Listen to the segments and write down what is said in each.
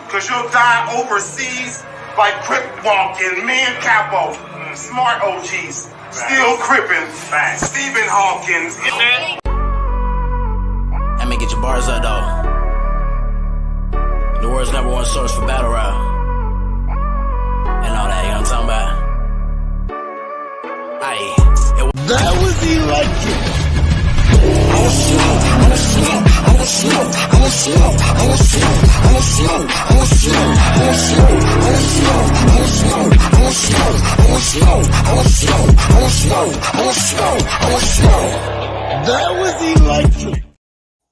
Cause you'll die overseas by crip walking. Me and Capo, smart OGs, still crippin'. Stephen Hawkins. Let me get your bars up though. The world's #1 source for battle rap. And all that, you know what I'm talking about? That was electric. That was electric.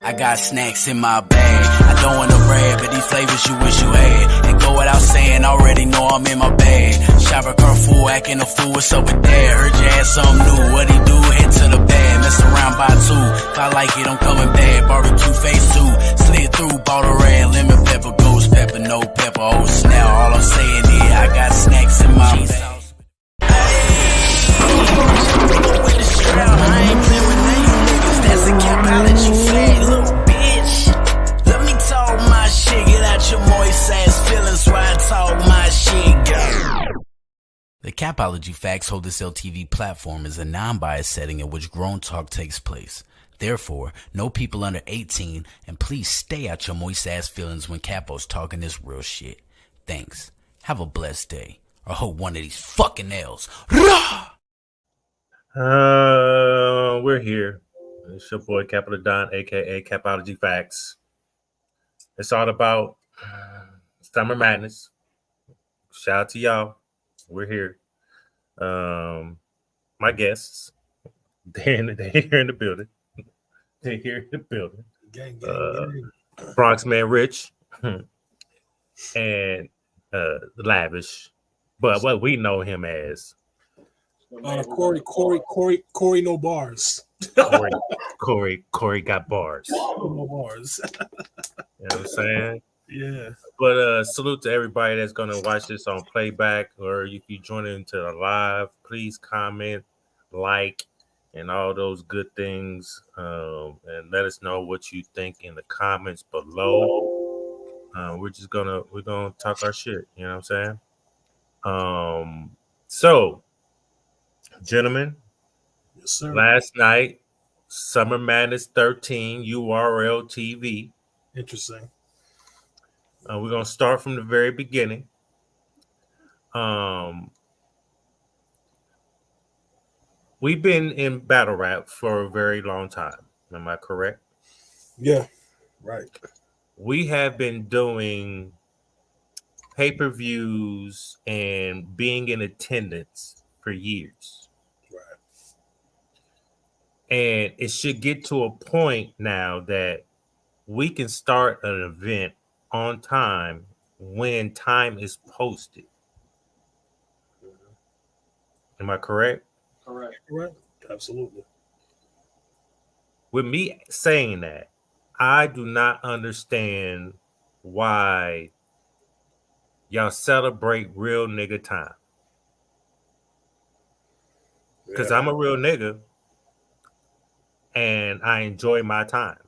I got snacks in my bag. I don't want to brag, but these flavors you wish you had. And go without saying, already know I'm in my bag. Shopper Carrefour, acting a fool, what's up with that? Heard you had something new, what he do? Head to the bag, mess around by 2. If I like it, I'm coming back. Barbecue phase 2, slid through, bought a red lemon pepper, ghost pepper, no pepper, oh snap. All I'm saying is, I got snacks in my bag. With the strap, I ain't playing with none of you niggas. That's a Capology flag, little bitch. Let me talk my shit, get out your moist ass feelings while I talk my shit, girl. The Capology Facts Hold This LTV platform is a non-biased setting in which grown talk takes place. Therefore, no people under 18, and please stay out your moist ass feelings when Capo's talking this real shit. Thanks. Have a blessed day. Or hope one of these fucking L's. We're here. It's your boy Capital Don, aka Capology Facts. It's all about Summer Madness. Shout out to y'all. We're here. My guests, they're here in the building. They're here in the building. Gang. Bronx Man Rich and Lavish, but what we know him as Corey, no bars. Corey got bars. No bars. You know what I'm saying? Yeah. But salute to everybody that's gonna watch this on playback, or if you join into the live, please comment, like, and all those good things, and let us know what you think in the comments below. We're gonna talk our shit. You know what I'm saying? So, gentlemen, Yes, sir. last night, Summer Madness 13 URL TV. Interesting. We're gonna start from the very beginning. We've been in battle rap for a very long time. Am I correct? Yeah. Right. We have been doing pay-per-views and being in attendance for years. Right. And it should get to a point now that we can start an event on time when time is posted. Am I correct? Correct. Right. Absolutely. With me saying that, I do not understand why y'all celebrate real nigga time. Because I'm a real nigga and I enjoy my time.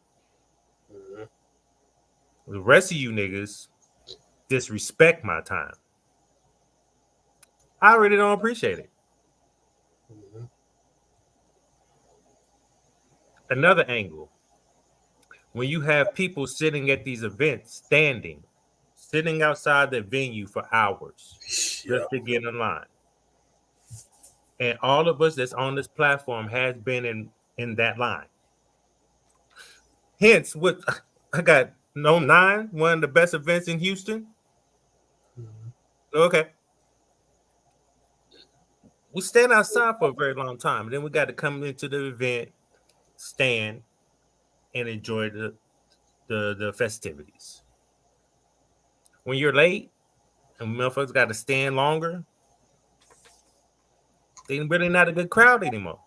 The rest of you niggas disrespect my time. I really don't appreciate it. Another angle. When you have people sitting at these events, sitting outside the venue for hours just to get in line. And all of us that's on this platform has been in that line. Hence, what I got 9, one of the best events in Houston. Okay. We stand outside for a very long time. And then we got to come into the event, stand, and enjoy the festivities. When you're late and motherfuckers got to stand longer, they really not a good crowd anymore.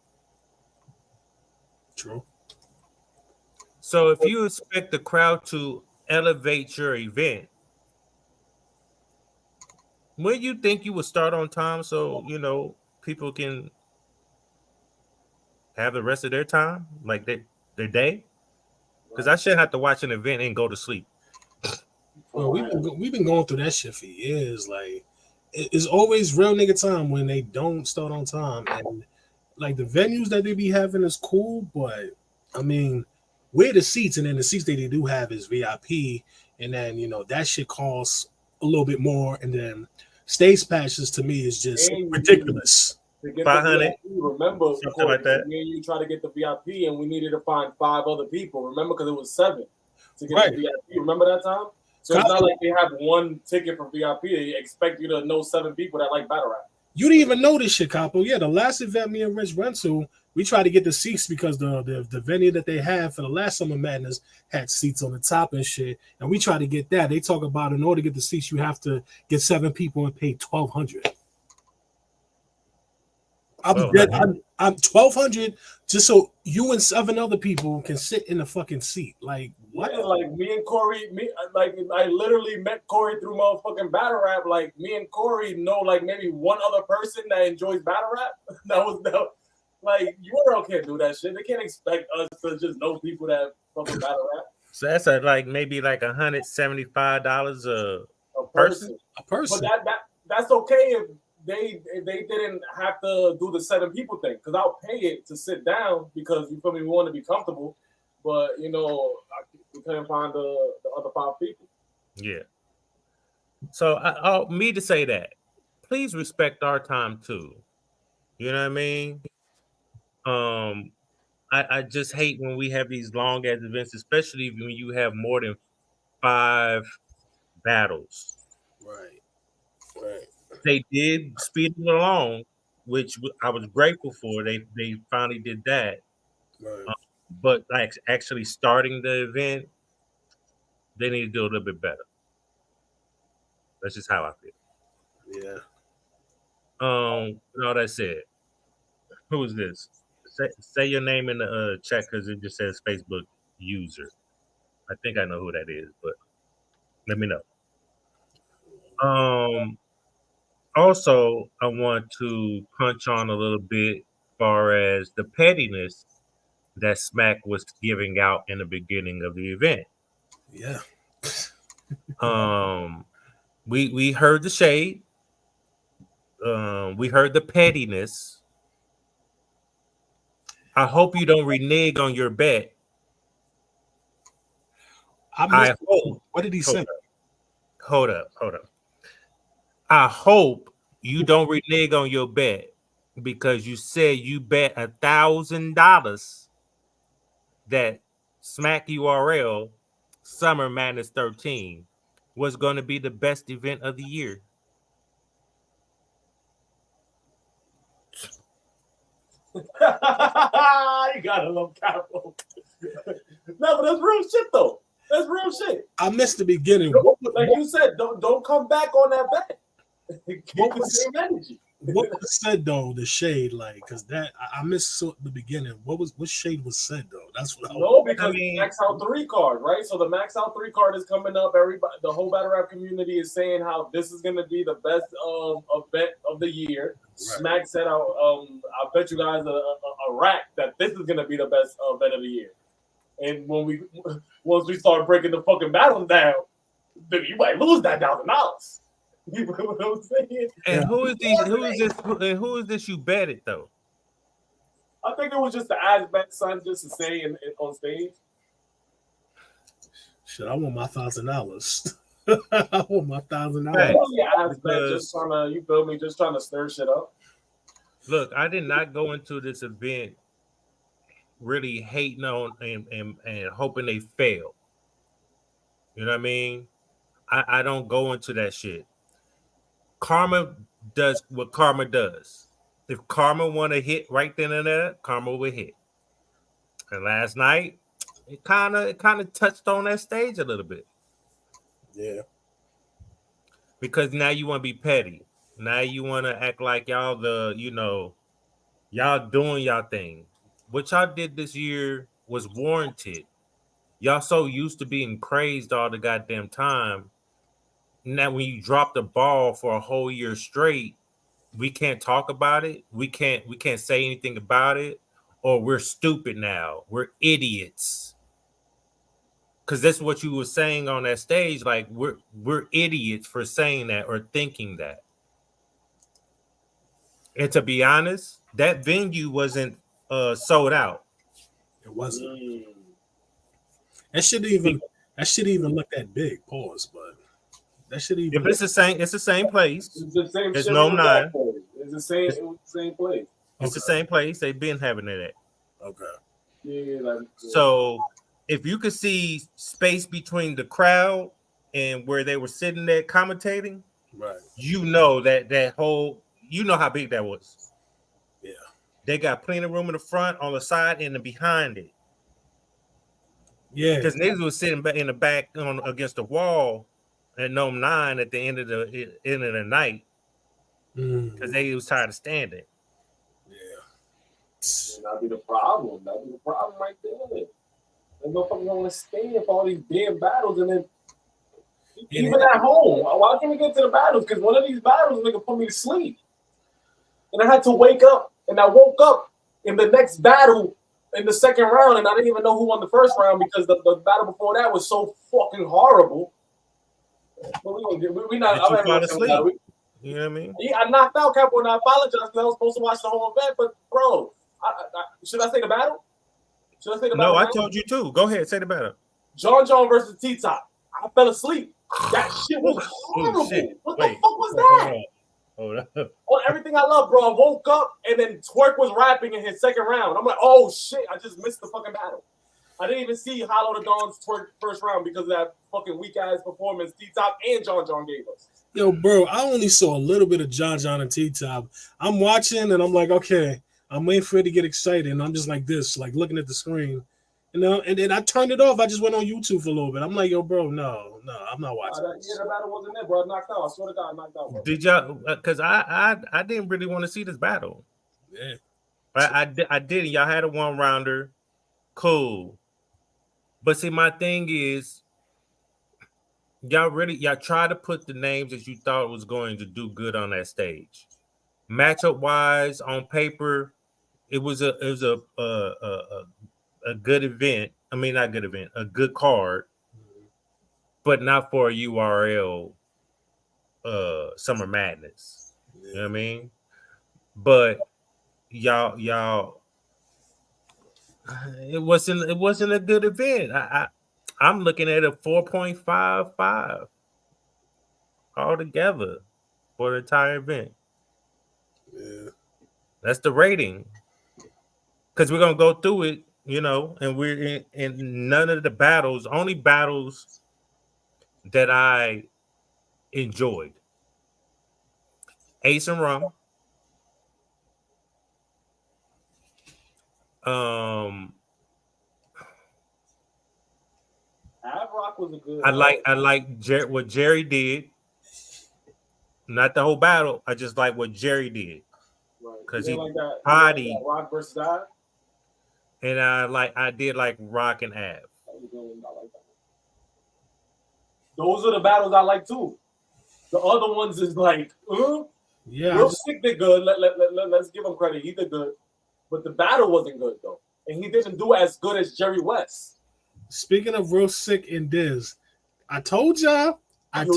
True. So if you expect the crowd to elevate your event, when you think you would start on time so, people can have the rest of their time, like their day? Because I shouldn't have to watch an event and go to sleep. Well, we've been going through that shit for years. Like, it's always real nigga time when they don't start on time, and like the venues that they be having is cool, but I mean, where the seats, and then the seats that they do have is VIP, and then that shit costs a little bit more, and then stage passes to me is just ridiculous. To get 500, the VIP, remember, something like that. Me and you tried to get the VIP, and we needed to find 5 other people. Remember, because it was 7 to get Right. the VIP. Remember that time? So it's not like they have one ticket for VIP. They expect you to know 7 people that like battle rap. You didn't even know this shit, Capo. Yeah, the last event me and Rich went to, we tried to get the seats because the venue that they had for the last Summer Madness had seats on the top and shit, and we tried to get that. They talk about in order to get the seats, you have to get 7 people and pay $1,200. I'm 1,200 just so you and 7 other people can sit in the fucking seat. Like what? Yeah, like me and Corey, I literally met Corey through motherfucking battle rap. Like me and Corey know like maybe one other person that enjoys battle rap. Like URL can't do that shit. They can't expect us to just know people that fucking battle rap. So that's maybe like $175 A person. But that's okay if they didn't have to do the 7 people thing, because I'll pay it to sit down because you feel me, we want to be comfortable, but we couldn't find the other 5 people. Yeah. So me to say that, please respect our time too. You know what I mean? I just hate when we have these long ass events, especially when you have more than 5 battles. Right. They did speed it along, which I was grateful for. They finally did that. Right. But like actually starting the event, they need to do a little bit better. That's just how I feel. Yeah. With all that said, who is this? Say your name in the chat because it just says Facebook user. I think I know who that is, but let me know. Also, I want to punch on a little bit as far as the pettiness that Smack was giving out in the beginning of the event. Yeah. We heard the shade. We heard the pettiness. I hope you don't renege on your bet. I hope. What did he say? Hold up. I hope you don't renege on your bet because you said you bet $1,000 that Smack URL Summer Madness 13 was going to be the best event of the year. You gotta love Capo. No, but that's real shit though. That's real shit. I missed the beginning. Like you said, don't come back on that bet. Keep the same energy. What was said though? The shade, like, because that I missed the beginning. What shade was said though? That's what because Max Out 3 card, right? So the Max Out 3 card is coming up. Everybody, the whole battle rap community is saying how this is gonna be the best event of the year. Right. Smack said, "I bet you guys a rack that this is gonna be the best event of the year." And once we start breaking the fucking battles down, you might lose that $1,000. You know what I'm saying? And who is this you betted though? I think it was just the Asbet son just to say on stage. Shit, I want my $1,000. I want my $1,000. Just trying to, you feel me? Just trying to stir shit up. Look, I did not go into this event really hating on and hoping they fail. You know what I mean? I don't go into that shit. Karma does what Karma does. If Karma want to hit right then and there, Karma will hit. And last night, it kind of touched on that stage a little bit. Yeah. Because now you want to be petty. Now you want to act like y'all y'all doing y'all thing. What y'all did this year was warranted. Y'all so used to being praised all the goddamn time. Now when you drop the ball for a whole year straight, we can't talk about it. We can't say anything about it. Or we're stupid now. We're idiots. because that's what you were saying on that stage. Like we're idiots for saying that or thinking that. And to be honest, that venue wasn't sold out. It wasn't. That shouldn't even look that big. Pause, but that should even. If it's the same place. It's the same. It's no 9. It's the same. It was the same place. It's the same place they've been having it at. Okay. Yeah. Like, so if you could see space between the crowd and where they were sitting there commentating, right? You know that whole. You know how big that was. Yeah. They got plenty of room in the front, on the side, and behind it. Yeah. Because niggas was sitting in the back against the wall at No 9 at the end of the night. Because they was tired of standing. Yeah. That'd be the problem. That'd be the problem right there. There's no fucking want to stand for all these damn battles and then even at home. Why can't we get to the battles? Because one of these battles nigga put me to sleep. And I had to wake up, and I woke up in the next battle in the second round, and I didn't even know who won the first round because the battle before that was so fucking horrible. But we not. I'm not asleep. You know what I mean? Yeah, I knocked out Capo, and I apologize because I was supposed to watch the whole event. But bro, should I say the battle? Should I say the battle? No, I told you too. Go ahead, say the battle. John versus T-Top. I fell asleep. That shit was horrible. What the fuck was that? Hold up. On everything I love, bro. I woke up and then Twerk was rapping in his second round. I'm like, oh shit, I just missed the fucking battle. I didn't even see Hollow the Dawn's Twerk first round because of that fucking weak ass performance T-Top and John gave us. Yo, bro, I only saw a little bit of John and T-Top. I'm watching and I'm like, okay, I'm waiting for it to get excited. And I'm just like this, like looking at the screen. You know, and then I turned it off. I just went on YouTube for a little bit. I'm like, yo, bro, no, I'm not watching. The battle wasn't there, bro. I knocked out. I swear to God, I knocked out. Bro. Did y'all? Because I didn't really want to see this battle. Yeah, I didn't. Y'all had a 1-rounder, cool. But see, my thing is, y'all try to put the names that you thought was going to do good on that stage. Matchup wise, on paper, it was a good event. I mean, not good event, a good card, but not for a URL Summer Madness. You know what I mean? But y'all, it wasn't a good event. I'm looking at a 4.55 altogether for the entire event. Yeah, that's the rating. Because we're gonna go through it. You know, and we're in none of the battles, only battles that I enjoyed. Ace and Rum. Rock was a good. I like what Jerry did. Not the whole battle. I just like what Jerry did. Because he like that, body. Like Rock versus Dive. And I did like Rock and Av. Those are the battles I like too. The other ones is like, yeah, Real Sick did good. Let's give him credit. He did good, but the battle wasn't good though, and he didn't do as good as Jerry West. Speaking of Real Sick and Diz, I told y'all. Man.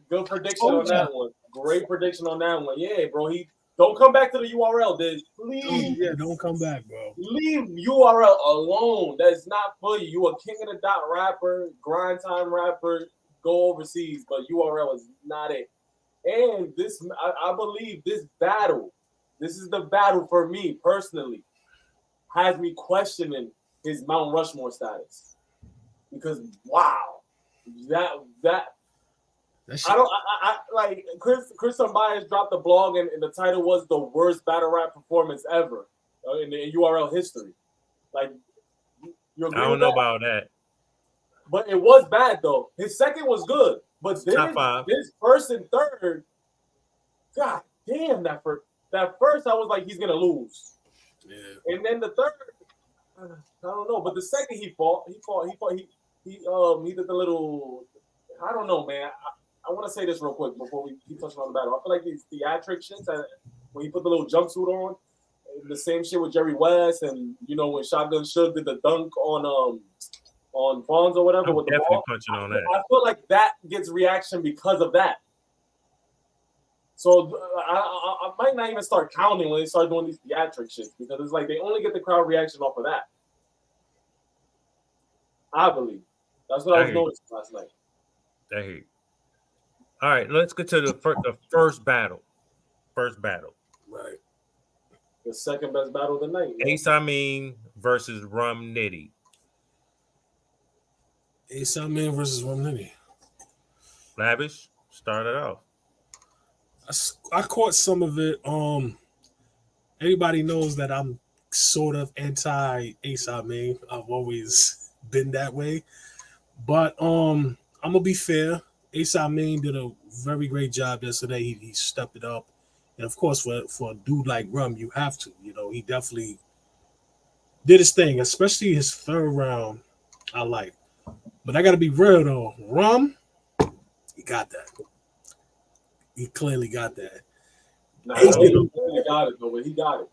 Good prediction on that one. Great prediction on that one. Yeah, bro. Don't come back to the URL, Diz. Please. Don't come back, bro. Leave URL alone. That's not for you. You a king of the dot rapper, grind time rapper, go overseas, but URL is not it. And this, I believe this is the battle for me personally, has me questioning his Mount Rushmore status. Because wow, that I like Chris Ambias dropped the blog and the title was the worst battle rap performance ever in URL history. Like, I don't know about that, but it was bad though. His second was good, but top 5. His first and third, god damn, that first I was like he's gonna lose. Yeah. And then the third, I don't know, but the second he did the little, I don't know, man. I want to say this real quick before we keep touching on the battle. I feel like these theatric shits when he put the little jumpsuit on the same shit with Jerry West, and you know when Shotgun Suge did the dunk on Fonz or whatever I'm with the definitely ball. punching on that. I feel like that gets reaction because of that. So I might not even start counting when they start doing these theatric shits because it's like they only get the crowd reaction off of that. I believe that's what I was noticing last night. I hear you. All right, let's get to the first battle. First battle. Right. The second best battle of the night. Ace Amin versus Rum Nitty. Ace Amin versus Rum Nitty. Lavish, start it off. I caught some of it. Everybody knows that I'm sort of anti Ace Amin. I've always been that way. But I'm gonna be fair. Ace Amin did a very great job yesterday. He stepped it up. And of course, for a dude like Rum, you have to. You know, he definitely did his thing, especially his third round. I like. But I gotta be real though. Rum, he got that. He clearly got that. Nah, he got it though, but he got it.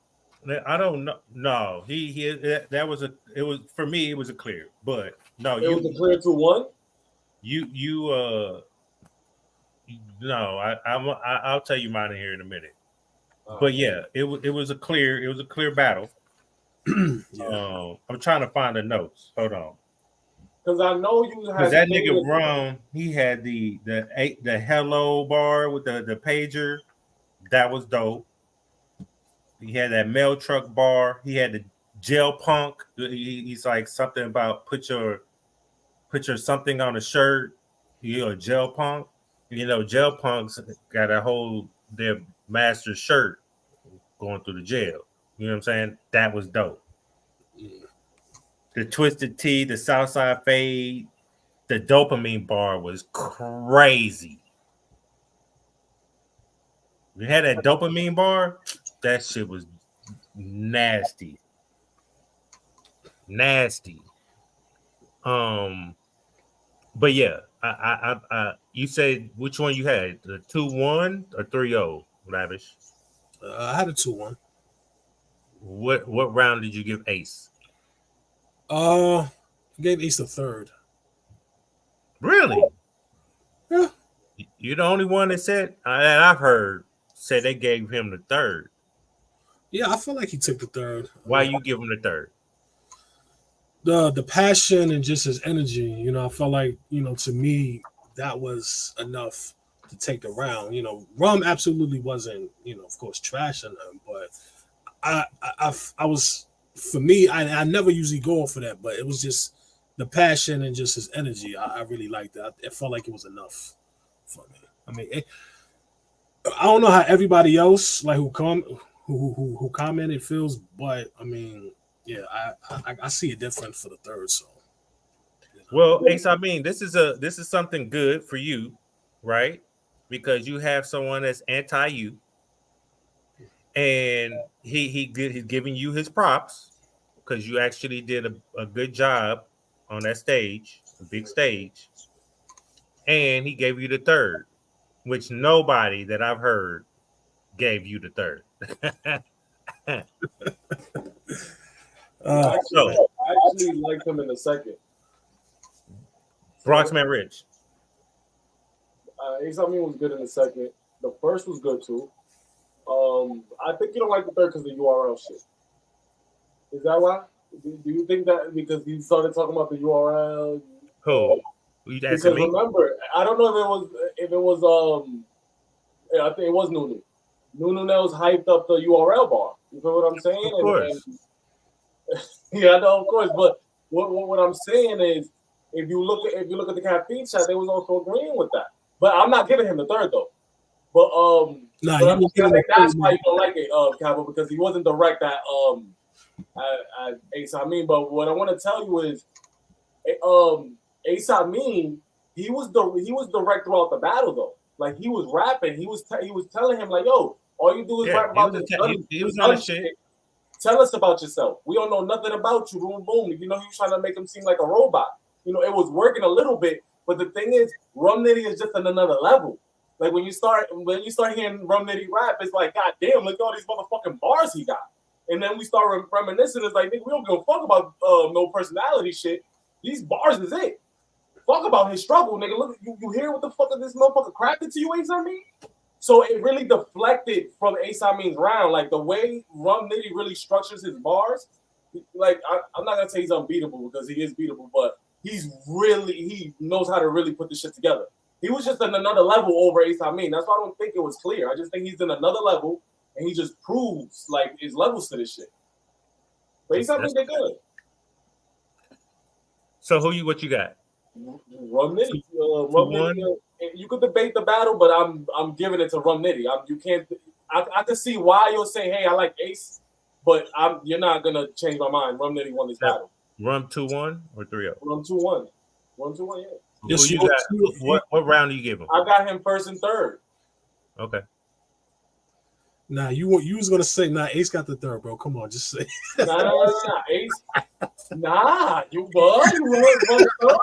I don't know. No, he that was it was for me. It was a clear, but no, it was a clear 2-1. No, I'll tell you mine here in a minute. But yeah, it was a clear battle. Yeah. I'm trying to find the notes. Hold on. Because I know you had that nigga Rum, he had the hello bar with the pager. That was dope. He had that mail truck bar. He had the gel punk. He's like something about put your something on a shirt. You're a gel punk. You know, gel punks got a whole their master shirt going through the jail. You know what I'm saying? That was dope. The Twisted Tea, the Southside Fade, the dopamine bar was crazy. We had that dopamine bar. That shit was nasty. Nasty. But yeah, I you said which one you had? The 2-1 or 3-0, Lavish? I had a 2-1. What round did you give Ace? I gave Ace the third. Really? Yeah. You're the only one that said that I've heard said they gave him the third. Yeah, I feel like he took the third. Why you give him the third? The passion and just his energy, you know, I felt like, you know, to me, that was enough to take the round. You know, Rum absolutely wasn't, you know, of course, trashing him, but I was, for me, I never usually go for that, but it was just the passion and just his energy. I really liked that. It felt like it was enough for me. I mean, I don't know how everybody else, like who commented feels, but I mean, yeah, I see it different for the third. So, you know. Well, Ace, I mean, this is something good for you, right? Because you have someone that's anti you, and he's giving you his props because you actually did a good job on that stage, a big stage, and he gave you the third, which nobody that I've heard gave you the third. I actually liked him in the second. Bronxman Rich. Ace Amin was good in the second. The first was good too. I think you don't like the third because of the URL shit. Is that why? Do you think that because he started talking about the URL? Who? Because remember, I don't know if it was I think it was Nunu. Nunu Nels hyped up the URL bar. You feel what I'm saying? Of course. Yeah, I know, of course. But what I'm saying is, if you look at the caffeine chat, they was also agreeing with that. But I'm not giving him the third though. But I think that's why you don't like it, Cabo, because he wasn't direct at Ace Amin. But what I want to tell you is, Ace Amin, he was direct throughout the battle though. Like he was rapping, he was telling him like, "Yo, all you do is rap about this." He was on the shit. Tell us about yourself. We don't know nothing about you. Boom, boom. You know, he was trying to make him seem like a robot. You know, it was working a little bit, but the thing is, Rum Nitty is just on another level. Like when you start hearing Rum Nitty rap, it's like, God damn, look at all these motherfucking bars he got. And then we start reminiscing. It's like, nigga, we don't give a fuck about no personality shit. These bars is it. Fuck about his struggle, nigga. Look, you hear what the fuck this motherfucker crafted to you, Ace Amin? So it really deflected from Ace Amin's round. Like the way Rum Nitty really structures his bars, like I'm not gonna say he's unbeatable because he is beatable, but he knows how to really put this shit together. He was just on another level over Ace Amin. That's why I don't think it was clear. I just think he's in another level, and he just proves like his levels to this shit. But Ace Amin did good. So what you got? Rum Nitty. Rum Nitty. You could debate the battle, but I'm giving it to Rum Nitty. You can't. I can see why you'll say, "Hey, I like Ace," but you're not gonna change my mind. Rum Nitty won this battle. Rum 2-1 or 3-0? Rum 2-1. Rum 2-1. Yeah. Yes, what round do you give him? I got him first and third. Okay. Nah, you was gonna say Ace got the third, bro. Come on, just say. Nah. Ace. Nah, you bud. You won third.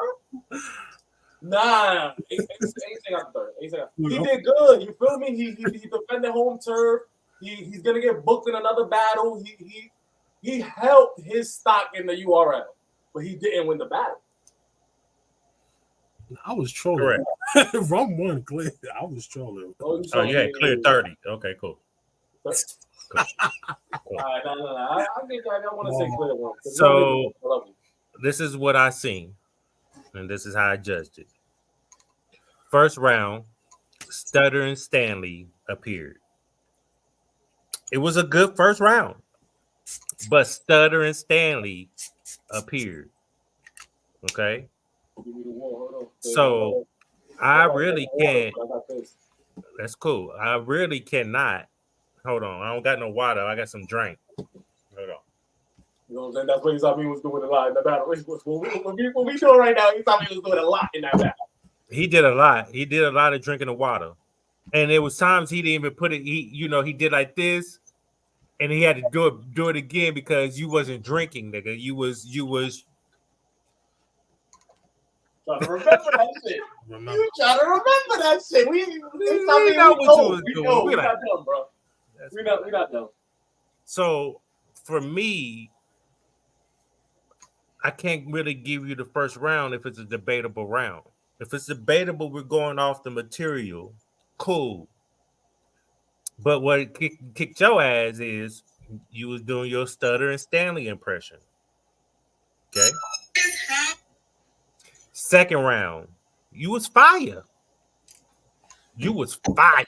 Nah, Ace got the third. He did good. You feel me? He defended home turf. He's gonna get booked in another battle. He helped his stock in the URL, but he didn't win the battle. I was trolling. Rum won clear. I was trolling. Oh, you had clear 30. Okay, cool. Cool. All right, no. I want to say clear one. So this is what I seen, and this is how I judged it. First round, Stuttering Stanley appeared. It was a good first round, but Stuttering Stanley appeared. Okay. So I really can't. That's cool. I really cannot. Hold on. I don't got no water. I got some drink. Hold on. You know what I'm saying? That's what Ace Amin was doing a lot in the battle. What we doing right now, Ace Amin was doing a lot in that battle. He did a lot. He did a lot of drinking of water. And there was times he didn't even put it, he did like this, and he had to do it again because you wasn't drinking, nigga. You was trying to remember that shit. You trying to remember that shit. We know what you was doing. We're not dumb, bro. We're not dumb. So for me, I can't really give you the first round if it's a debatable round. If it's debatable, we're going off the material. Cool. But what kicked your ass is you was doing your Stuttering Stanley impression. Okay. Second round, you was fire. You was fire.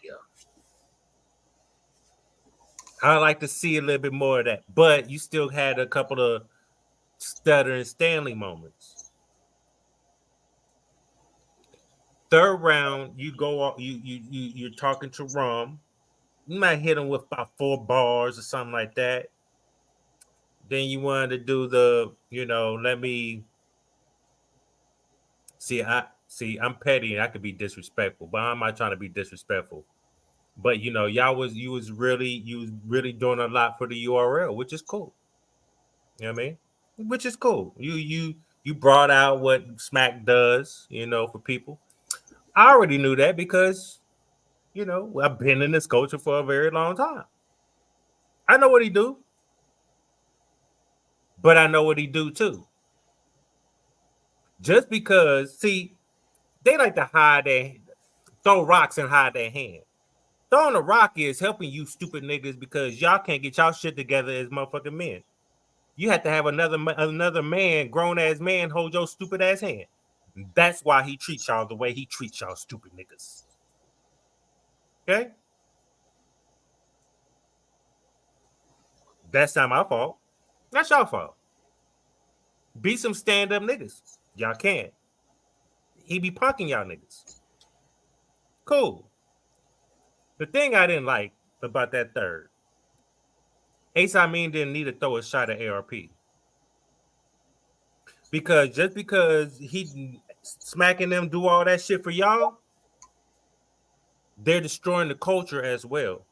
I like to see a little bit more of that, but you still had a couple of Stuttering Stanley moments. Third round, you go off. You're talking to Rum. You might hit him with about 4 bars or something like that. Then you wanted to do the, let me see. I'm petty and I could be disrespectful, but I'm not trying to be disrespectful. But you was really doing a lot for the URL, which is cool. You know what I mean? Which is cool. You brought out what Smack does, for people. I already knew that because, I've been in this culture for a very long time. I know what he do, but I know what he do too. Just because, see, they like to throw rocks and hide their hand. Throwing a rock is helping you stupid niggas because y'all can't get y'all shit together as motherfucking men. You have to have another man, grown-ass man, hold your stupid ass hand. That's why he treats y'all the way he treats y'all stupid niggas. Okay? That's not my fault. That's your fault. Be some stand-up niggas. Y'all can. He be punking y'all niggas. Cool. The thing I didn't like about that third, Ace Amin didn't need to throw a shot at ARP. Because just because he smacking them do all that shit for y'all, they're destroying the culture as well.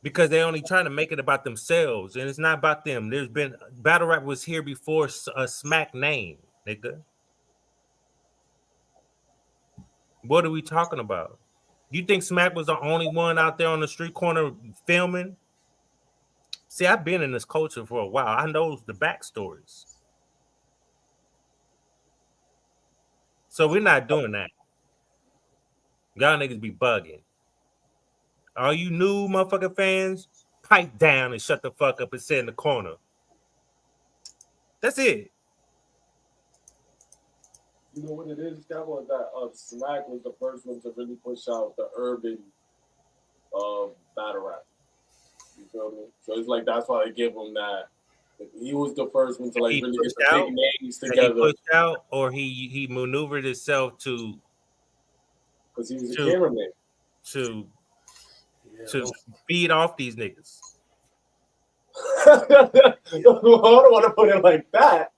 Because they're only trying to make it about themselves, and it's not about them. There's been battle rap was here before a Smack name, nigga. What are we talking about? You think Smack was the only one out there on the street corner filming? See, I've been in this culture for a while. I know the backstories. So we're not doing that. Y'all niggas be bugging. All you new motherfucking fans, pipe down and shut the fuck up and sit in the corner. That's it. You know what it is, that was that Smack was the first one to really push out the urban battle rap. You feel me? So it's like that's why they give him that. He was the first one to like really get the big names together. He pushed out, or he maneuvered himself to because he was a cameraman to feed off these niggas. I don't want to put it like that.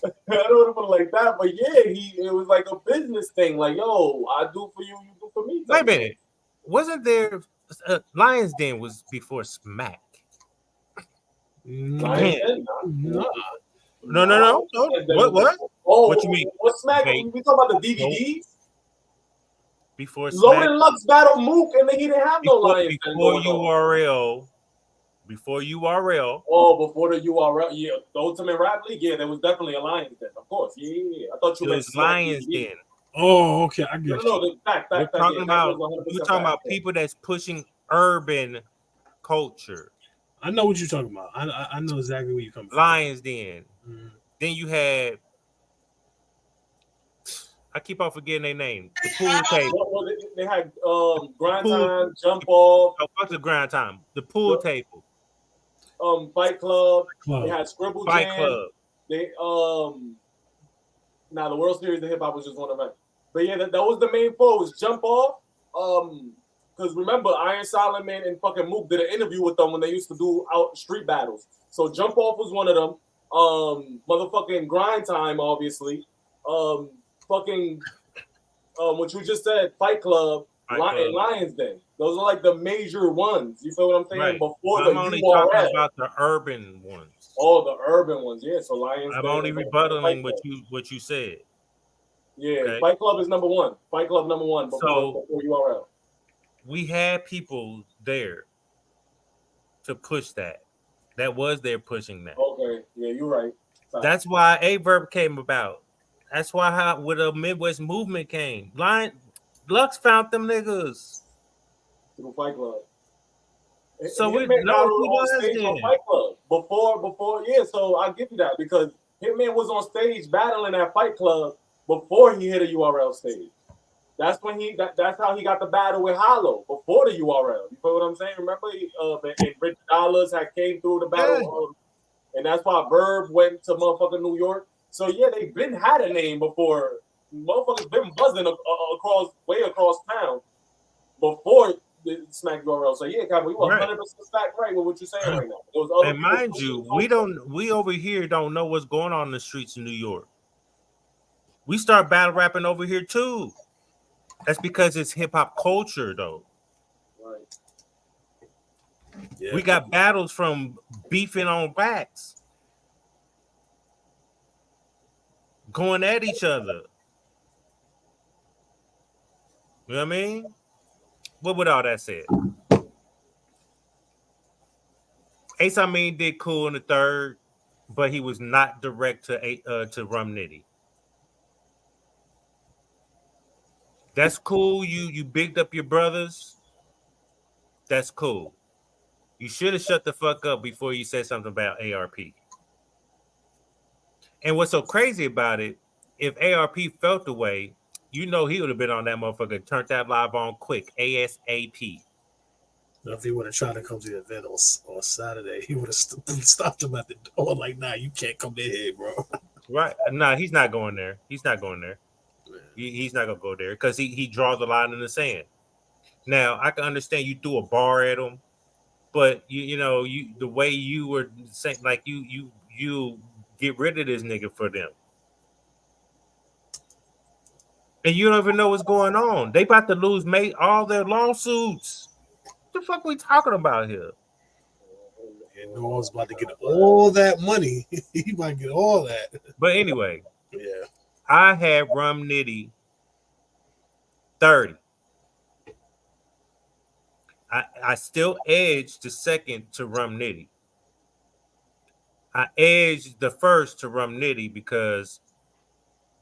I don't want to put it like that, but yeah, it was like a business thing. Like, yo, I do for you, you do for me. Wait a minute, wasn't there Lions Den was before Smack? Lions Den? No. What? Oh, what you mean? What Smack? We talking about the DVDs? Before Loaded Lux battle Mook, and then he didn't have no Lions Den. Before URL. Oh, before the URL, yeah. The Ultimate Rap League, yeah, there was definitely a Lions Den, of course. Yeah. I thought you meant Lions Den. Oh, okay, I get you. We're talking about people that's pushing urban culture. I know what you're talking about. I know exactly where you're coming from. Lions Den. Mm-hmm. Then you had. I keep on forgetting their name. The pool table. Well, they had Grind Time, Jump Off. Oh, what's the Grind Time? The pool table. Fight Club. They had Scribble Fight Jam. Club. They now the World Series of Hip Hop was just one event. But yeah, that was the main four. Was Jump Off. Because remember, Iron Solomon and fucking Mook did an interview with them when they used to do out street battles. So Jump Off was one of them. Motherfucking Grind Time, obviously. What you just said, Fight Club, and Lions Den. Those are like the major ones. You feel what I'm saying? Right. Before I'm only talking about the urban ones. Oh, the urban ones, yeah. So Lions. I'm only rebuttaling what you said. Yeah, okay. Fight Club is number one. Fight Club number one before URL. We had people there to push that. That was there pushing that. Okay, yeah, you're right. Sorry. That's why A-Verb came about. That's why with a Midwest movement came. Lux found them niggas through Fight Club. So we know who was on Fight Club before. Yeah, so I give you that because Hitman was on stage battling at Fight Club before he hit a URL stage. That's when that's how he got the battle with Hollow before the URL. You feel what I'm saying? Remember, and Rich Dollars had came through the battle, and that's why Verb went to motherfucking New York. So yeah, they been had a name before. Motherfuckers been buzzing way across town before the Smack URL. So yeah, Cowboy, you 100% fact right with what you're saying right now. And mind you, we over here don't know what's going on in the streets of New York. We start battle rapping over here too. That's because it's hip hop culture, though. Right. Yeah. We got battles from beefing on wax, going at each other. You know what I mean? What with all that said? Ace Amin did cool in the third, but he was not direct to Rum Nitty. That's cool. You bigged up your brothers. That's cool. You should have shut the fuck up before you said something about ARP. And what's so crazy about it, if ARP felt the way, you know he would have been on that motherfucker, turned that live on quick, ASAP. If he would have tried to come to the event on Saturday, he would have stopped him at the door like, nah, you can't come in here, bro. Right. Nah, he's not going there. He's not going there. He's not going to go there because he draws the line in the sand. Now, I can understand you threw a bar at him, but you know, the way you were saying, like you get rid of this nigga for them. And you don't even know what's going on. They about to lose all their lawsuits. What the fuck we talking about here? And Noah's about to get all that money. He might get all that. But anyway, yeah, I had Rum Nitty 30. I still edged the second to Rum Nitty. I edged the first to Rum Nitty because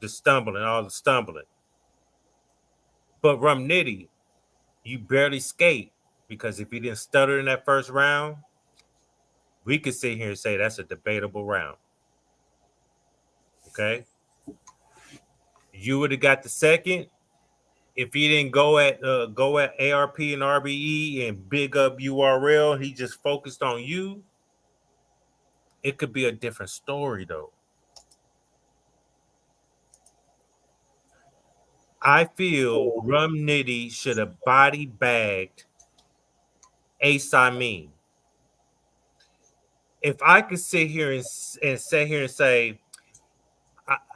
all the stumbling. But Rum Nitty, you barely skate because if he didn't stutter in that first round, we could sit here and say that's a debatable round. Okay? You would have got the second if he didn't go at ARP and RBE and big up URL. He just focused on you. It could be a different story, though. I feel Rum Nitty should have body bagged Ace Amin. If I could sit here and say,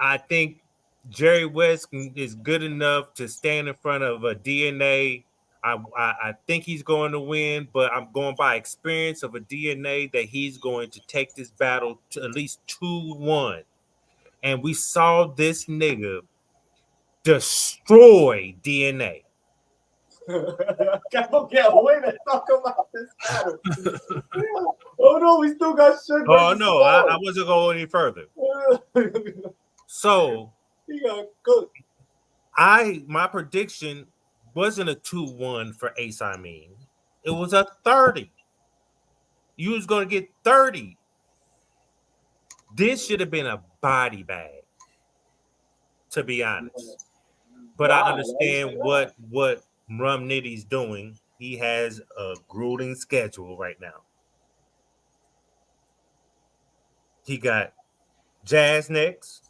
I think Jerry West is good enough to stand in front of a DNA. I think he's going to win, but I'm going by experience of a DNA that he's going to take this battle to at least 2-1. And we saw this nigga destroy DNA. Can't wait to talk about this battle. Oh no, we still got shit. Oh no, I wasn't going any further. So he got cooked. My prediction wasn't a 2-1 for Ace Amin. It was a 30. You was gonna get 30. This should have been a body bag, to be honest. But I understand what Rum Nitty's doing. He has a grueling schedule right now. He got Jazz next.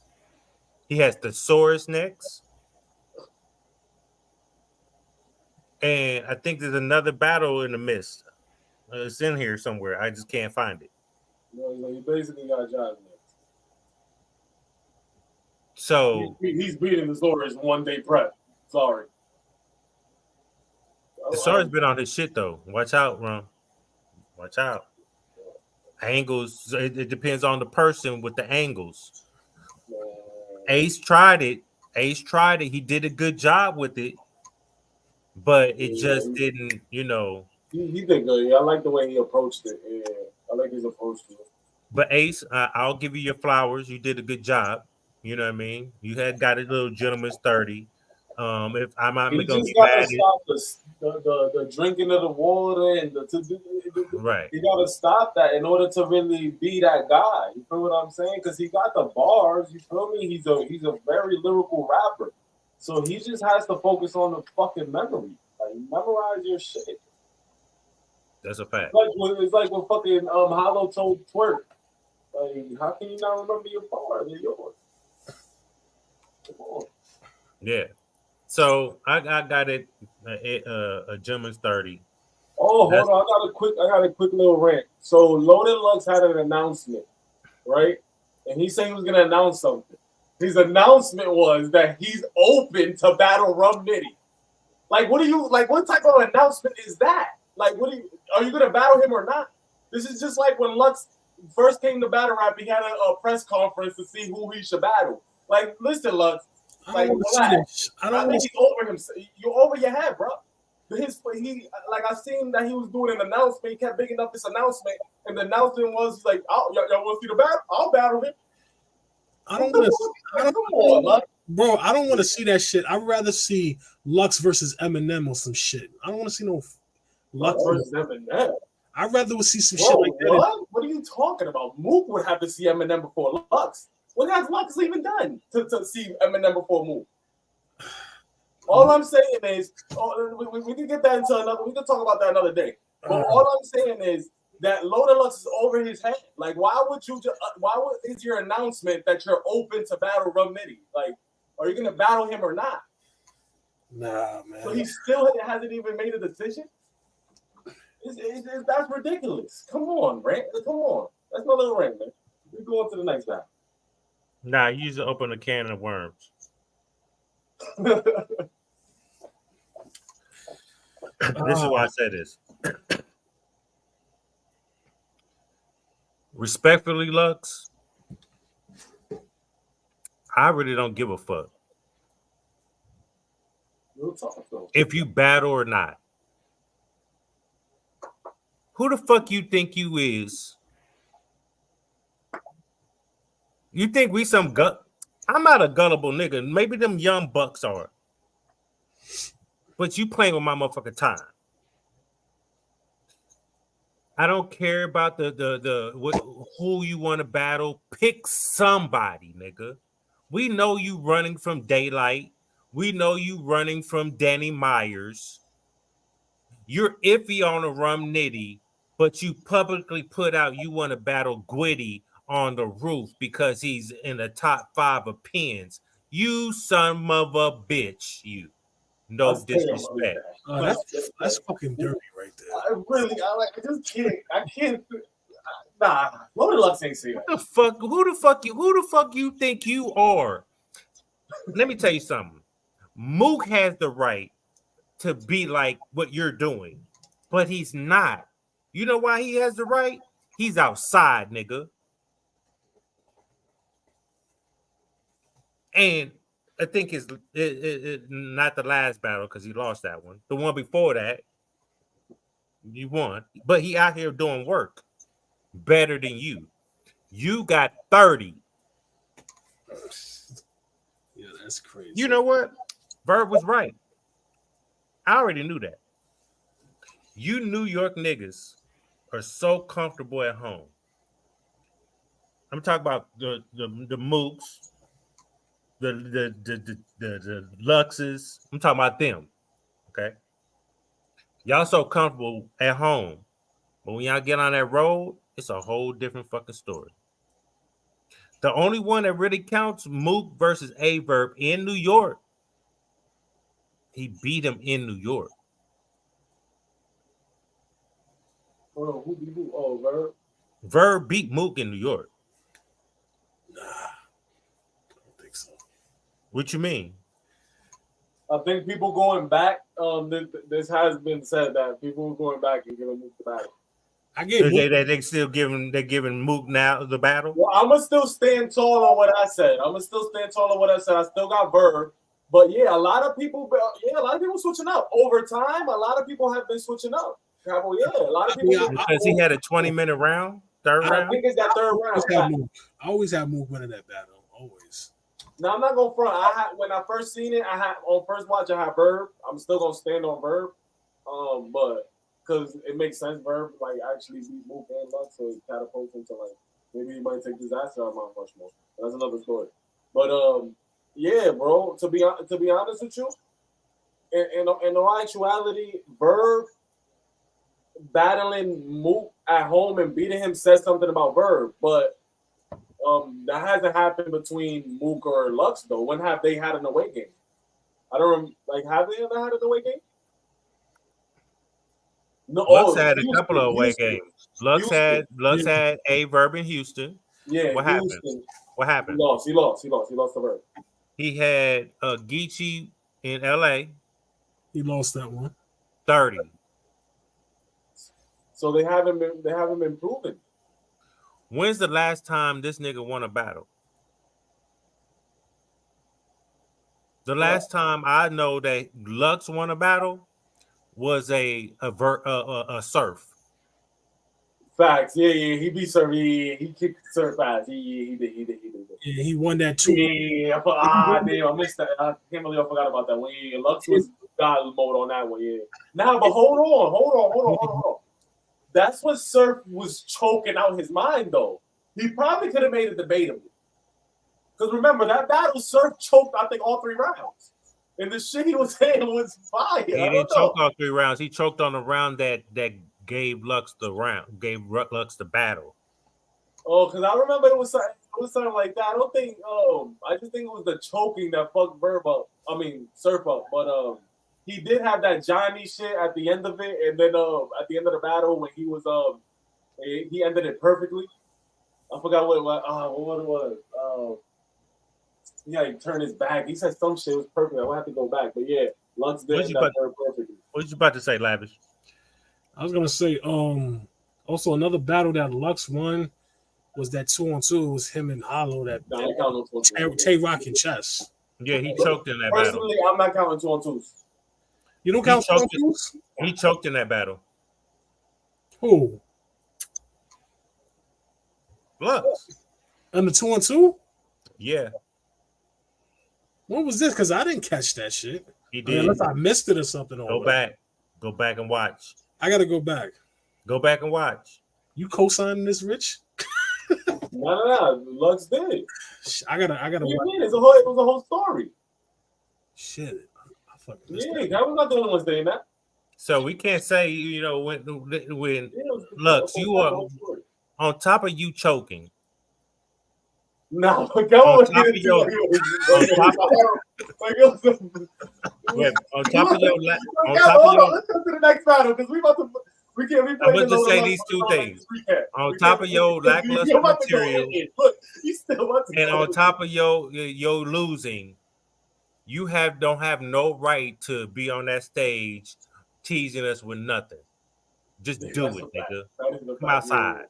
He has Thesaurus next. And I think there's another battle in the midst. It's in here somewhere. I just can't find it. No, you basically got Jazz next. So he's beating the Thesaurus 1 day prep. Sorry. Thesaurus been on his shit though. Watch out, Rum. Watch out. Angles. It depends on the person with the angles. Ace tried it. He did a good job with it, but it just didn't. He did good. Yeah, I like the way he approached it. Yeah, I like his approach to it. But Ace, I'll give you your flowers. You did a good job. You know what I mean? You had got a little gentleman's 30. If I'm not going to be mad, the drinking of the water and right. You got to stop that in order to really be that guy. You feel what I'm saying? Because he got the bars. You feel me? He's a very lyrical rapper. So he just has to focus on the fucking memory. Like memorize your shit. That's a fact. It's like when fucking Hollow told Twerk. Like, how can you not remember your bars? They're yours. Come on. Yeah. So I got it a gentleman's 30. Oh, hold on. I got a quick little rant. So Loaded Lux had an announcement, right? And he said he was gonna announce something. His announcement was that he's open to battle Rum Nitty. Like, what type of announcement is that? Like, are you gonna battle him or not? This is just like when Lux first came to battle rap, he had a press conference to see who he should battle. Like, listen, Lux. Like, relax. I think he's over him. You're over your head, bro. I seen that he was doing an announcement. He kept bigging up this announcement, and the announcement was like, "Y'all want to see the battle? I'll battle him." I don't want to see that shit. I'd rather see Lux versus Eminem or some shit. I don't want to see no Lux versus Eminem. I'd rather see some shit like that. What are you talking about? Mook would have to see Eminem before Lux. What has Lux even done to see Eminem before Mook? All I'm saying is, we can get that into another. We can talk about that another day. But all I'm saying is that Loaded Lux is over his head. Like, why is your announcement that you're open to battle Rum Nitty? Like, are you gonna battle him or not? Nah, man. So he still hasn't even made a decision. That's ridiculous. Come on, Rant. Come on. That's my little rant, man. We're going to the next battle. Nah, you just open a can of worms. This is why I say this. Respectfully, Lux, I really don't give a fuck if you battle or not. Who the fuck you think you is You think we some gut? I'm not a gullible nigga. Maybe them young bucks are. But you playing with my motherfucking time. I don't care about who you want to battle. Pick somebody, nigga. We know you running from Daylight. We know you running from Danny Myers. You're iffy on a Rum Nitty, but you publicly put out you want to battle Gwitty on the roof because he's in the top 5 of pins. You son of a bitch, you. No disrespect. That's fucking dirty right there. I just can't. I can't. Nah, Loaded Lux ain't see that. Who the fuck you think you are? Let me tell you something. Mook has the right to be like what you're doing, but he's not. You know why he has the right? He's outside, nigga. And I think it's not the last battle because he lost that one. The one before that, you won. But he out here doing work better than you. You got 30. Yeah, that's crazy. You know what? Verb was right. I already knew that. You New York niggas are so comfortable at home. I'm talking about the Mooks, the Luxes. I'm talking about them. Okay. Y'all so comfortable at home. But when y'all get on that road, it's a whole different fucking story. The only one that really counts, Mook versus Averb in New York. He beat him in New York. Hold on, who beat who? Oh, Verb. Verb beat Mook in New York. Nah, I don't think so. What you mean? I think people going back. This has been said that people are going back and giving Mook the battle. I get They still giving Mook now the battle. Well, I'm gonna still stand tall on what I said. I still got Verb. But yeah, a lot of people switching up over time. A lot of people have been switching up. A lot of people because he had a 20-minute round, third round. I think it's that third round. I always have Mook winning that battle. Always. Now I'm not gonna front. When I first seen it, I had on first watch. I had Verb. I'm still gonna stand on Verb, but because it makes sense, Verb like actually beat Mook and Lux, so it catapults into like maybe he might take disaster on Mount Rushmore. That's another story. But yeah, bro. To be honest with you, in all actuality, Verb battling Mook at home and beating him says something about Verb, but that hasn't happened between Mook or Lux though. When have they had an away game? I don't have they ever had an away game? No, Lux had a couple of away games. Lux had Averb in Houston. Yeah, what happened? What happened? He lost to Verb. He had Geechee in LA. He lost that one. 30. So they haven't been proven. When's the last time this nigga won a battle? The last time I know that Lux won a battle was a Surf. Facts. Yeah. He beat Surf. He kicked Surf ass. He did. Yeah, he won that too. Yeah. Damn, I missed that. I can't believe I forgot about that one. Yeah, Lux was God mode on that one. Yeah. Now, but hold on. That's what Surf was choking out his mind, though. He probably could have made it debatable. Because remember, that battle, Surf choked, I think, all 3 rounds. And the shit he was saying was fire. He didn't choke all 3 rounds. He choked on the round that gave Lux the battle. Oh, because I remember it was something like that. I just think it was the choking that fucked Surf up. But he did have that Johnny shit at the end of it, and then at the end of the battle when he was he ended it perfectly. I forgot what it was. Yeah, he turned his back. He said some shit was perfect. I would have to go back, but yeah, Lux did that perfectly. What you about to say, Lavish? I was gonna say, also another battle that Lux won was that 2-on-2. It was him and Hollow that Tay Rock and Chess. Yeah, he choked in that battle. Personally, I'm not counting 2-on-2s. You don't count 2-on-2s? He choked in that battle. Who? Lux. And the 2-on-2? Yeah, What was this? Because I didn't catch that shit. he I mean, did. unless I missed it or something. Go back and watch. I gotta go back. Go back and watch. You co-signing this, Rich? No. Lux did. I gotta. What do you watch. mean? It was a whole story. Shit. I fucking missed Yeah, that. that was not the only one saying that. So we can't say, you know, when Yeah, Lux, you are on top of you choking. No, go On on top of your- on top of your Let's go to the next battle because we can't. I want to say these two things. On top of your lackluster material, Look, he's still about to and go on in. top of your losing, you don't have no right to be on that stage teasing us with nothing. Just do That's it, a fact. nigga. That is a Come fact. outside.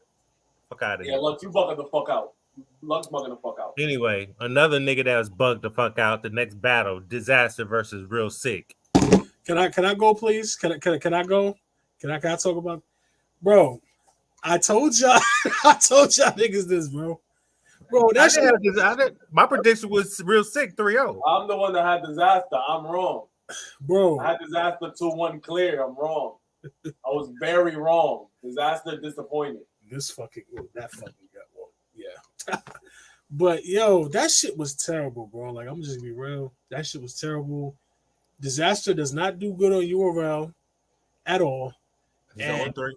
Fuck out of Yeah, here. Lux, you bugging the fuck out. Lux bugging the fuck out. Anyway, another nigga that was bugged the fuck out. The next battle, Disaster versus Real Sick. Can I go, please? Can I go? Can I talk about, bro? I told y'all niggas this, bro. Bro, that shit, My prediction was Real Sick 3-0. I'm the one that had Disaster. I'm wrong. bro. I had Disaster 2-1 clear. I'm wrong. I was very wrong. Disaster disappointed. That fucking got one. Yeah. But yo, that shit was terrible, bro. Like, I'm just gonna be real. That shit was terrible. Disaster does not do good on URL at all. And- 0-3.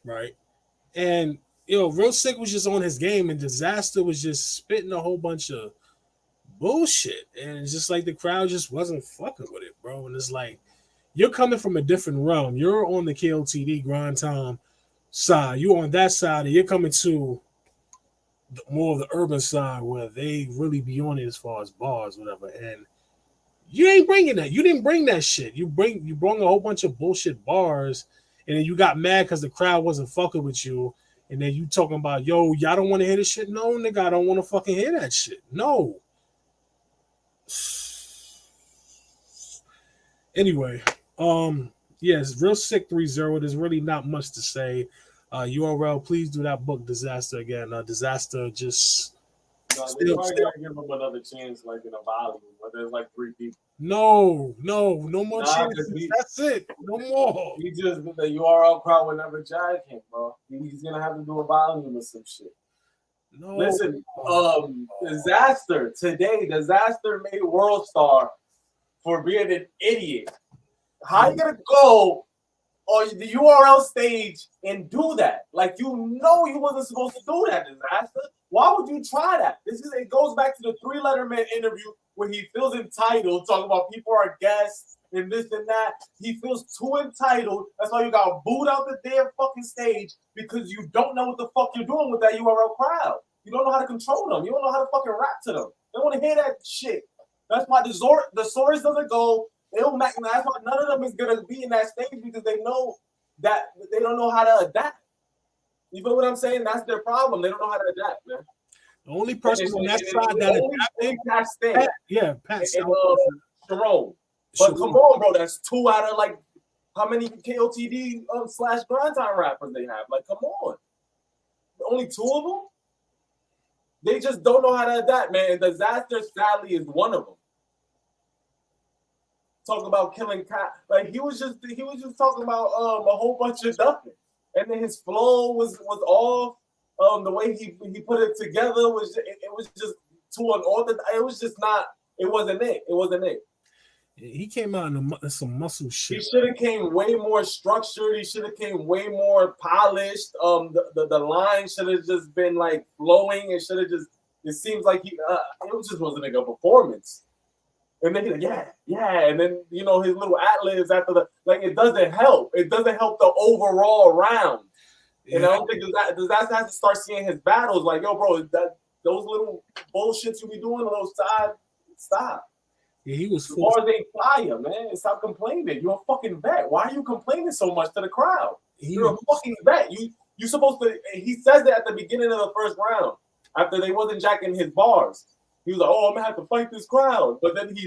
Right. And Real Sick was just on his game, and Disaster was just spitting a whole bunch of bullshit. And it's just like the crowd just wasn't fucking with it, bro. And it's like, you're coming from a different realm. You're on the KOTD grind time side. You're on that side, and you're coming to more of the urban side where they really be on it as far as bars, whatever. And you ain't bringing that. You didn't bring that shit. You brought a whole bunch of bullshit bars, and then you got mad because the crowd wasn't fucking with you. And then you talking about, yo, y'all don't want to hear this shit? No, nigga, I don't want to fucking hear that shit. No. Anyway, yes, Real Sick 3-0. There's really not much to say. URL, please do that book Disaster again. Disaster just No, they Still- probably gotta give him another chance, like in a volume, where there's like 3 people. no more Nah, chances. 'cause he- That's it. No more. He just the URL crowd would never jag him, bro. He's gonna have to do a volume or some shit. No. Listen, Disaster today. Disaster made World Star for being an idiot. How you gonna go on the URL stage and do that? Like, you wasn't supposed to do that, Disaster. Why would you try that? It goes back to the 3 Letterman interview where he feels entitled, talking about people are guests and this and that. He feels too entitled. That's why you got booed out the damn fucking stage, because you don't know what the fuck you're doing with that URL crowd. You don't know how to control them. You don't know how to fucking rap to them. They want to hear that shit. That's why the Source doesn't go. That's why none of them is gonna be in that stage, because they know that they don't know how to adapt. You feel what I'm saying? That's their problem. They don't know how to adapt, man. The only person on that side that Pat. and Jerome. But come on, bro, that's 2 out of like how many KOTD / grind time rappers they have? Like, come on. Only 2 of them? They just don't know how to adapt, man. And Disaster sadly is one of them. Talking about killing cat, like he was just talking about a whole bunch of nothing. And then his flow was off. The way he put it together was just too unorthodox. It was just not. It wasn't it. It wasn't it. He came out in some muscle He shit. should have came way more structured. He should have came way more polished. The line should have just been like flowing. It should have just. It seems like it just wasn't like a performance. And then he's like, yeah, and then his little ad-libs after it doesn't help. It doesn't help the overall round. Yeah. And I don't think Disaster has to start seeing his battles like, yo, bro, those little bullshits you be doing on those sides, stop. Yeah, he was The forced. bars ain't fire, man. Stop complaining. You're a fucking vet. Why are you complaining so much to the crowd? You're a fucking vet. You supposed to. He says that at the beginning of the first round after they wasn't jacking his bars. He was like, "Oh, I'm gonna have to fight this crowd," but then he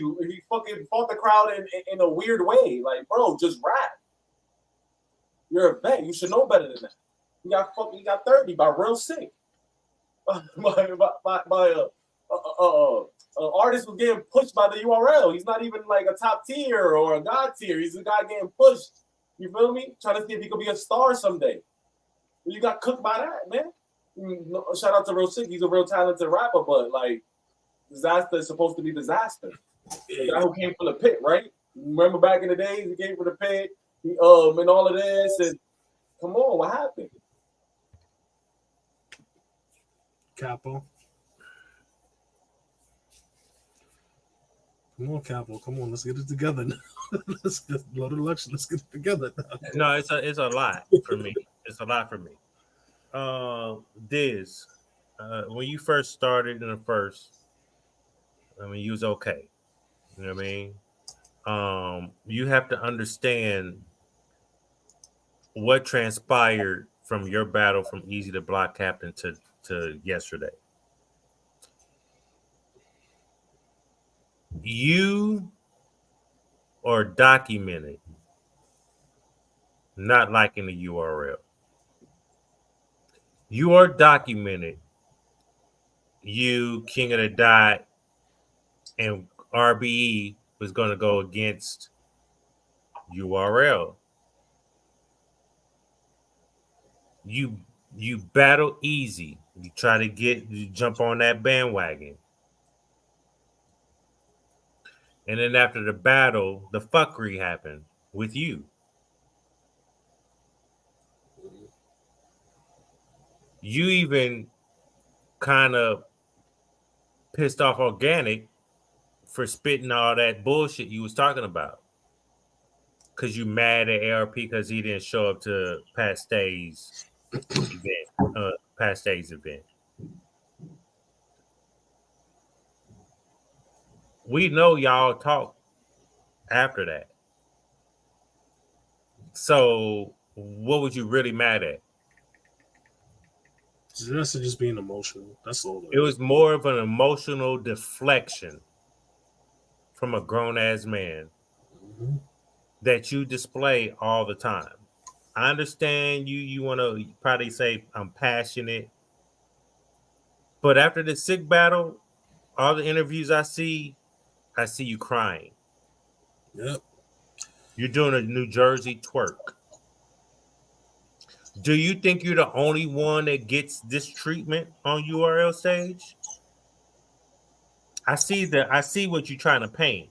fucking fought the crowd in a weird way. Like, bro, just rap. You're a vet. You should know better than that. You got 30 by Real Sick. artist was getting pushed by the URL. He's not even like a top tier or a god tier. He's a guy getting pushed. You feel me? Trying to see if he could be a star someday. You got cooked by that, man. Shout out to Real Sick. He's a real talented rapper, but like disaster is supposed to be disaster. The guy who came from the pit, right? Remember back in the days, he came from the pit, and all of this. And come on, what happened? Capo. Come on, Capo. Come on, let's get it together now. Let's get blow the election. Let's get it together now. No, it's a lot for me. It's a lot for me. Diz, when you first started in the first, I mean, you was okay. You know what I mean? You have to understand what transpired from your battle from Easy to Block Captain to yesterday. You are documented not liking the URL. You are documented. You, King of the Dot, and RBE was going to go against URL. You battle Easy. You try to you jump on that bandwagon. And then after the battle, the fuckery happened with you. You even kind of pissed off Organic for spitting all that bullshit you was talking about. Because you mad at ARP because he didn't show up to Pastay's event. We know y'all talk after that. So what was you really mad at? That's just being emotional. That's all. It was more of an emotional deflection from a grown-ass man that you display all the time. I understand you want to probably say I'm passionate. But after the sick battle, all the interviews I see you crying. Yep. You're doing a New Jersey twerk. Do you think you're the only one that gets this treatment on URL stage? I see what you're trying to paint.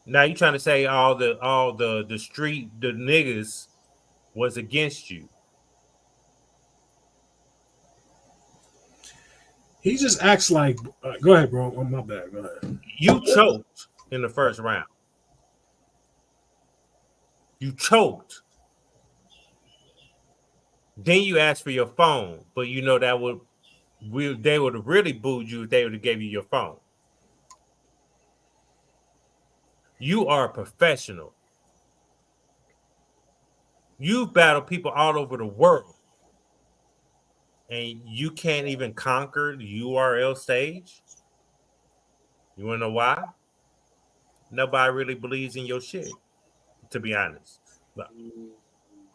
Now you're trying to say all the street, the niggas was against you. He just acts like. Go ahead, bro. Oh, my bad. Go ahead. You choked in the first round. You choked. Then you asked for your phone, but you know they would have really booed you if they would have gave you your phone. You are a professional. You've battled people all over the world. And you can't even conquer the URL stage? You want to know why? Nobody really believes in your shit, to be honest. But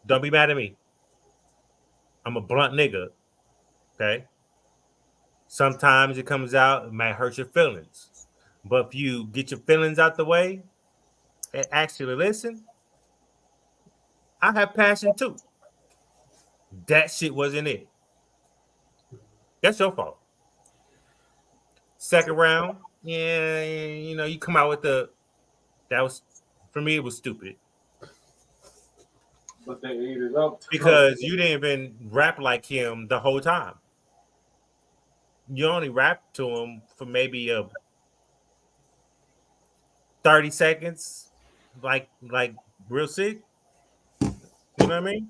don't be mad at me. I'm a blunt nigga, okay? Sometimes it comes out, it might hurt your feelings. But if you get your feelings out the way and actually listen, I have passion too. That shit wasn't it. That's your fault. Second round, yeah, you come out with that was, for me, it was stupid. But they ate it up. Because you didn't even rap like him the whole time. You only rapped to him for maybe 30 seconds, like Real Sick. You know what I mean?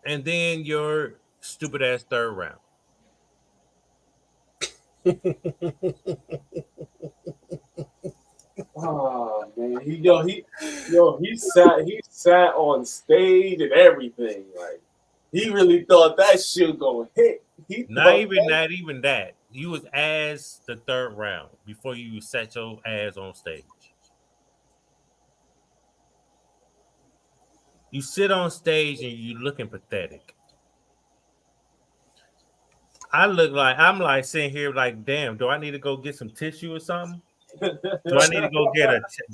And then your stupid ass third round. Oh man, he sat on stage and everything. Like he really thought that shit gonna hit. Not even that. You was ass the third round before you sat your ass on stage. You sit on stage and you looking pathetic. I'm like sitting here like, damn, do I need to go get some tissue or something? Do I need to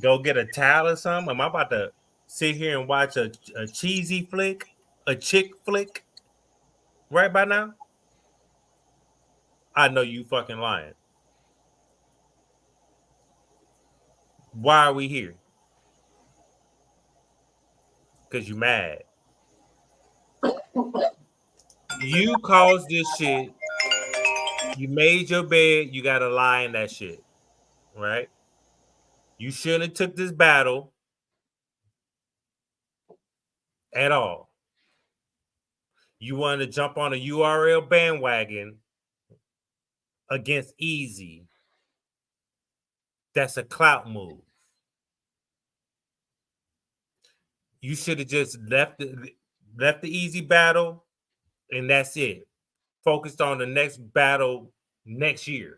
go get a towel or something? Am I about to sit here and watch a cheesy flick, a chick flick right by now? I know you fucking lying. Why are we here? Because you mad. You caused this shit. You made your bed. You got to lie in that shit. Right? You shouldn't have took this battle at all. You wanted to jump on a URL bandwagon against Easy. That's a clout move. You should have just left the Easy battle, and that's it. Focused on the next battle next year.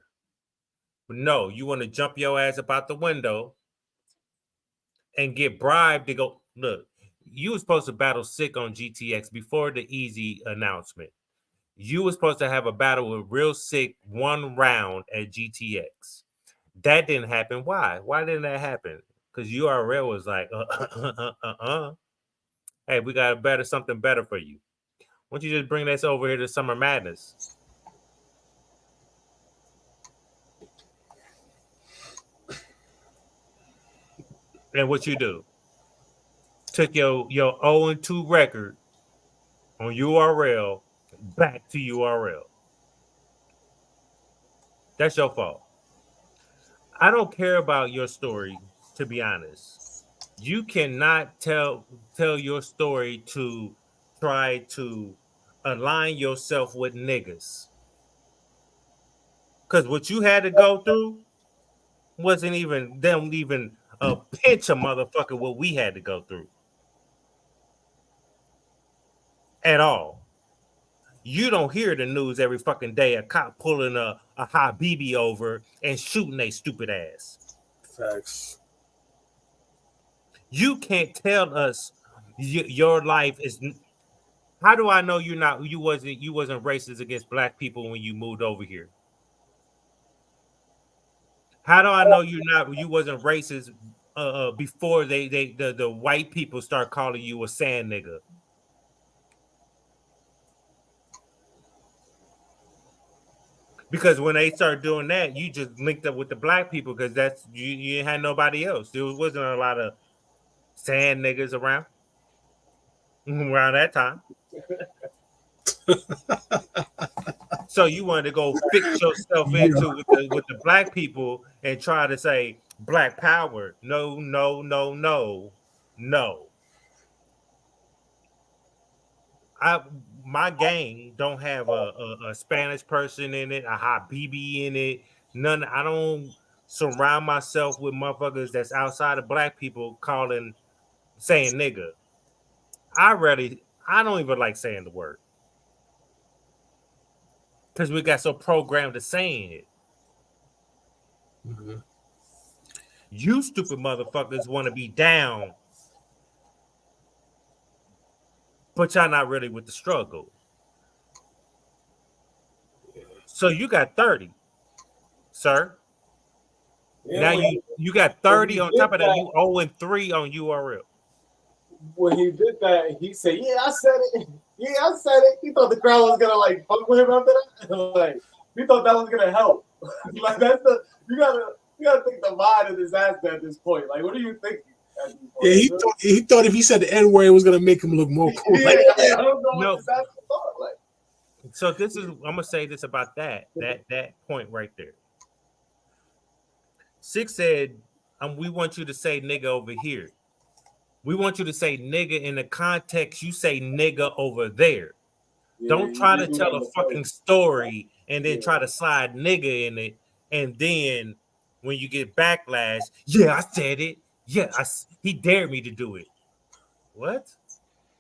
But no, you want to jump your ass up out the window and get bribed to go. Look, you were supposed to battle Sick on GTX before the Easy announcement. You were supposed to have a battle with Real Sick 1 round at GTX. That didn't happen. Why? Why didn't that happen? Because URL was like, hey, we got something better for you. Why don't you just bring this over here to Summer Madness? And what you do? Took your 0-2 record on URL back to URL. That's your fault. I don't care about your story, to be honest. You cannot tell your story to try to align yourself with niggas. Because what you had to go through wasn't even a pinch of motherfucker what we had to go through. At all. You don't hear the news every fucking day, a cop pulling a Habibi over and shooting a stupid ass. Facts. You can't tell us your life is. How do I know you wasn't racist against black people when you moved over here? How do I know you wasn't racist before the white people start calling you a sand nigga? Because when they start doing that, you just linked up with the black people because that's you had nobody else. There wasn't a lot of sand niggas around that time. So you wanted to go fix yourself into with the black people and try to say black power. No. My gang don't have a Spanish person in it, a Habibi in it. None. I don't surround myself with motherfuckers that's outside of black people saying nigga. I don't even like saying the word. Because we got so programmed to saying it. Mm-hmm. You stupid motherfuckers want to be down. But y'all not really with the struggle. So you got 30, sir. Yeah, now you got 30 on top of that. You 0-3 on URL. When he did that, he said, "Yeah, I said it. Yeah, I said it." He thought the crowd was gonna like fuck with him after that. Like he thought that was gonna help. Like that's you gotta think the mind of this ass at this point. Like, what are you thinking? Yeah, he thought if he said the N word, it was gonna make him look more cool. Yeah, I don't know what this ass thought. Like, so I'm gonna say this about that point right there. Six said, "We want you to say nigga over here. We want you to say nigga in the context you say nigga over there. Yeah, don't try to tell a fucking story and then try to slide nigga in it, and then when you get backlash, yeah, I said it. Yeah, he dared me to do it. What?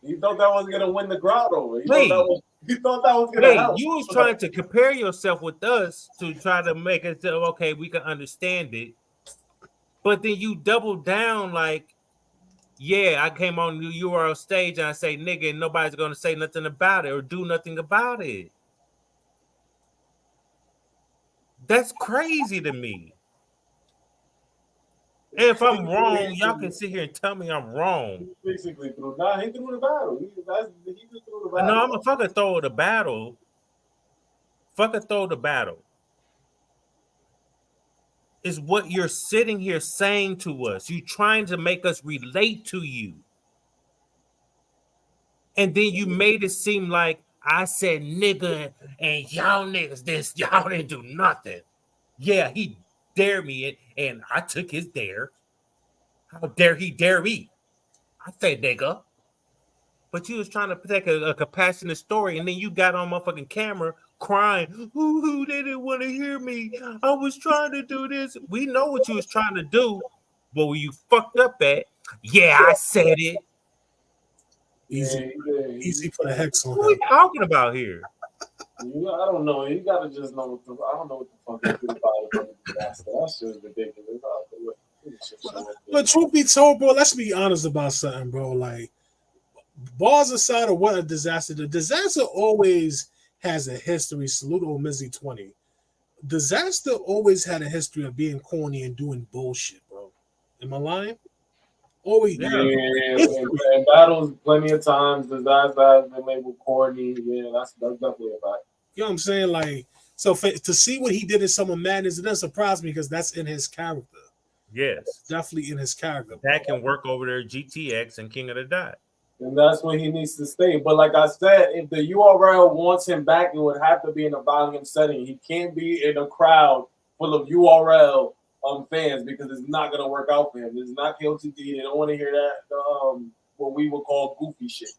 You thought that was gonna win the crowd over? You thought that was gonna help? You was trying to compare yourself with us to try to make it so okay, we can understand it. But then you double down like Yeah, I came on you were on stage and I say nigga and nobody's gonna say nothing about it or do nothing about it. That's crazy to me. And if I'm wrong, y'all can sit here and tell me I'm wrong. He basically threw. Nah, he threw the battle. He just threw the battle. No, I'm a fucking throw the battle. Fucking throw the battle. Is what you're sitting here saying to us. You trying to make us relate to you. And then you made it seem like I said nigga and y'all niggas this, y'all didn't do nothing. Yeah, he dared me and I took his dare. How dare he dare me? I said nigga. But you was trying to protect a compassionate story, and then you got on motherfucking camera crying. Ooh, they didn't want to hear me. I was trying to do this. We know what you was trying to do, but where you fucked up at, yeah, I said it. Easy, easy for the hex on. What are we talking about here? I don't know. You gotta just know. I don't know what the fuck you do about it. That's just ridiculous. But truth be told, bro, let's be honest about something, bro. Like, balls aside of what a disaster, the disaster always has a history. Salute old Mizzy 20. Disaster always had a history of being corny and doing bullshit, bro. Am I lying? Always. Yeah. And battles plenty of times. Disaster has been labeled corny. Yeah, that's definitely a fact. You know what I'm saying? Like, so to see what he did in Summer Madness, it doesn't surprise me because that's in his character. Yes. That's definitely in his character. That can work over there, GTX and King of the Dot. And that's where he needs to stay. But like I said, if the URL wants him back, it would have to be in a volume setting. He can't be in a crowd full of URL fans because it's not going to work out for him. It's not KOTD. They don't want to hear that, what we would call goofy shit.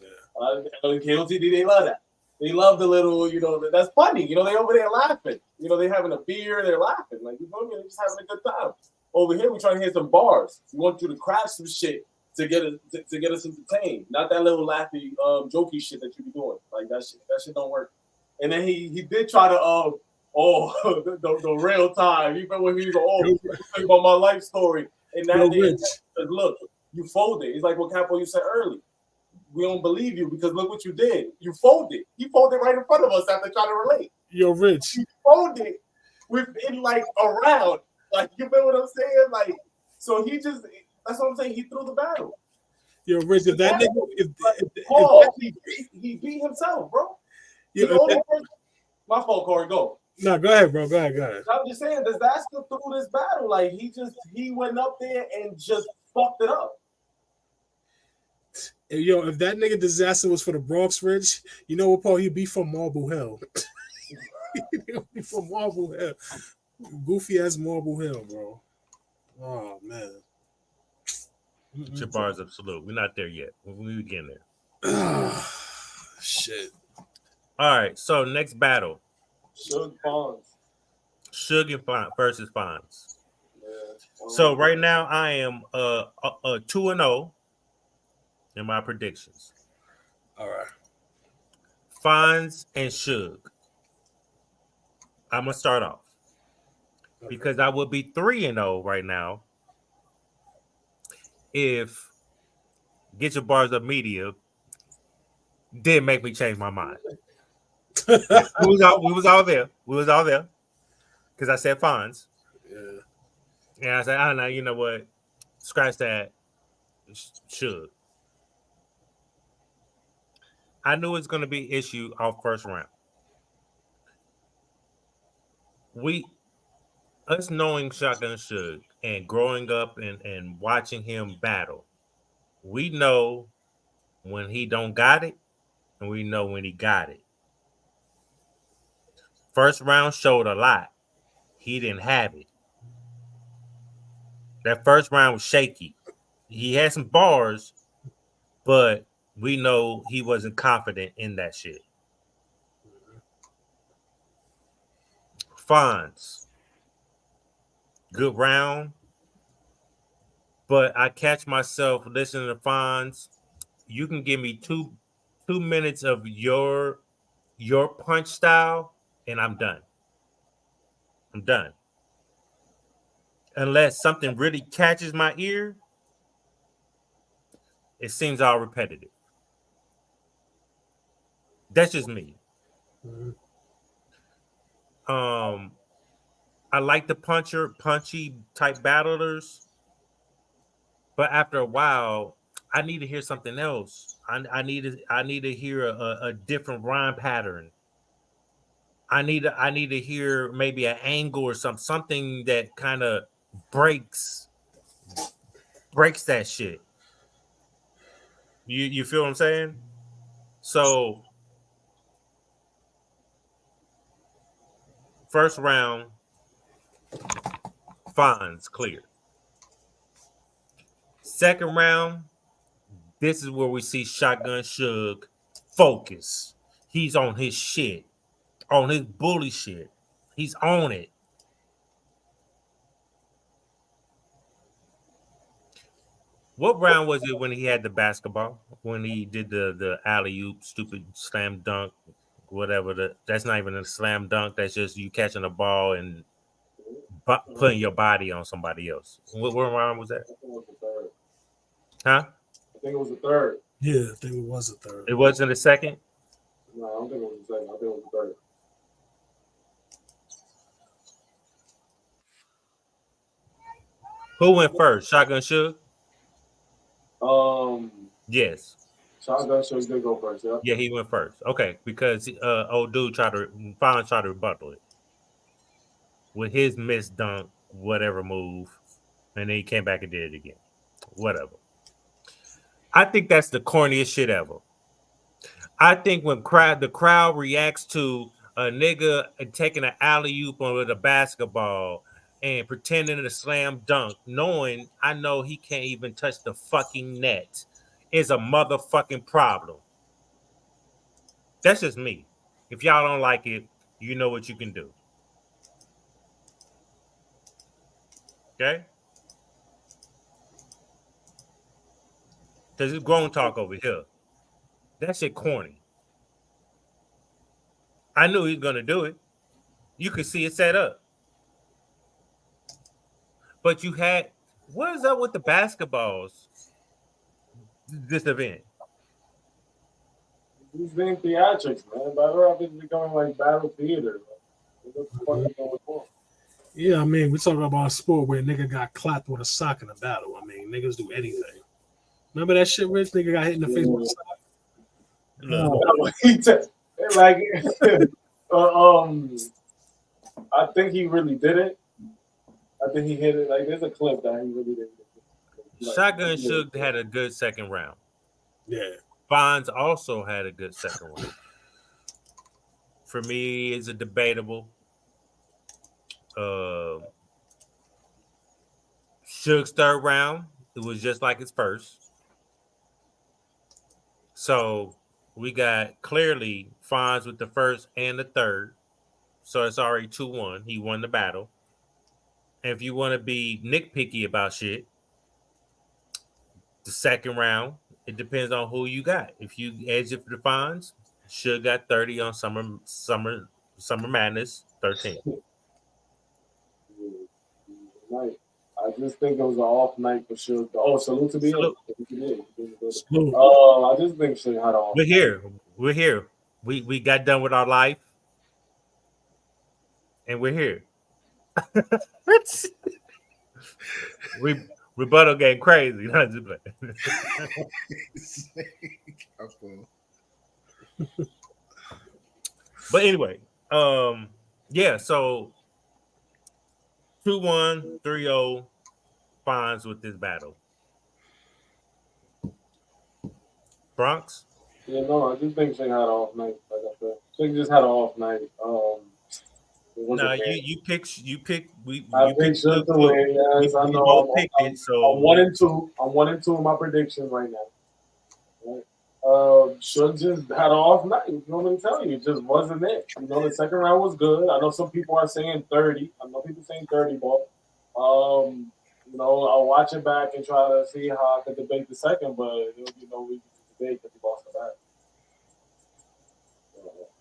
Yeah. KOTD, they love that. They love the little, that's funny. They over there laughing. They having a beer, they're laughing. Like, you feel me? They're just having a good time. Over here, we're trying to hear some bars. We want you to craft some shit to get us entertained. Not that little laughy, jokey shit that you be doing. Like, that shit don't work. And then he did try to, the real time. Even when he was think about my life story. And now look, you folded. It's like what Capo you said earlier. We don't believe you because look what you did. You folded. He folded right in front of us after trying to relate. You're rich. You folded within like around. Like, you know what I'm saying? Like, so he just, that's what I'm saying. He threw the battle. You're rich. If that nigga, he beat himself, bro. My fault, Corey. Go. No, go ahead, bro. Go ahead. I'm just saying, Disaster threw this battle. Like, he went up there and just fucked it up. Yo, if that nigga Disaster was for the Bronx Ridge, you know what, Paul? He'd be from Marble Hill. He'd be from Marble Hill. Goofy ass Marble Hill, bro. Oh, man. Your bars of salute. We're not there yet. We're getting there. Shit. All right, so next battle. Suge Fonz. Suge and Fonz versus Fonz. Yeah. So right now I am 2-0 in my predictions. All right. Fonz and Suge. I'm gonna start off because I would be 3-0 right now if Get Your Bars Up Media did make me change my mind. we was all there. We was all there because I said Fonz. Yeah. And I said, no, you know what? Scratch that. Should. I knew it's going to be an issue off first round. Us knowing Shotgun Suge and growing up and watching him battle, we know when he don't got it, and we know when he got it. First round showed a lot. He didn't have it. That first round was shaky. He had some bars, but we know he wasn't confident in that shit. Fonz. Good round. But I catch myself listening to Fonz. You can give me two minutes of your punch style, and I'm done. I'm done. Unless something really catches my ear, it seems all repetitive. That's just me. Mhm. I like the punchy type battlers, but after a while, I need to hear something else. I need to hear a different rhyme pattern. I need to hear maybe an angle or something that kind of breaks that shit. You feel what I'm saying? So first round, Fonz clear. Second round, this is where we see Shotgun Suge focus. He's on his shit, on his bully shit. He's on it. What round was it when he had the basketball? When he did the alley-oop, stupid slam dunk, whatever. That's not even a slam dunk. That's just you catching a ball and putting your body on somebody else. What round was that? I think it was the third. Huh? I think it was the third. Yeah, I think it was a third. It wasn't the second? No, I don't think it was the second. I think it was the third. Who went first? Shotgun Suge? Yes. Shotgun Suge did go first. Yeah. Yeah, he went first. Okay, because old dude finally tried to rebuttal it with his missed dunk, whatever move, and then he came back and did it again. Whatever. I think that's the corniest shit ever. I think when the crowd reacts to a nigga taking an alley-oop with a basketball and pretending to slam dunk, knowing I know he can't even touch the fucking net, is a motherfucking problem. That's just me. If y'all don't like it, you know what you can do. Okay? Because it's grown talk over here. That shit corny. I knew he was going to do it. You could see it set up. But you had, what is up with the basketballs this event? He's being theatrics, man. Battle rap is becoming like battle theater. What the fuck is going on? Yeah, I mean, we're talking about a sport where a nigga got clapped with a sock in a battle. I mean, niggas do anything. Remember that shit, Rich? Nigga got hit in the face with a sock. I think he really did it. I think he hit it. Like, there's a clip that he really did it. Like, Shotgun Suge had a good second round. Yeah. Fonz also had a good second round. For me, it's a debatable. Suge's third round, it was just like his first. So we got clearly Fonz with the first and the third. So it's already 2-1. He won the battle. And if you want to be nitpicky about shit, the second round, it depends on who you got. If you edge it for the Fonz, Suge got 30 on Summer Madness 13. Night. I just think it was an off night for sure. Oh, salute to be Salute. I just think Suge had an off. We're here. We got done with our life, and we're here. Rebuttal getting crazy. Not just but anyway, yeah. So 2-1, 3-0, Fonz with this battle. Bronx? Yeah, no, I just think Suge had an off night. Like I said, Suge just had an off night. No, you pick. I picked Suge to win. Yes, I know. I'm 1-2. I'm 1-2 in my predictions right now. Right? Suge just had an off night. You know what I'm telling you? It just wasn't it. You know, the second round was good. I know some people are saying 30. I know people saying 30, but you know, I'll watch it back and try to see how I can debate the second, but there'll be no reason to debate because he lost the back.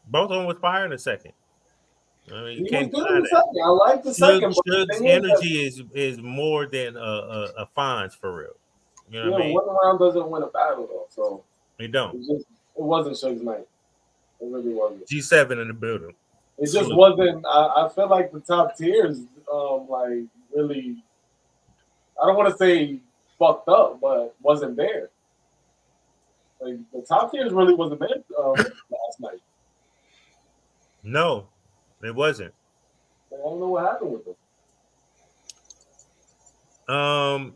Both of them was fire in the second. I mean, you can't deny that. I like the second. Suge's energy is more than a Fonz for real. You know what I mean? 1 round doesn't win a battle though, so They don't. it wasn't Suge's night. It really wasn't. G7 in the building. It just wasn't. I feel like the top tiers, like really, I don't want to say fucked up, but wasn't there. Like the top tiers really wasn't there last night. No, it wasn't. I don't know what happened with them.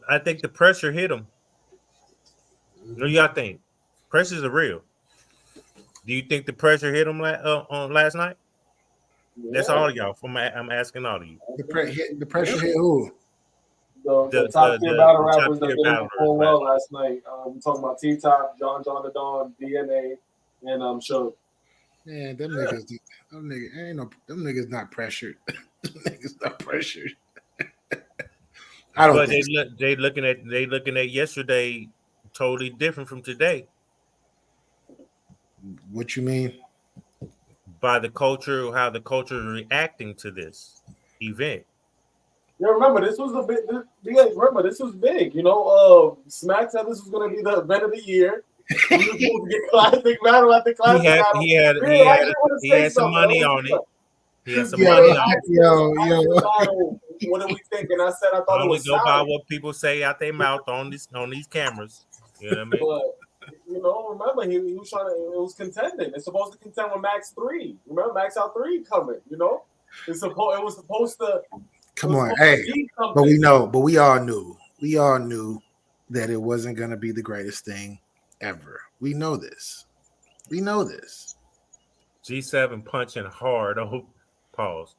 I think the pressure hit him. What do y'all think? Pressures are real. Do you think the pressure hit him on last night? Yeah. That's all of y'all. I'm asking all of you. The pressure hit who? The top tier battle rappers that didn't perform well last night. We're talking about T-Top, John the Don, DNA, and Suge. Man, them niggas not pressured. Them niggas not pressured. I don't. But think they looking at yesterday totally different from today. What you mean? By the culture, how the culture is reacting to this event. Yeah, remember this was a big. This was big. You know, Smack said this was going to be the event of the year. We were supposed to get classic battle after classic battle. He had some money on it. He had some money on it. Yo. What do we think? And I said I thought I it was only go by solid. what people say out their mouth on these cameras. You know what I mean? But remember he was trying to. It was contending. It's supposed to contend with Max 3. Remember Max Out 3 coming. You know, it was supposed to. Come on, hey, but we all knew that it wasn't gonna be the greatest thing ever. We know this. G7 punching hard. Oh, pause.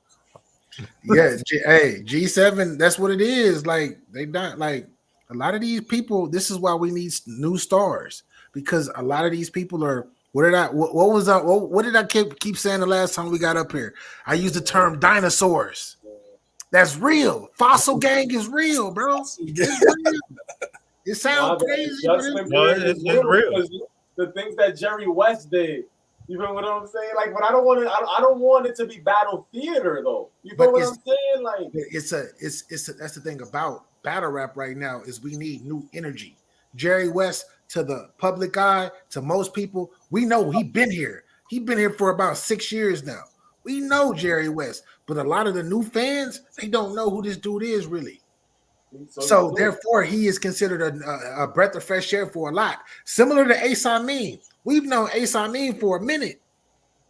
Yeah, G7. That's what it is. Like they not like a lot of these people. This is why we need new stars because a lot of these people are. What did I keep saying the last time we got up here? I used the term dinosaurs. That's real. Fossil gang is real, bro. It's real. It sounds crazy, but it's real. The things that Jerry West did. You feel what I'm saying? Like, but I don't want it to be battle theater though. You feel what I'm saying? Like, it's that's the thing about battle rap right now is we need new energy. Jerry West to the public eye, to most people, we know he been here. He been here for about 6 years now. We know Jerry West, but a lot of the new fans, they don't know who this dude is really. So therefore, he is considered a breath of fresh air for a lot. Similar to Ace Amin. We've known Ace Amin for a minute,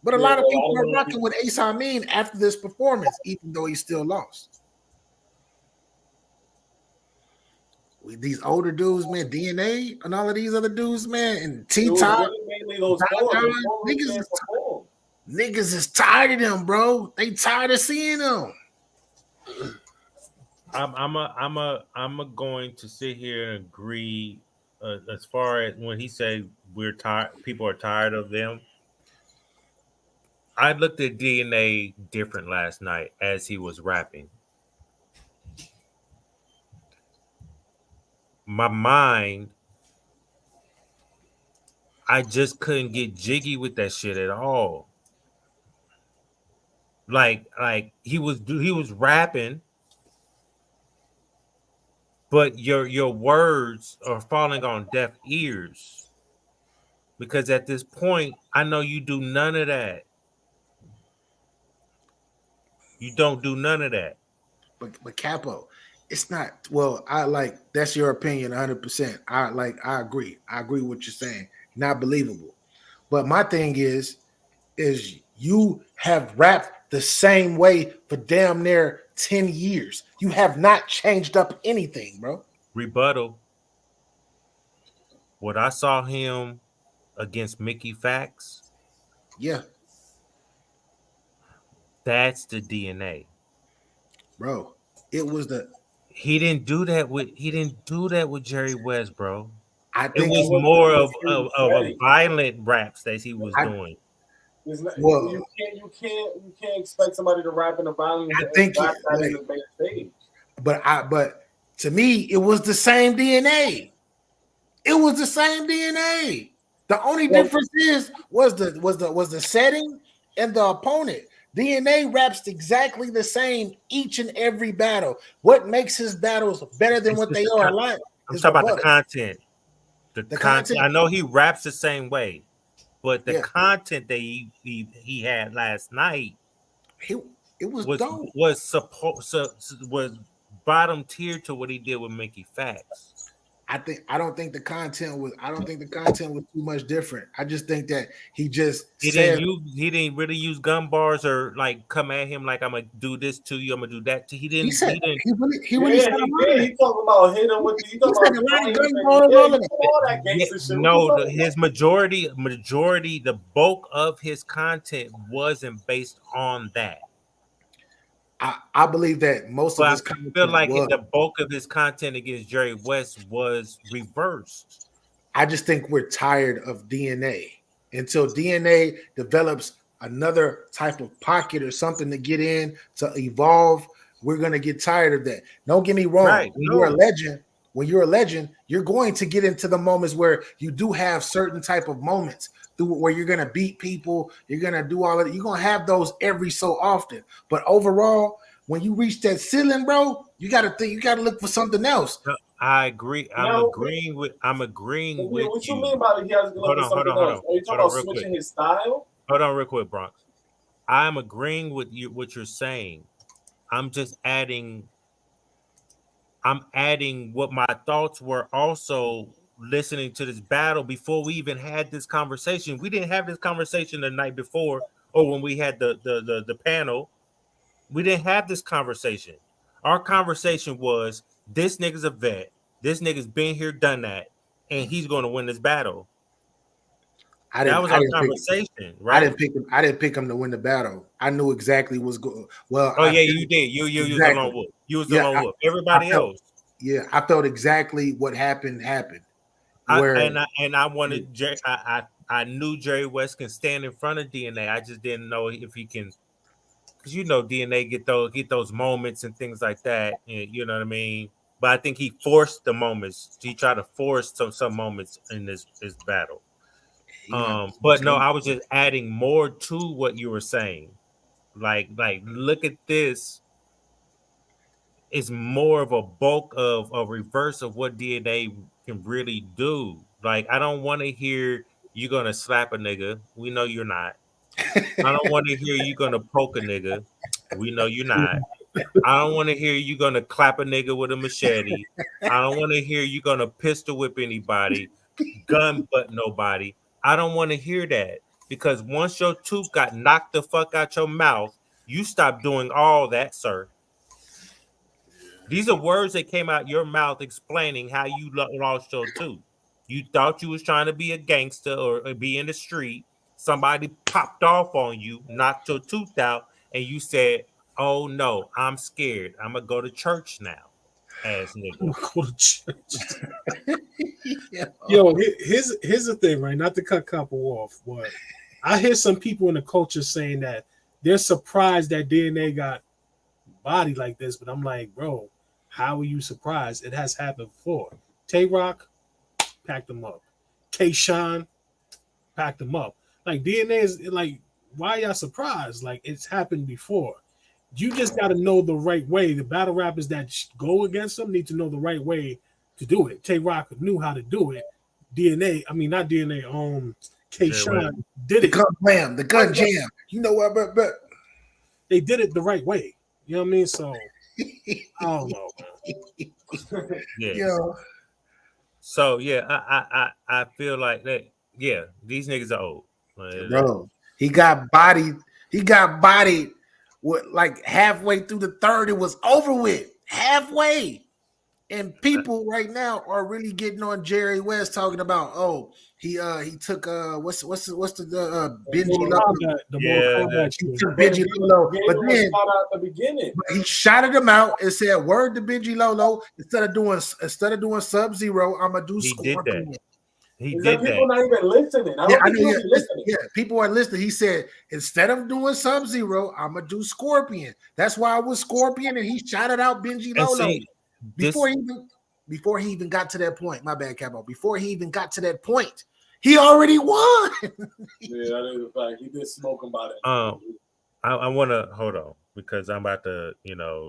but a lot of people are rocking with Ace Amin after this performance, even though he still lost. These older dudes, man, DNA and all of these other dudes, man, and T-Top, niggas is tired of them, bro. They tired of seeing them. I'm going to sit here and agree as far as when he said we're tired, people are tired of them. I looked at DNA different last night as he was rapping. My mind, I just couldn't get jiggy with that shit at all. Like he was rapping, but your words are falling on deaf ears. Because at this point, I know you do none of that. You don't do none of that. But Capo, it's not. Well, I like that's your opinion, 100%. I agree. I agree with what you're saying. Not believable. But my thing is you have rapped the same way for damn near 10 years. You have not changed up anything, bro. Rebuttal. What I saw him against Mickey Fax. Yeah. That's the DNA. Bro, it was the He didn't do that with Jerry West, bro. I think it was more of a violent raps that he was doing. Well, you can't expect somebody to rap in a violent. I think, but to me, it was the same DNA. It was the same DNA. The only difference was the setting and the opponent. DNA raps exactly the same each and every battle. What makes his battles better than what they are like? I'm his talking about the rebuttal. content. The content. I know he raps the same way, but the content that he had last night, it was dope. Was bottom tier to what he did with Mickey Facts. I don't think the content was too much different. I just think that he didn't really use gun bars or like come at him like I'm gonna do this to you, I'm gonna do that to. He really said he talking about hit him with his majority, the bulk of his content wasn't based on that. I believe that most of his content. I feel like the bulk of his content against Jerry West was reversed. I just think we're tired of DNA. Until DNA develops another type of pocket or something to get in to evolve, we're gonna get tired of that. Don't get me wrong. Right. You're a legend, you're going to get into the moments where you do have certain type of moments where you're gonna beat people, you're gonna do all of it. You're gonna have those every so often. But overall, when you reach that ceiling, bro, you gotta look for something else. I agree. I'm agreeing with you. What you mean by he has to look for something else? Are you talking about switching his style? Hold on, real quick, Bronx. I'm agreeing with you what you're saying. I'm just adding what my thoughts were also listening to this battle before we even had this conversation. We didn't have this conversation the night before or when we had the panel. We didn't have this conversation. Our conversation was this nigga's a vet. This nigga's been here, done that, and he's going to win this battle. That was our conversation, right? I didn't pick him to win the battle. I knew exactly what's going. Well, you did. You was the lone wolf. You was the lone wolf. Everybody else. Yeah, I felt exactly what happened. I wanted Jerry. I knew Jerry West can stand in front of DNA. I just didn't know if he can, because DNA get those moments and things like that. And, you know what I mean? But I think he forced the moments. He tried to force some moments in this battle. But no, I was just adding more to what you were saying. Like look at this. It's more of a bulk of a reverse of what DNA can really do. Like, I don't want to hear you're gonna slap a nigga. We know you're not. I don't want to hear you gonna poke a nigga. We know you're not. I don't want to hear you gonna clap a nigga with a machete. I don't want to hear you gonna pistol whip anybody, gun butt nobody. I don't want to hear that, because once your tooth got knocked the fuck out your mouth, you stop doing all that, sir. These are words that came out your mouth explaining how you lost your tooth. You thought you was trying to be a gangster or be in the street. Somebody popped off on you, knocked your tooth out, and you said, "Oh no, I'm scared. I'm gonna go to church now." Ass nigga. Go to church. Yo, here's the thing, right? Not to cut Capo off, but I hear some people in the culture saying that they're surprised that DNA got body like this, but I'm like, bro, how are you surprised? It has happened before. Tay-Rock packed them up. K-Shine packed them up. Like, DNA is like, why y'all surprised? Like, it's happened before. You just got to know the right way. The battle rappers that go against them need to know the right way to do it. Tay-Rock knew how to do it. K-Shine did it. The gun jam. You know what? But they did it the right way. You know what I mean? So I don't know. Yeah. So yeah, I feel like that. Yeah, these niggas are old. Bro, he got bodied. He got bodied with like halfway through the third. It was over with halfway. And people right now are really getting on Jerry West talking about, oh, he took what's the Benji Lolo. He took Benji Lolo, but then at the beginning he shouted him out and said, "Word to Benji Lolo, instead of doing Sub-Zero, I'm gonna do Scorpion." He did that. People not even listening. I don't think listening. Yeah, people are listening. He said, instead of doing Sub-Zero, I'm gonna do Scorpion. That's why I was Scorpion, and he shouted out Benji Lolo. Before he even got to that point, my bad, Capo. Before he even got to that point, he already won. Yeah, that is a fact. He did smoke about it. I want to hold on, because I'm about to,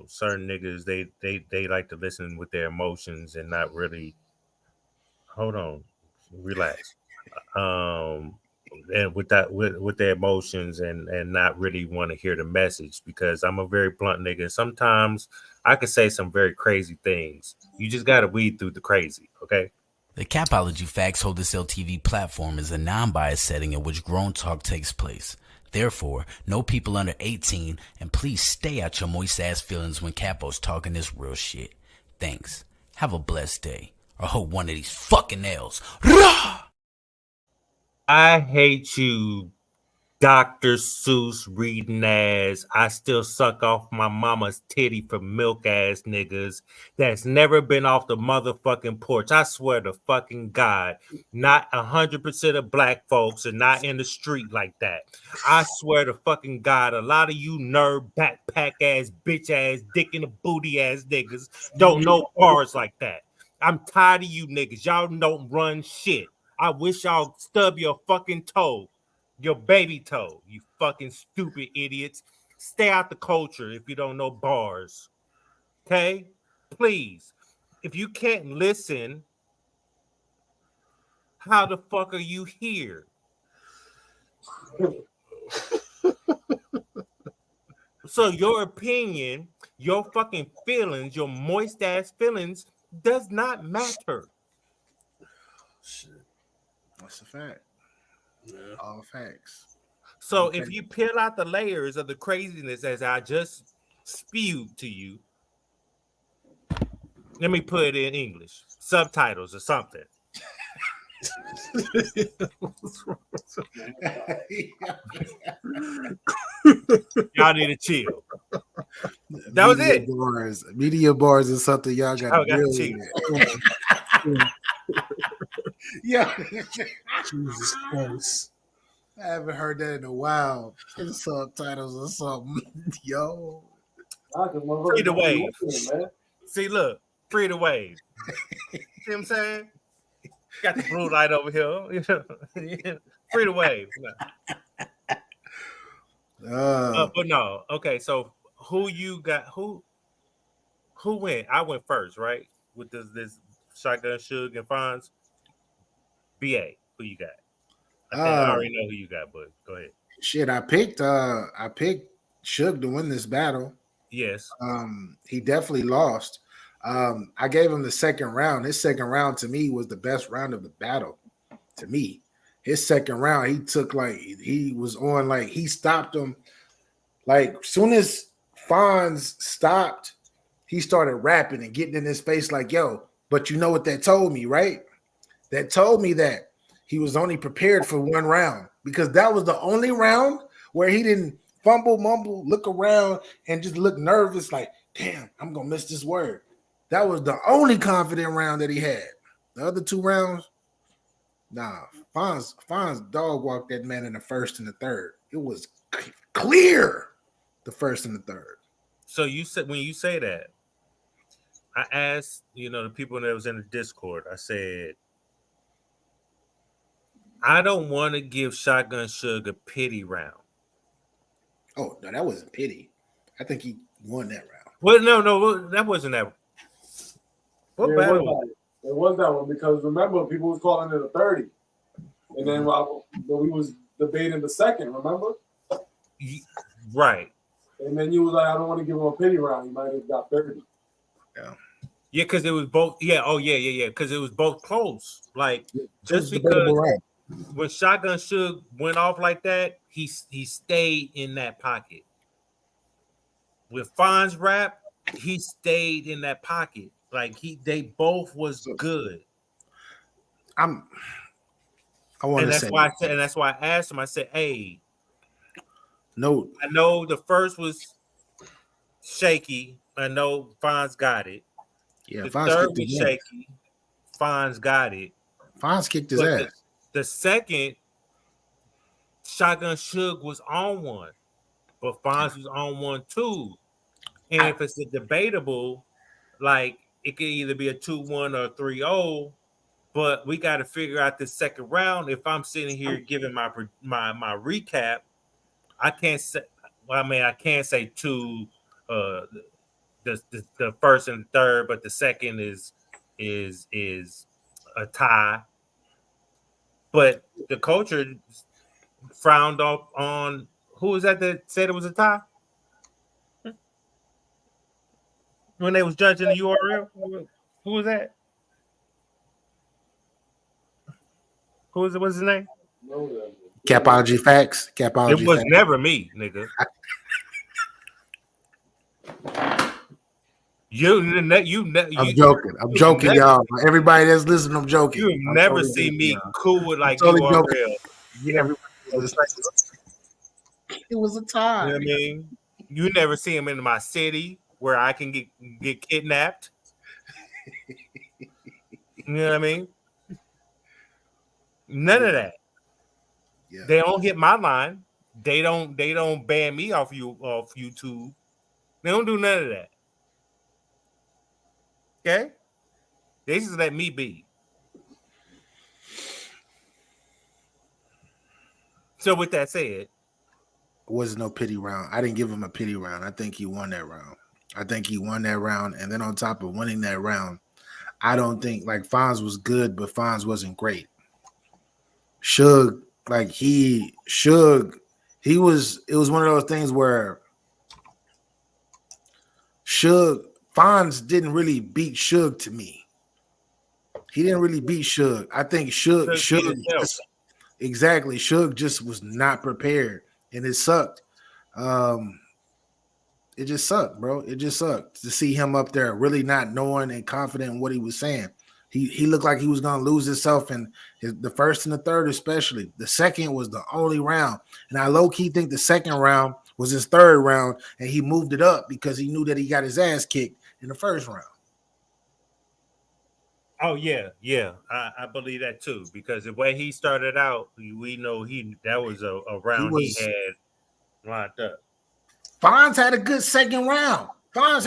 certain niggas they like to listen with their emotions and not really hold on, relax. And with that, with their emotions and not really want to hear the message, because I'm a very blunt nigga. Sometimes I could say some very crazy things. You just got to weed through the crazy, okay? The Capology Facts Hold This LTV platform is a non-biased setting in which grown talk takes place. Therefore, no people under 18, and please stay out your moist ass feelings when Capo's talking this real shit. Thanks. Have a blessed day. Or hope one of these fucking nails. Rah! I hate you, Dr. Seuss reading ass. I still suck off my mama's titty for milk ass niggas that's never been off the motherfucking porch. I swear to fucking God, not 100% of black folks are not in the street like that. I swear to fucking God, a lot of you nerd backpack ass, bitch ass, dick in the booty ass niggas don't know bars like that. I'm tired of you niggas. Y'all don't run shit. I wish y'all stub your fucking toe. Your baby toe, you fucking stupid idiots. Stay out the culture if you don't know bars. Okay? Please. If you can't listen, how the fuck are you here? So your opinion, your fucking feelings, your moist ass feelings does not matter. Shit. That's a fact. Yeah. All facts. So if you peel out the layers of the craziness as I just spewed to you, let me put it in English, subtitles or something. Y'all need to chill. That was it. Media bars is something y'all got to chill. Yeah. Jesus Christ. I haven't heard that in a while. It's subtitles or something. Yo. Free the wave. See, look. Free the wave. See what I'm saying? Got the blue light over here. Free the wave. But no. Okay, so who you got? Who went? I went first, right? With this Shotgun Suge and Fonz. BA, who you got? I think I already know who you got, but go ahead. Shit, I picked Suge to win this battle. Yes. He definitely lost. I gave him the second round. His second round to me was the best round of the battle. To me, his second round, he took he stopped him. Like soon as Fonz stopped, he started rapping and getting in his face like, yo, but you know what that told me, right? That told me that he was only prepared for one round, because that was the only round where he didn't fumble, mumble, look around, and just look nervous like, damn, I'm going to miss this word. That was the only confident round that he had. The other two rounds, nah. Fonz dog walked that man in the first and the third. It was clear, the first and the third. So you said, when you say that, I asked, the people that was in the Discord, I said, I don't want to give Shotgun Suge a pity round. Oh, no, that wasn't pity. I think he won that round. Well, no, that wasn't that. What battle? It was that one, because remember, people was calling it a 30. And then we was debating the second, remember? Right. And then you was like, I don't want to give him a pity round. He might have got 30. Yeah, because it was both. Yeah, because it was both close. Like, just because when Shotgun Suge went off like that, he stayed in that pocket. With Fonz rap, he stayed in that pocket. Like they both was good. I want to say, and that's why I asked him. I said, "Hey, no, I know the first was shaky. I know Fonz got it. Yeah, the Fonz third was shaky. Fonz got it. Fonz kicked his ass. The second, Shotgun Suge was on one, but Fonz was on one too. And if it's a debatable, like it could either be a 2-1 or a 3-0, but we got to figure out the second round. If I'm sitting here giving my recap, I can't say. Well, I mean, I can't say two. The first and third, but the second is a tie, but the culture frowned off on who was that said it was a tie when they was judging the URL. Who was that? Who was it? What's his name? Capology Facts. Capology It was Facts. never me, nigga. I'm joking, y'all. Everybody that's listening, I'm joking. You never totally see joking, me y'all. cool with like totally URL. Everybody it was a tie. You know what I mean? You never see him in my city where I can get kidnapped. You know what I mean? None of that. Yeah. They don't hit my line. They don't ban me off YouTube. They don't do none of that. Okay? They just let me be. So with that said, it wasn't no pity round. I didn't give him a pity round. I think he won that round. And then on top of winning that round, I don't think like Fonz was good, but Fonz wasn't great. Suge, it was one of those things where Fonz didn't really beat Suge to me. He didn't really beat Suge. I think Suge just was not prepared, and it sucked. It just sucked, bro. It just sucked to see him up there really not knowing and confident in what he was saying. He looked like he was going to lose himself in the first and the third, especially. The second was the only round. And I low-key think the second round was his third round, and he moved it up because he knew that he got his ass kicked in the first round. Oh, yeah. I believe that too, because the way he started out, we know that was a round he had lined up. Fonz had a good second round. But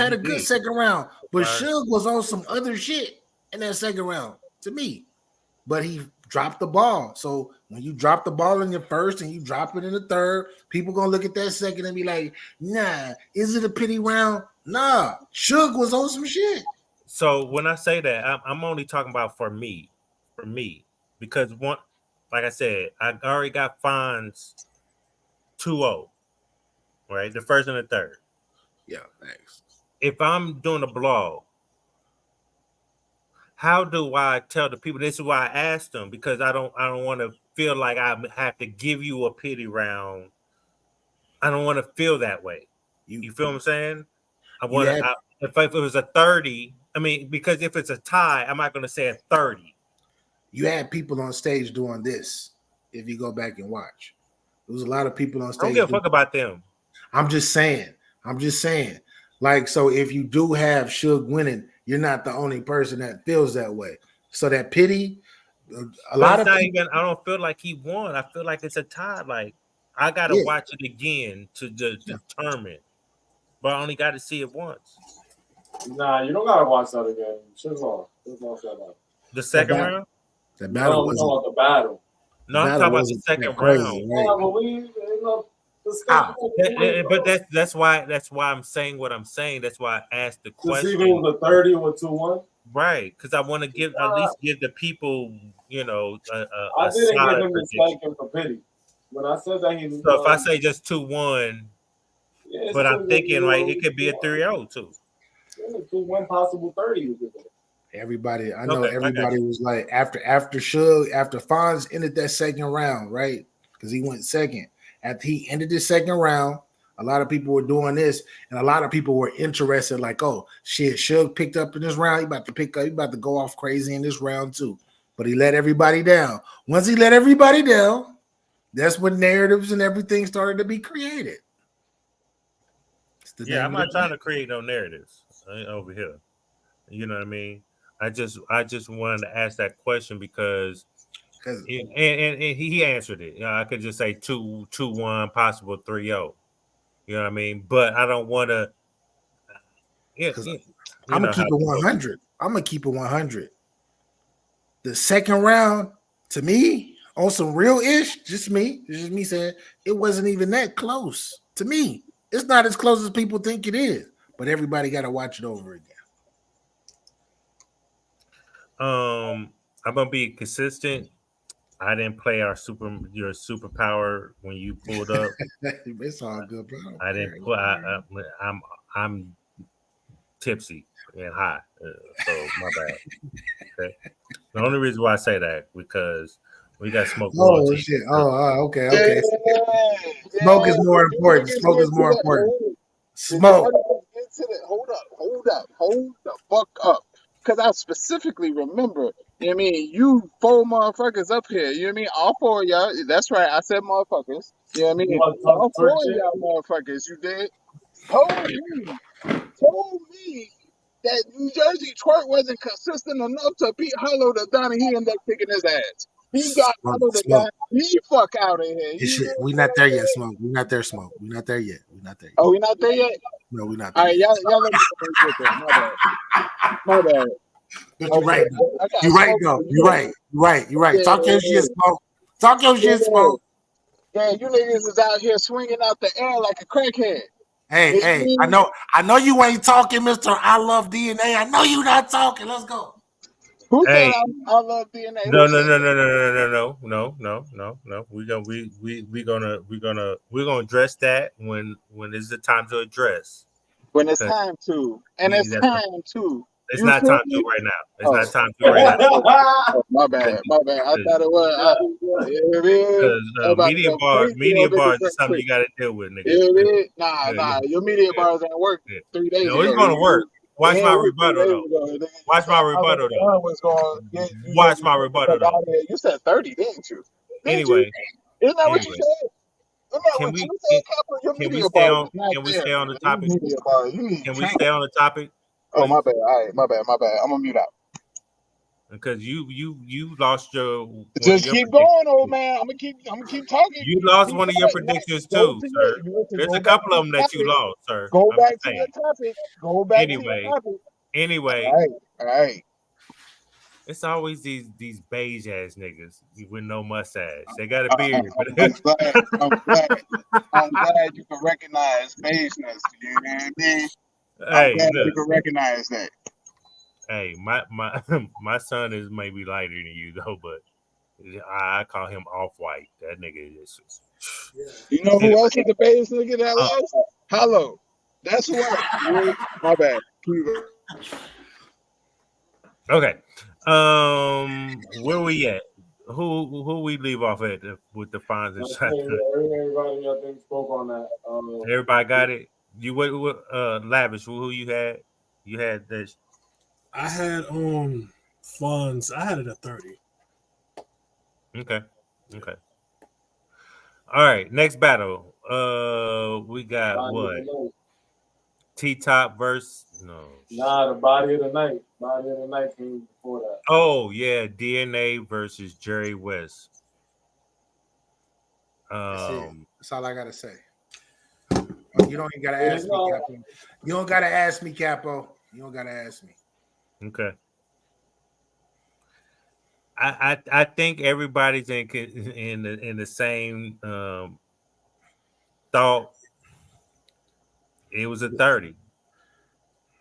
Suge was on some other shit in that second round to me. But he dropped the ball. So when you drop the ball in your first and you drop it in the third, people gonna look at that second and be like, nah, is it a pity round? Nah, Suge was on some shit. So when I say that, I'm only talking about for me, because like I said, I already got Fonz 2-0, right? The first and the third. Yeah, thanks. If I'm doing a blog, how do I tell the people? This is why I asked them, because I don't want to feel like I have to give you a pity round. I don't want to feel that way. You feel what I'm saying? If it was a 30, I mean, because if it's a tie, I'm not going to say a 30. You had people on stage doing this. If you go back and watch, there was a lot of people on stage. I don't give a fuck about them. I'm just saying. Like, so if you do have Suge winning, you're not the only person that feels that way. So that pity, a lot of people, I don't feel like he won. I feel like it's a tie. Like, I got to watch it again to determine. But I only got to see it once. Nah, you don't got to watch that again. Suge's on. The second round? The battle was the battle. No, I'm talking about the second round. Right? But that's why I'm saying what I'm saying. That's why I asked the question. To see who was the 30 or 2-1? Right, because I want to at least give the people, I didn't give him the second for pity. When I said that he was. So if I say just 2-1, but I'm thinking like it could be a 3-0 too. 2-1 possible 30. Everybody was like after Fonz ended that second round, right? Because he went second. After he ended the second round, a lot of people were doing this, and a lot of people were interested, like, oh shit, Suge picked up in this round. He about to go off crazy in this round too. But he let everybody down. Once he let everybody down, that's when narratives and everything started to be created. I'm not trying to create no narratives over here. You know what I mean? I just wanted to ask that question because and he answered it. I could just say 2-1, possible 3-0. You know what I mean? But I don't want to. I'm gonna keep it 100. I'm gonna keep it 100. The second round, to me, on some real ish, just me saying it wasn't even that close. To me, it's not as close as people think it is. But everybody got to watch it over again. I'm gonna be consistent. I didn't play your superpower when you pulled up. It's all good, bro. I didn't put. I'm tipsy and high, so my bad. Okay. The only reason why I say that because we got smoke. Oh shit! Okay. Smoke is more important. Smoke is more important. Smoke. Hold the fuck up. Because I specifically remember, you know what I mean, you 4 motherfuckers up here, you know what I mean? All 4 of y'all, that's right, I said motherfuckers. You know what I mean? All 4 of y'all motherfuckers, you did, told me that New Jersey twerk wasn't consistent enough to beat Hollow the Donnie. He ended up kicking his ass. He got Hollow the Donnie. He fuck out of here. We not there yet, Smoke. We not there, Smoke. We not there yet. Oh, we not there yet? No, we not there. All right, y'all let me get there. My bad. But you're right, though. You're right. Talk your shit, Smoke. Yeah, you niggas is out here swinging out the air like a crackhead. Hey, I know you ain't talking, Mr. I Love DNA. I know you not talking. Let's go. Who said I love DNA? No. We're gonna address that when it's the time to address. When it's time to, and it's time to. It's not time to right now. It's not time to right now. Oh, my bad. I thought it was. Media bars is something you got to deal with, nigga. Nah. Your media bars ain't work 3 days ago. No, it's going to work. Watch my rebuttal, though. Watch my rebuttal, though. You said 30, didn't you? Anyway. Isn't that what you said? Can we stay on the topic? Can we stay on the topic? Oh, my bad. All right, my bad. I'm gonna mute out. Because you lost your. Just keep going, old man. I'm gonna keep talking. You lost one of your predictions too, sir. There's a couple of them that you lost, sir. Go back to your topic. Anyway. All right. It's always these beige ass niggas with no mustache. They got a beard. I'm glad you can recognize beigeness. You know what I mean? Hey, you can recognize that. Hey, my son is maybe lighter than you though, but I call him off-white. That nigga is. You know who else is the beige nigga that lost? Hollow. That's who. My bad. Okay. Where we at? Who we leave off at with the fines and shotgun? Everybody, I think, spoke on that. Everybody got it. You what? Lavish. Who you had? You had this. I had funds. I had it at 30. Okay. All right. Next battle. We got what? T-Top versus the body of the night. Body of the night came before that. Oh yeah, DNA versus Jerry West. That's all I gotta say. You don't even gotta ask me, Capo. You don't gotta ask me, Capo. You don't gotta ask me. Okay. I think everybody's in the same thought. It was a 30.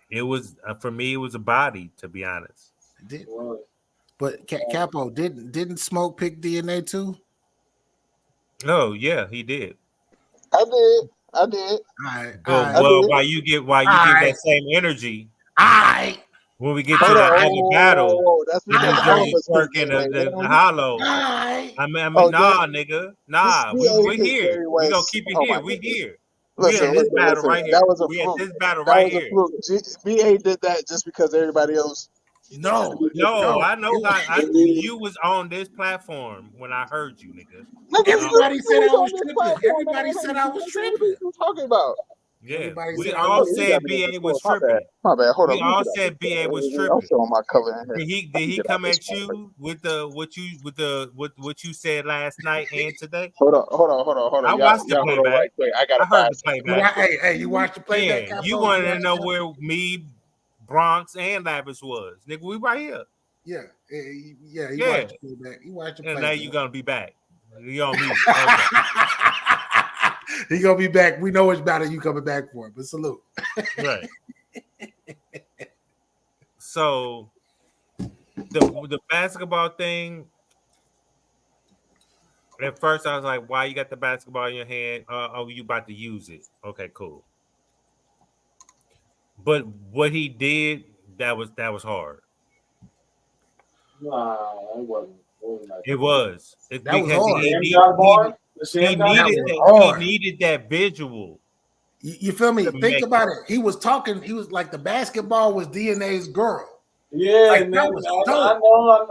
It was for me. It was a body, to be honest. But Capo didn't Smoke pick DNA too? Oh yeah, he did. I did. All right. Well, why you give that same energy? When we get to the other battle, that's working the hollow. I mean, nigga, nah. We here. We gonna keep it here. We here. Listen, this battle right here. That was a we fluke. This battle right here. BA did that just because everybody else. No. I know. You was on this platform when I heard you, nigga. Everybody said I was tripping. Everybody said I was tripping. What are you talking about? Yeah, we all said BA was tripping. My bad. Hold on. We all said BA was tripping. I'm showing my color in here. Did he come at you with what you said last night and today? Hold on. I watched the playback. Right quick. I heard the playback. Hey, you watched the playback? Yeah, you wanted to know where me, Bronx, and Lavish was, nigga. We right here. Yeah. You watched the playback. And now you gonna be back. You on mute. He gonna be back. We know which battle you coming back for, but salute. Right. So the basketball thing. At first, I was like, "Why you got the basketball in your hand? Oh, you about to use it? Okay, cool." But what he did, that was hard. Nah, it wasn't. It was. That was Because hard. he needed that visual. You feel me? To Think make about it. He was talking. He was like the basketball was DNA's girl. Yeah, Like, and that then was I dope. know,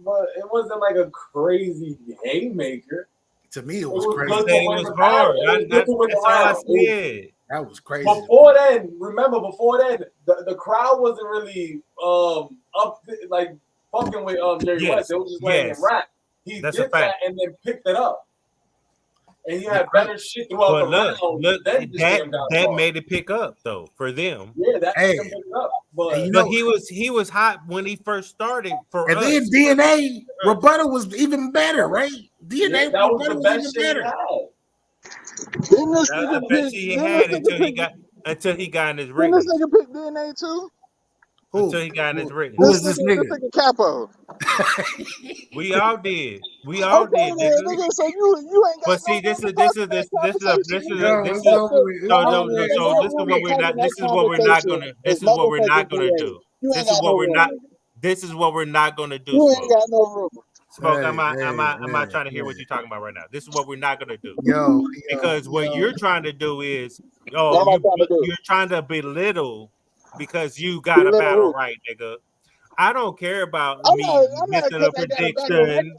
but it wasn't like a crazy haymaker. To me, it was was crazy. good It was hard. That's all I said. That was crazy. Before then, the crowd wasn't really up like fucking with Jerry Yes, West. It was just letting him rap. He That's a did fact. that and then picked it up. And he had better shit throughout But the round. look, Then this damn got that far. made it pick up though for them. Yeah, that Hey. made him pick it up. But And you But know, he was hot when he first started for and us. then DNA rebuttal was even better, right? DNA yeah, that was rebuttal the was even best shit he better. had. Didn't this I nigga bet pick? he Didn't had this until he nigga got in his Didn't ring. this nigga pick DNA too? Who? Until he got in his ring. Who is this nigga? This nigga Capo. We all did. We all Okay, did, then, nigga. nigga. So you ain't got But see, no this room is to this talk is this that this is a this is Yo, a this it's is over with. It's so over so with. so this is what we're not this is what we're not gonna this is what we're not gonna do. This is what we're not this is what we're not gonna do. You ain't Smoke. got no room. Smoke, Hey, I'm not hey, trying to hear what you're talking about right now. This is what we're not gonna do. Yo, Because what you're trying to do is What am I trying to do? you're trying to belittle because you got a Belittle battle who? right, nigga. I don't care about I'm me not missing saying a I got a battle right. prediction.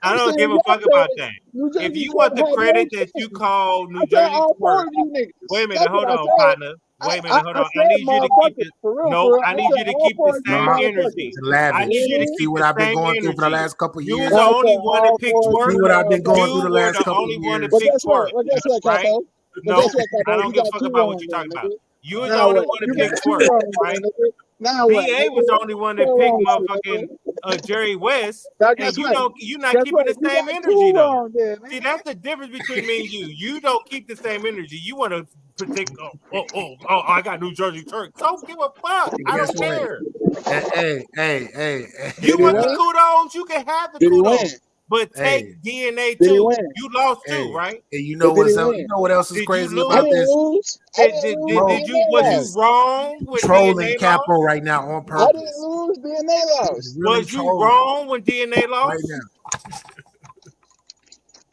I I'm don't saying give a y'all fuck about said that. New If Jersey you want the had credit no that you chance. call New I said Jersey all four twerk, of you niggas. wait a minute, That's hold what I on, said. partner. Wait a minute, hold on. I said need you to keep motherfuckers. this. For real, No, for real. I I need said you to all keep four the of you same Nah, energy. motherfuckers. it's lavish. I need you to See keep what the I've been same going through for the energy. last couple You was years. the I only said one that all picked four of twerk. See you what I've been going through You the were last the couple only one that But years. picked guess what? twerk, Well, guess what, right? Capo? But No, guess what, I Capo? don't You give a got fuck two about what wrongs you're there, talking about. nigga. You was the Now only what? one that You got picked two twerk, wrongs there, right? nigga. Now what, BA nigga? was the only one that Two picked wrongs there, motherfucking Jerry West, Now and guess you what? don't you're not Guess keeping what? the You same got energy two though. wrongs there, See, nigga. that's the difference between me and you. You don't keep the same energy. You want to predict. I got New Jersey Turk. Don't give a fuck. And I guess don't what? care. Hey. You Did he want the win? kudos? You can have the Did he win? kudos, but take Hey, DNA Did he too. win? You lost hey, too, right? and you But know did he what's else? You win? know what else is Did you crazy lose? I about didn't this? lose. I Did didn't lose. Bro, DNA was you lost. wrong when trolling DNA lost? Capo right now on I didn't purpose. lose. DNA lost. He's really Was you trolling wrong when DNA right lost? now.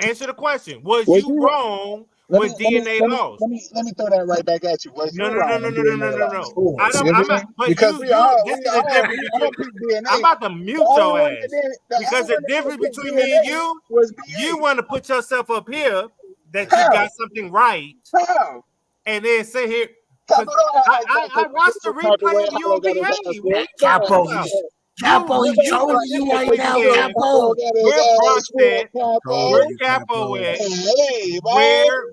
Answer the question. Was Was you you? wrong when DNA lost? Let me throw that right back at you. Was you No. wrong when DNA lost? I don't. You I'm mean? not. But Because this is the difference we between. all picked DNA. I'm about to mute your ass because the difference picked between me and DNA you, was you BA. want to put yourself up here that you How? got something right, How? and then sit here. Capo, 'Cause don't act like I watched the replay of you and BA. What you talking Capo, about? Capo, he's trolling you right now, Capo. Where Bronx at? Where You, Capo at? Hey,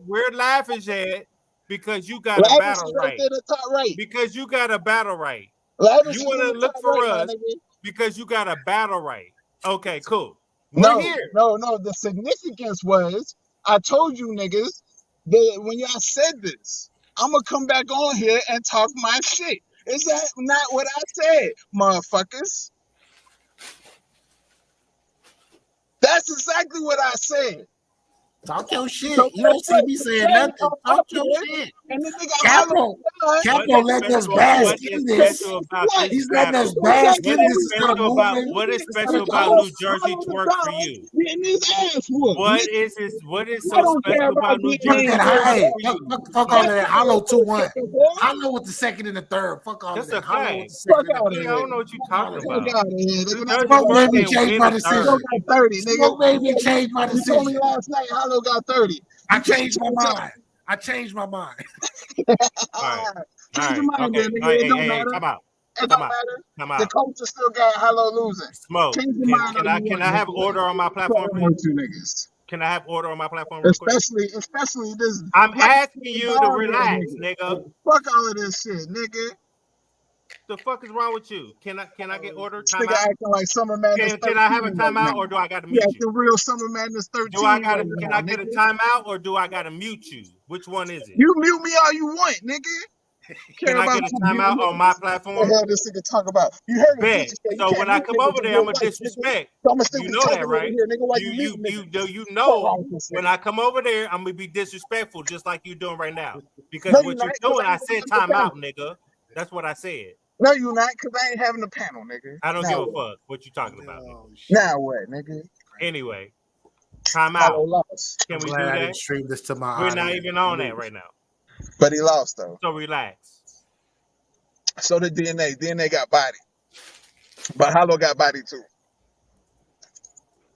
Where Laugh is at? Because you got a Lavish battle is right right. there in the top right. Because you got a battle right. Lavish You is want in to the look top for right, my us nigga. because you got a battle right. Okay, cool. We're here. No. The significance was I told you niggas that when y'all said this, I'm gonna come back on here and talk my shit. Is that not what I said, motherfuckers? That's exactly what I said. Talk your shit. So You don't see me saying nothing. Talk your shit. And the nigga Capo, Capo letting us bask in this. He's letting us bask in this instead of moving. What is instead special of about talking. New Jersey twerk for you? Getting his ass whooped. What is I so don't care special about about New being Fuck Jersey that twerk high. for you? Fuck all of that. Hollow 2-1. Boy, Hollow with the second and the third. Fuck all That's of a that. Hollow fact. with the second fuck and out the of I here. don't know what you're talking Fuck about. out of here, nigga. New That's Jersey Smoke twerk made me can't change win my a decision. Hollow third. got 30, nigga. Smoke made me change my You told me decision. last night Hollow got 30. I changed my mind. I changed my mind. All right. Change your mind Okay. then, nigga. All right. It don't Hey, matter. come out. It Come don't out. matter. Come The out. coach is still got Hollow losing. Smoke. Change your mind all you Can want, I have nigga. order on my platform, Fuck with please? you niggas. Can I have order on my platform real quick? Especially this. I'm black asking you to bald relax, nigga. nigga. Fuck all of this shit, nigga. The fuck is wrong with you? Can I get order? This Time nigga out? acting like Summer Madness 13. Can I have a right timeout now. or do I gotta He mute you? acting real Summer Madness 13 Do I gotta right can now, I get a nigga. timeout or do I gotta mute you? Which one is it? You mute me all you want, nigga. Can I get a timeout on my platform? What the hell this nigga talk about? You heard me. Bet. So when I come over there, I'm gonna disrespect. You know that, right? You know when I come over there, I'm gonna be disrespectful, just like you doing right now. Because what you're doing, I said timeout, nigga. That's what I said. No, you not, because I ain't having a panel, nigga. I don't give a fuck what you talking about. Now what, nigga? Anyway, timeout. Can we do I that? didn't stream this to my We're not even on that right now. But he lost though. So relax. So the DNA got body, but Hollow got body too.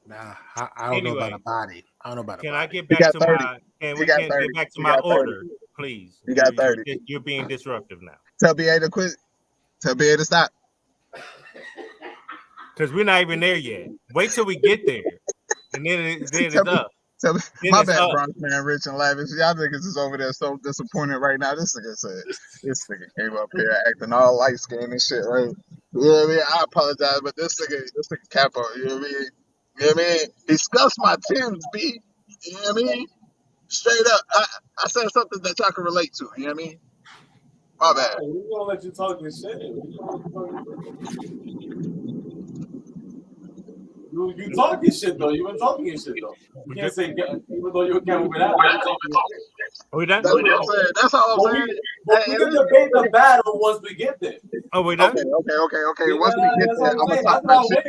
Nah, I don't know about a body. I don't know about a Can body. I get back to my? Can we get back to my order, please? You got 30. You're being disruptive now. Tell BA to quit. Tell BA to stop. Because we're not even there yet. Wait till we get there, and then it's up. My bad, Bronx man, Rich and Lavish. Y'all niggas is over there so disappointed right now. This nigga came up here acting all light skinned and shit, right? You know what I mean? I apologize, but this nigga capo, you know what I mean? You know what I mean? He scuffed my Timbs, B. You know what I mean? Straight up. I said something that y'all can relate to, you know what I mean? My bad. We're gonna let you talk your shit. You talking shit though. You been talking your shit though. You can't say even though you can't move it out. Are we done? That's what I'm saying. That's all I'm saying. We can debate the battle once we get there. Oh, we done? Okay. Once we get there, I'm gonna talk my shit.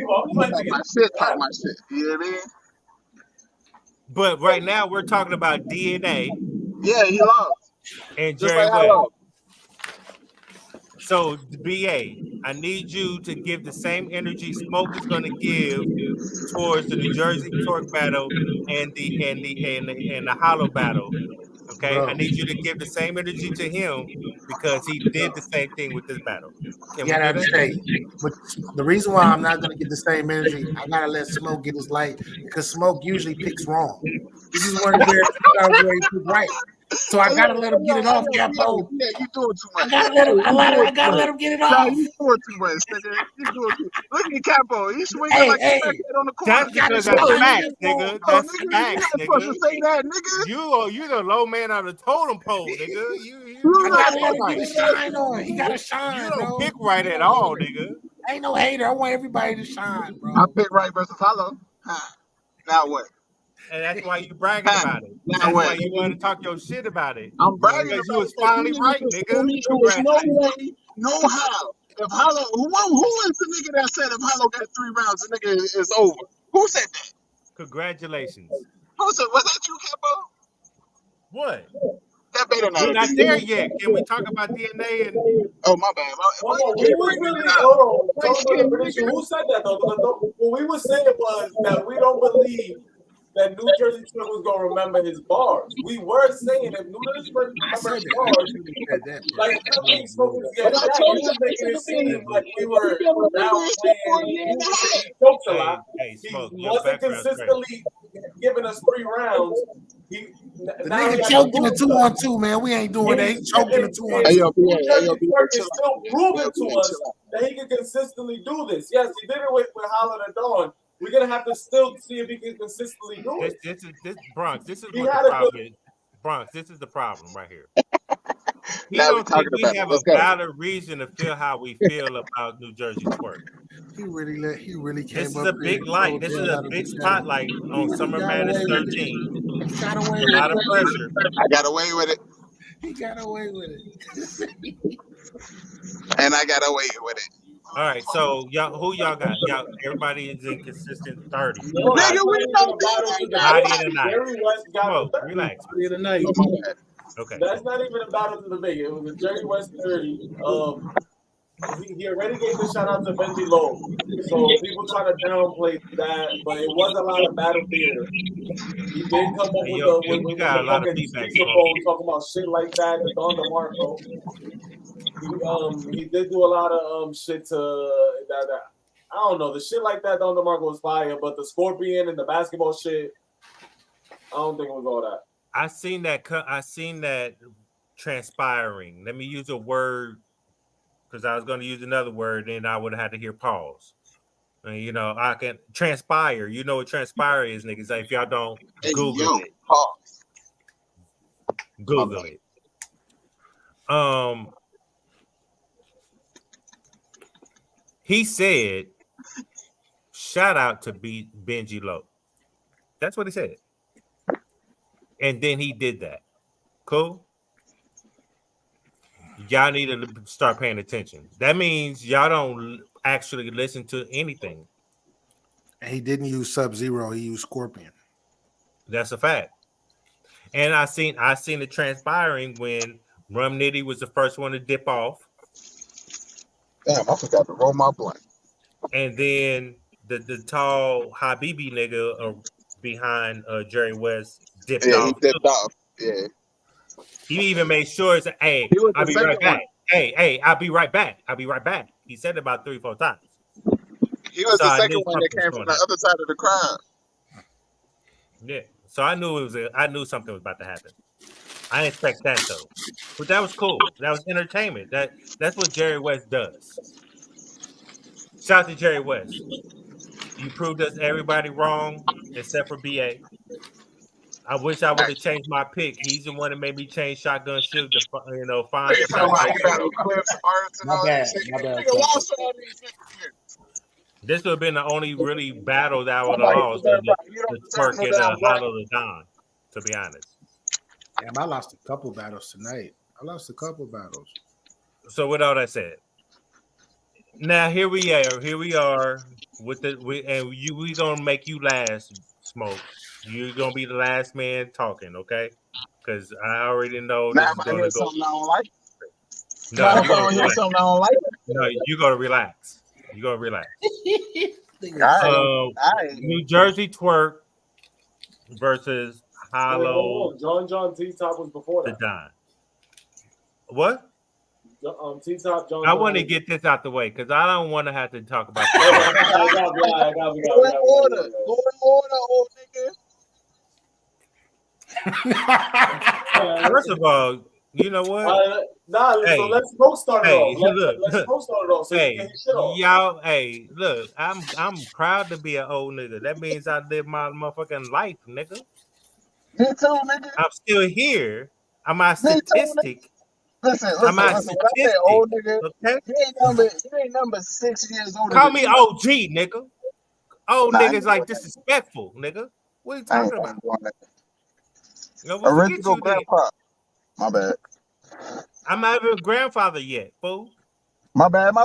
Talk my shit. You know what I mean? But right now we're talking about DNA. Yeah, he lost. And Just Jerry like West. So BA, I need you to give the same energy Smoke is going to give towards the New Jersey Torque battle and the Hollow battle. Okay, bro. I need you to give the same energy to him because he did the same thing with this battle. You gotta understand. But the reason why I'm not gonna get the same energy, I gotta let Smoke get his light because Smoke usually picks wrong. This is one where he picks right. So I gotta let him get it off, Capo. Yeah, you doing too much. I gotta let him get it off. No, you doing too much, nigga. You doing too much. Look at Capo. He's swinging like a crackhead on the court. That's because that's facts, nigga. That's facts, nigga. You're supposed to say that, nigga. You the low man on the totem pole, nigga. You I gotta let him get a shine on. He gotta shine. You don't pick right at all, nigga. I ain't no hater. I want everybody to shine, bro. I pick right versus Hollow. Now what? And that's why you bragging about it. That's why you want to talk your shit about it. I'm bragging because you was finally right, nigga. No way, no how. If Hollow, who is the nigga that said if Hollow got 3 rounds, the nigga is over? Who said that? Congratulations. Who said? Was that you, Capo? What? That better not. We're not there yet. Can we talk about DNA and? Oh my bad. Who said that though? What we were saying was that we don't believe that New Jersey Twork was gonna remember his bars. We were saying if New Jersey Twork remember his bars, like I told you, making it seem like we were now playing. He chokes a lot. He wasn't consistently giving us 3 rounds. The nigga choking a 2-on-2, man. We ain't doing that. He choking a 2-on-2. Twork is still proving to us that he can consistently do this. Yes, he did it with Hollow and Dawn. We're gonna have to still see if he can consistently do it. This Bronx. This is what the problem is. Bronx. This is the problem right here. He don't think we have a valid reason to feel how we feel about New Jersey Twork. He really came. This is a big light. This is a big spotlight on Summer Madness 13. He got away with a lot of pressure. I got away with it. He got away with it. And I got away with it. All right, so y'all, who y'all got? Y'all, everybody is inconsistent 30. Nigga, we don't do that. Relax. Okay. That's not even a battle to debate. It was a Jerry West 30. He already gave the shout out to Benji Lowe. So people try to downplay that, but it was a lot of battle theater. He did come up with a lot of feedback. Talking about shit like that, the Don DeMarco. He did do a lot of shit to that. I don't know. The shit like that, Don DeMarco was fire, but the Scorpion and the basketball shit, I don't think it was all that. I seen that transpiring. Let me use a word because I was going to use another word, and I would have had to hear pause. And, I can transpire. You know what transpire is, niggas. Like, if y'all don't Google it, pause. Google it. He said, "Shout out to Benji Low." That's what he said, and then he did that. Cool. Y'all need to start paying attention. That means y'all don't actually listen to anything. And he didn't use Sub-Zero, he used Scorpion. That's a fact. And I seen it transpiring when Rum Nitty was the first one to dip off. Damn, I forgot to roll my blunt. And then the tall Habibi nigga behind Jerry West dipped Yeah, off. he dipped off. Yeah. He even made sure it's hey, He was I'll the be right second back. one. Hey, I'll be right back. I'll be right back. He said it about 3-4 times. He was So the I second knew one that something was came going from the other side of the crowd. Yeah. So I knew I knew something was about to happen. I didn't expect that though. But that was cool. That was entertainment. That's what Jerry West does. Shout out to Jerry West. You proved us everybody wrong except for BA. I wish I would have changed my pick. He's the one that made me change Shotgun Suge to find You know why you battle clips, arts, and My all bad, that shit. my bad, Nigga, lost all these niggas. This would have been the only really battle that I would have Somebody lost. deserve The you don't Twerk deserve and no damn blunt. Hollow the Don, to be honest. Damn, I lost a couple battles tonight. I lost a couple battles. So with all that said, now here we are with we gonna make you last, Smoke. You're gonna be the last man talking, okay? Because I already know Now this if is I hear gonna go. something I don't like, No, now you're if I gonna don't hear relax. something I don't like, No, you're gonna relax. You're gonna relax. Alright. New Jersey Twerk versus Hollow John T-Top was before the that. Don. What? T-Top, John. I want to get this out the way because I don't want to have to talk about Go in order, old nigga. First of all, you know what? So let's Smoke start it off. Look, Let's Smoke start it off. So you can hit shit off. y'all, look, I'm proud to be an old nigga. That means I live my motherfucking life, nigga. Me too, nigga. I'm still here. I'm my statistic. Listen. I'm my When I say old nigga, okay? you ain't number 6 years older. Call than me me. OG, nigga. Old Nah, I niggas ain't like doing that. disrespectful, nigga. What are you I ain't talking about? doing that. No, well, forget Original you then. grandpa. My bad. I'm not even a grandfather yet, fool. My bad. It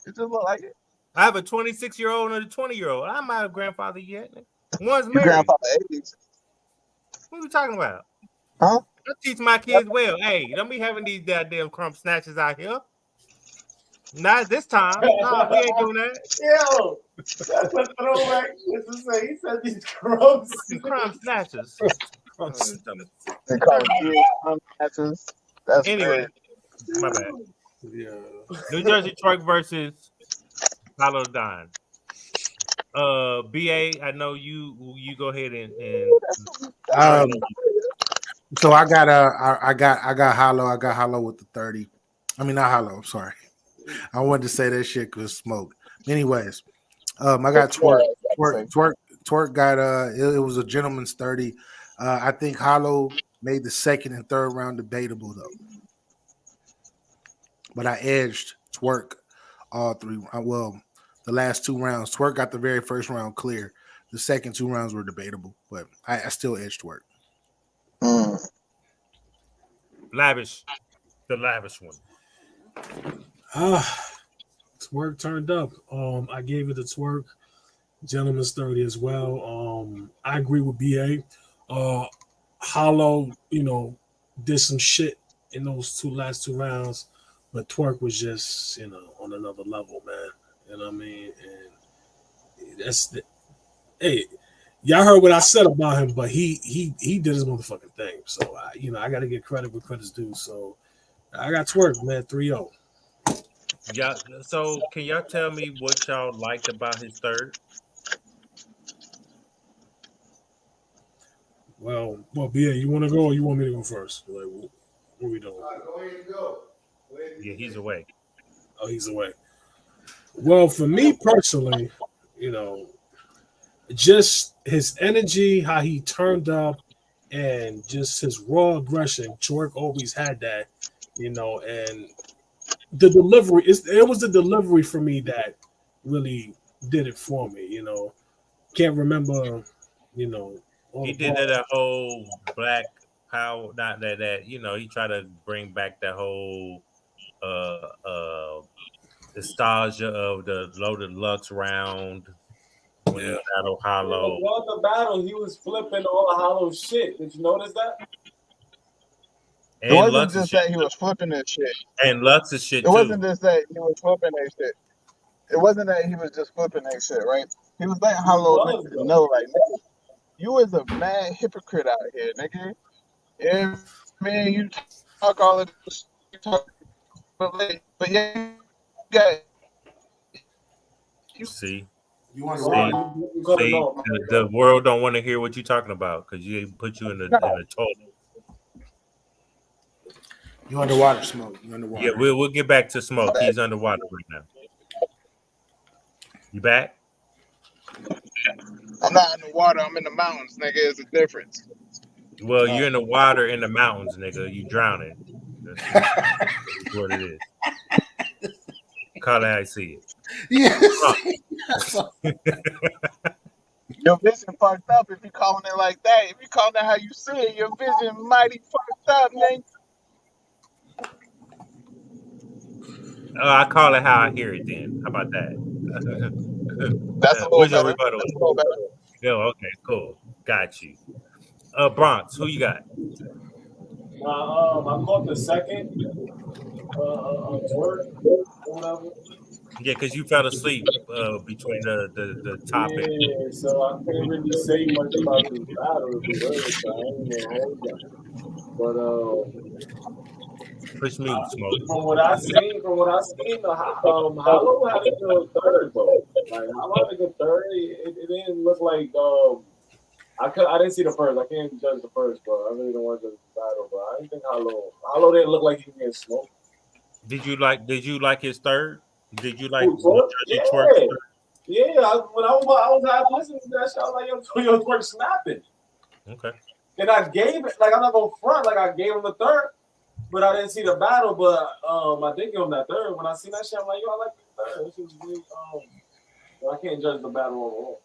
just look like it. I have a 26-year-old and a 20-year-old. I'm not a grandfather yet. One's You married. grandfather 80s. What are you talking about? Huh? I teach my kids well. Hey, don't be having these goddamn crumb snatches out here. Not this time. No, we ain't doing that. Yo, that's a throwback. He said these crumbs. Crumb snatchers. They call it matches. That's Anyway, crazy. my bad. Yeah. New Jersey Twerk versus Hollow Don. BA, I know you go ahead and So I got Hollow. I got Hollow with the 30. I mean, not Hollow. I'm sorry. I wanted to say that shit because Smoke. Anyways, I got Twerk got it was a gentleman's 30. I think Hollow made the second and third round debatable though, but I edged Twerk all three. Well, the last 2 rounds. Twerk got the very first round clear. The second 2 rounds were debatable, but I still edged Twerk. Lavish, the lavish one. Twerk turned up. I gave it a Twerk. Gentleman's 30 as well. I agree with BA. Hollow, did some shit in those last 2 rounds, but Twerk was just, on another level, man. You know what I mean? And hey, y'all heard what I said about him, but he did his motherfucking thing. So I got to give credit where credit's due. So I got Twerk, man, 3-0. Yeah. So can y'all tell me what y'all liked about his third? Well, BA, you want to go or you want me to go first? Like, what we doing? Go ahead and go. Yeah, he's away. Oh, he's away. Well, for me personally, just his energy, how he turned up, and just his raw aggression. Twerk always had that, and the delivery. It was the delivery for me that really did it for me. You know, can't remember. You know, all He the did bars. that whole black power, not that you know, he tried to bring back that whole nostalgia of the Loaded Lux round when he battled Hollow. Throughout the battle, he was flipping all the Hollow shit. Did you notice that? It wasn't Lux's just shit that he was flipping that shit. and Lux's shit It wasn't too. just that he was flipping that shit. It wasn't that he was just flipping that shit, right? He was letting Hollow niggas know, like, nigga, you is a mad hypocrite out here, nigga. Yeah, man, you talk all of this, you talk, but yeah, you got. See, You want to see, water? the world don't want to hear what you're talking about because you put you in the toilet. You underwater, Smoke. You underwater. Yeah, we'll get back to Smoke. He's underwater right now. You back? I'm not in the water. I'm in the mountains, nigga. It's a difference. Well, you're in the water in the mountains, nigga. You drowning. That's what it is. Call it how I see it. Yes. Your vision fucked up if you calling it like that. If you calling it how you see it, your vision mighty fucked up, man. I call it how I hear it then. How about that? That's a little Where's your better. rebuttal? That's a little better. Yeah, okay, cool. Got you. Bronx, who you got? I caught the second twerk or whatever. Yeah, because you fell asleep between the topic. Yeah, so I can't really say much about this battle. So I ain't gonna hold that. But Push mute, Smoke. from what I seen, Hollow had a good third though. Like Hollow had a good third. It didn't look like I didn't see the first. I can't judge the first, bro. I really don't want to judge the battle, bro. I didn't think Hollow didn't look like he was getting smoked. Did you like his third? Did you like Yeah. Twerk? Yeah, when I was listening to that shit, I was like, yo, Twerk snapping. Okay. And I gave it, like, I'm not going to front, like, I gave him the third, but I didn't see the battle, but I did give him that third. When I seen that shit, I'm like, yo, I like the third. This is really, I can't judge the battle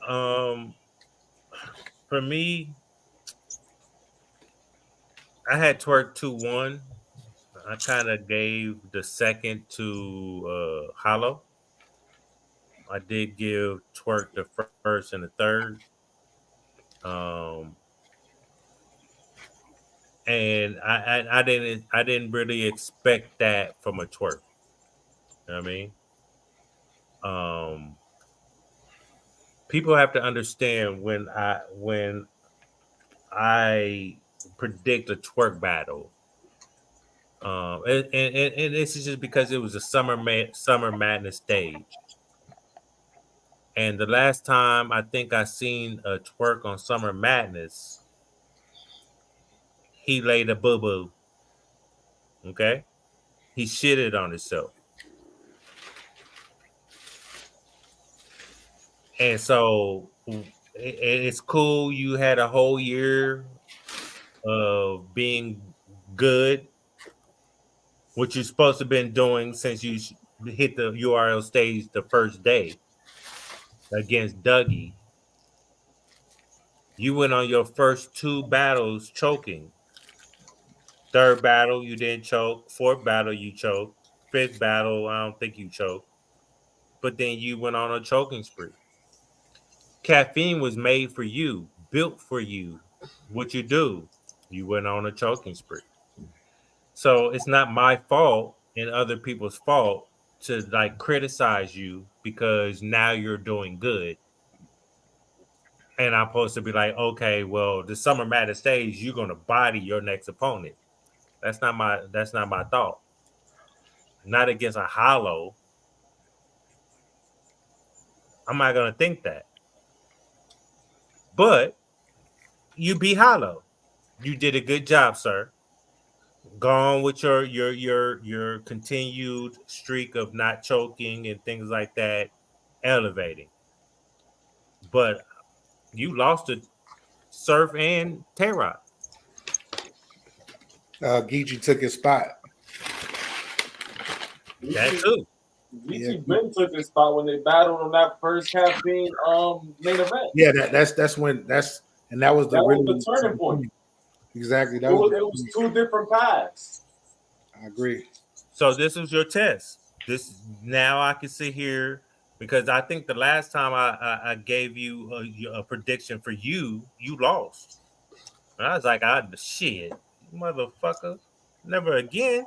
overall. For me, I had Twerk 2-1. I kind of gave the second to Hollow. I did give Twerk the first and the third. And I didn't really expect that from a Twerk. You know what I mean? People have to understand when I predict a Twerk battle. And this is just because it was a summer madness stage. And the last time I think I seen a Twerk on Summer Madness, he laid a boo-boo. Okay? He shitted on himself. And so it's cool you had a whole year of being good, what you're supposed to have been doing since you hit the URL stage the first day against Dougie. You went on your first two battles choking. Third battle, you didn't choke. Fourth battle, you choked. Fifth battle, I don't think you choked. But then you went on a choking spree. Caffeine was made for you, built for you. What you do, you went on a choking spree. So it's not my fault and other people's fault to like criticize you because now you're doing good. And I'm supposed to be like, okay, well, the Summer Madness stage, you're gonna body your next opponent. That's not my thought. Not against a Hollow. I'm not gonna think that. But you beat Hollow. You did a good job, sir. Go on with your continued streak of not choking and things like that, elevating. But you lost to Surf and Tay-Rock. Geechee took his spot. That too. Vici Ben took his spot when they battled on that first caffeine main event. Yeah, that's when that was the turning point. Exactly. It was two different paths. I agree. So this was your test. This now I can sit here because I think the last time I gave you a prediction for you lost. And I was like, shit, motherfucker, never again.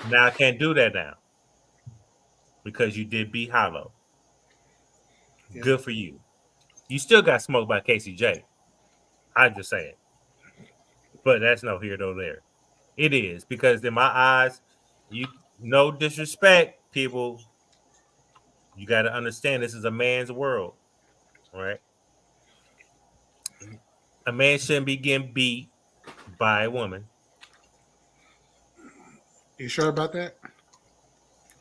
Now I can't do that now because you did beat Hollow. Yeah. Good for you. You still got smoked by KCJ. I'm just saying. But that's no here nor there. It is because in my eyes, no disrespect, people. You got to understand this is a man's world, right? A man shouldn't be getting beat by a woman. You sure about that?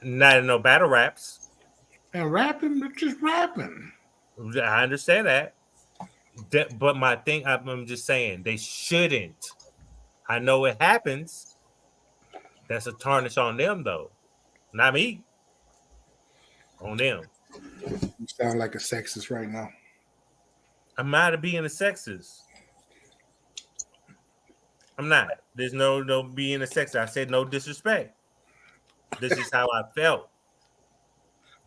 Not in no battle raps. And rapping, but just rapping. I understand that. But my thing, I'm just saying, they shouldn't. I know it happens. That's a tarnish on them, though. Not me. On them. You sound like a sexist right now. I'm not to being a sexist. I'm not. There's no being a sexist. I said no disrespect. This is how I felt.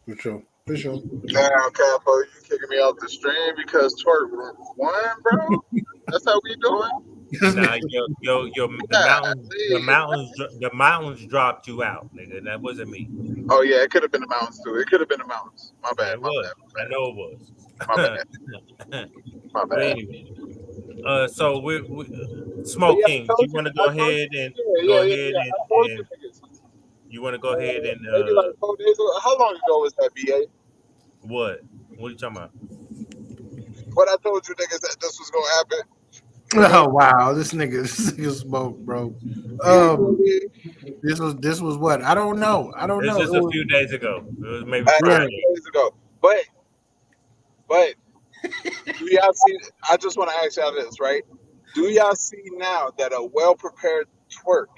For sure. For sure. Damn, Capo, you kicking me off the stream because Twerk won, bro? That's how we doing? Nah, the mountains dropped you out, nigga. That wasn't me. Oh yeah, it could have been the mountains too. It could have been the mountains. My bad. It was. I know it was. My bad. My bad. Anyway, so we Smoke King. You want to go ahead and you want to go ahead and maybe like 4 days ago. How long ago was that, BA? What? What are you talking about? What I told you niggas that this was gonna happen. Oh wow, this nigga Smoke, bro. This was what? I don't know. This was a few days ago. It was maybe days ago. But do y'all see? I just want to ask y'all this, right? Do y'all see now that a well-prepared Twerk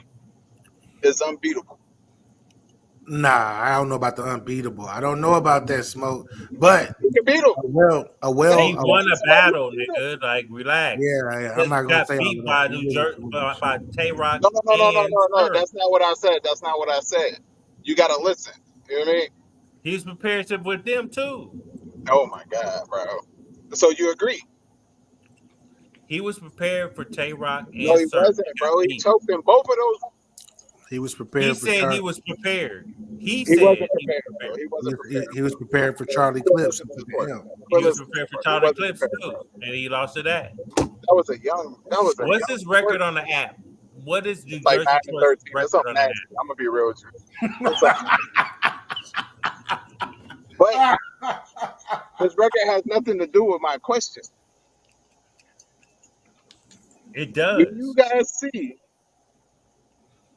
is unbeatable? Nah, I don't know about the unbeatable. I don't know about that, Smoke. But he can beat him. He won a battle, nigga. Like, relax. Yeah. I'm not gonna say beat by by Tay-Rock. No. That's not what I said. You gotta listen. You know what I mean? He's prepared to with them too. Oh my god, bro. So you agree? He was prepared for Tay-Rock. No, he wasn't, bro. He choked in both of those. He was prepared. He said he was prepared. He wasn't prepared. He wasn't prepared. He was prepared for Charlie Clips. He was prepared for Charlie Clips too, and he lost to that. What's his record on the app? What is New like Jersey 9-13? That's record on the app? I'm gonna be real with you. But his record has nothing to do with my question. It does. Do you guys see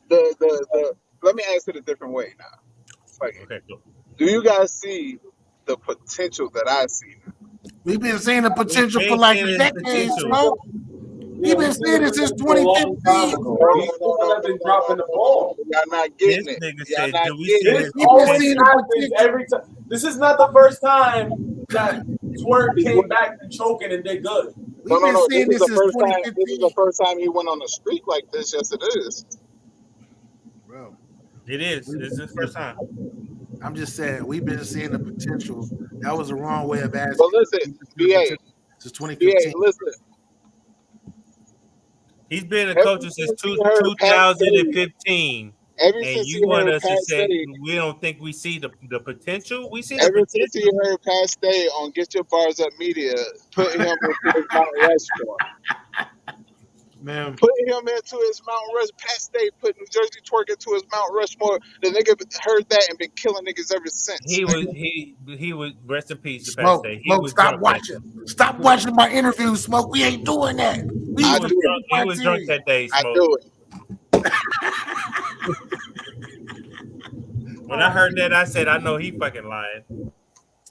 the let me ask it a different way now. Like, okay, go. Do you guys see the potential that I see now? We've been seeing the potential for like decades, Smoke. We've been seeing it since 2015. Dropping the ball. Y'all not getting it. Y'all not getting it. Every time. This is not the first time that Twerk came back to choking and did good. No. This is the first time he went on a streak like this. Yes, it is. Bro, it is. It's the first time. I'm just saying we've been seeing the potential. That was the wrong way of asking. But listen, BA. Since 2015. BA, listen. He's been a coach since 2015. And you want us to say we don't think we see the potential? We see the potential. Ever since you heard Pat Stay on Get Your Bars Up Media, putting him into his Mount Rushmore. Man. Putting him into his Mount Rushmore. Pat Stay put New Jersey Twerk into his Mount Rushmore. The nigga heard that and been killing niggas ever since. He was rest in peace to Smoke, Pat Stay. Smoke, stop watching. Stop watching my interviews, Smoke. We ain't doing that. He was drunk that day, Smoke. I do it. When I heard that, I said, I know he fucking lying.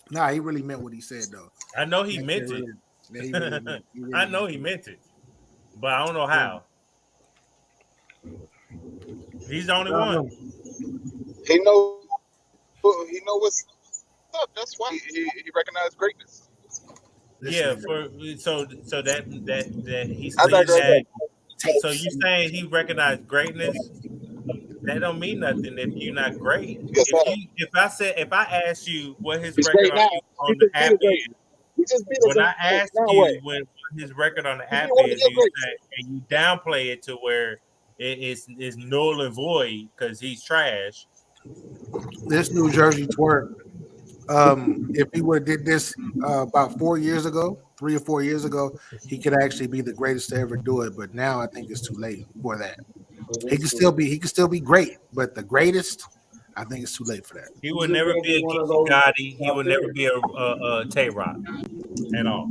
Nah, he really meant what he said, though. I know he meant it. He really I know he meant it. But I don't know how. He's the only one. He know what's up. That's why he recognized greatness. Yeah, so that he's I saying digress. that. So you saying he recognized greatness? That don't mean nothing if you're not great. Yes, sir. If I ask you what his He's record great now. on the app is, He just beat us. when I ask Now you what? what his record on the He app one of is, your and you greats. say, and you downplay it to where it's null and void because he's trash. This New Jersey twerk. If he would have did this about 3 or 4 years ago, he could actually be the greatest to ever do it. But now I think it's too late for that. He can still be great, but the greatest, I think it's too late for that. He would never be a Geechee Gotti. He would never be a Tay-Rock at all.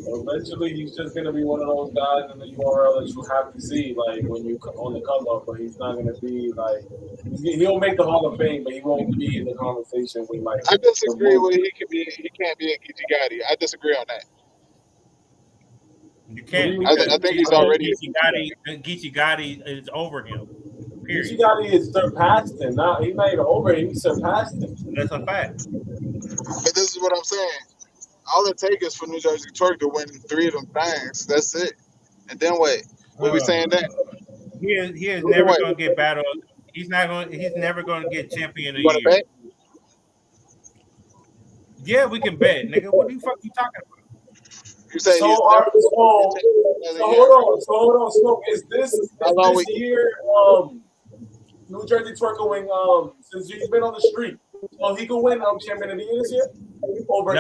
Eventually, he's just gonna be one of those guys in the URL that you have to see, like when you on the come up. But he's not gonna be like he'll make the Hall of Fame, but he won't be in the conversation with like. I disagree with he can't be a Geechee Gotti. I disagree on that. You can't. I think he's already Geechee Gotti is over him. Period. Geechee Gotti is surpassed him. Now he's not even over him. He surpassed him. That's a fact. But this is what I'm saying. All it takes is for New Jersey Twerk to win 3 of them things. That's it. And then what? What we saying that? He is never going to get battled. He's never going to get champion of the year. Bet? Yeah, we can bet, nigga. What the fuck you talking about? You say So he's hold on. So is this year? New Jersey Twerk going since he's been on the street, so he could win champion of the year this year over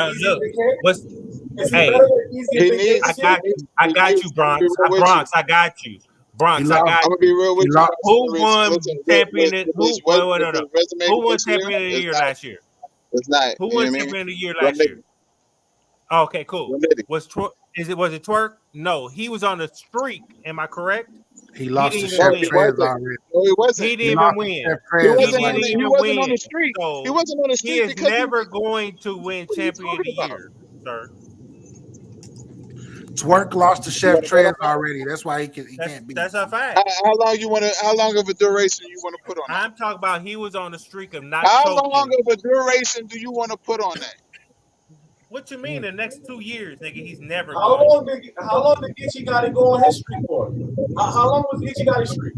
Easy Hey, I got you, Bronx. I got you. Bronx, I got you. I'm gonna be real with you. Who won champion? Who won champion of the year last year? It's not. Who won champion of the year last year? Okay, cool. Was it Twerk? No, he was on the streak. Am I correct? He lost to Chef Trez already. No, he wasn't. He didn't even win. He wasn't on the streak. So he wasn't on the streak. He is never going to win champion of the year, sir. Twerk lost to Chef Trez already. That's why he can't be. That's a fact. How long of a duration you want to put on that? I'm talking about he was on the streak of not How choking. long of a duration do you want to put on that? What you mean? The next 2 years, nigga, he's never. How long did Geechee Gotti go on his streak for? How long was Geechee Gotti's streak?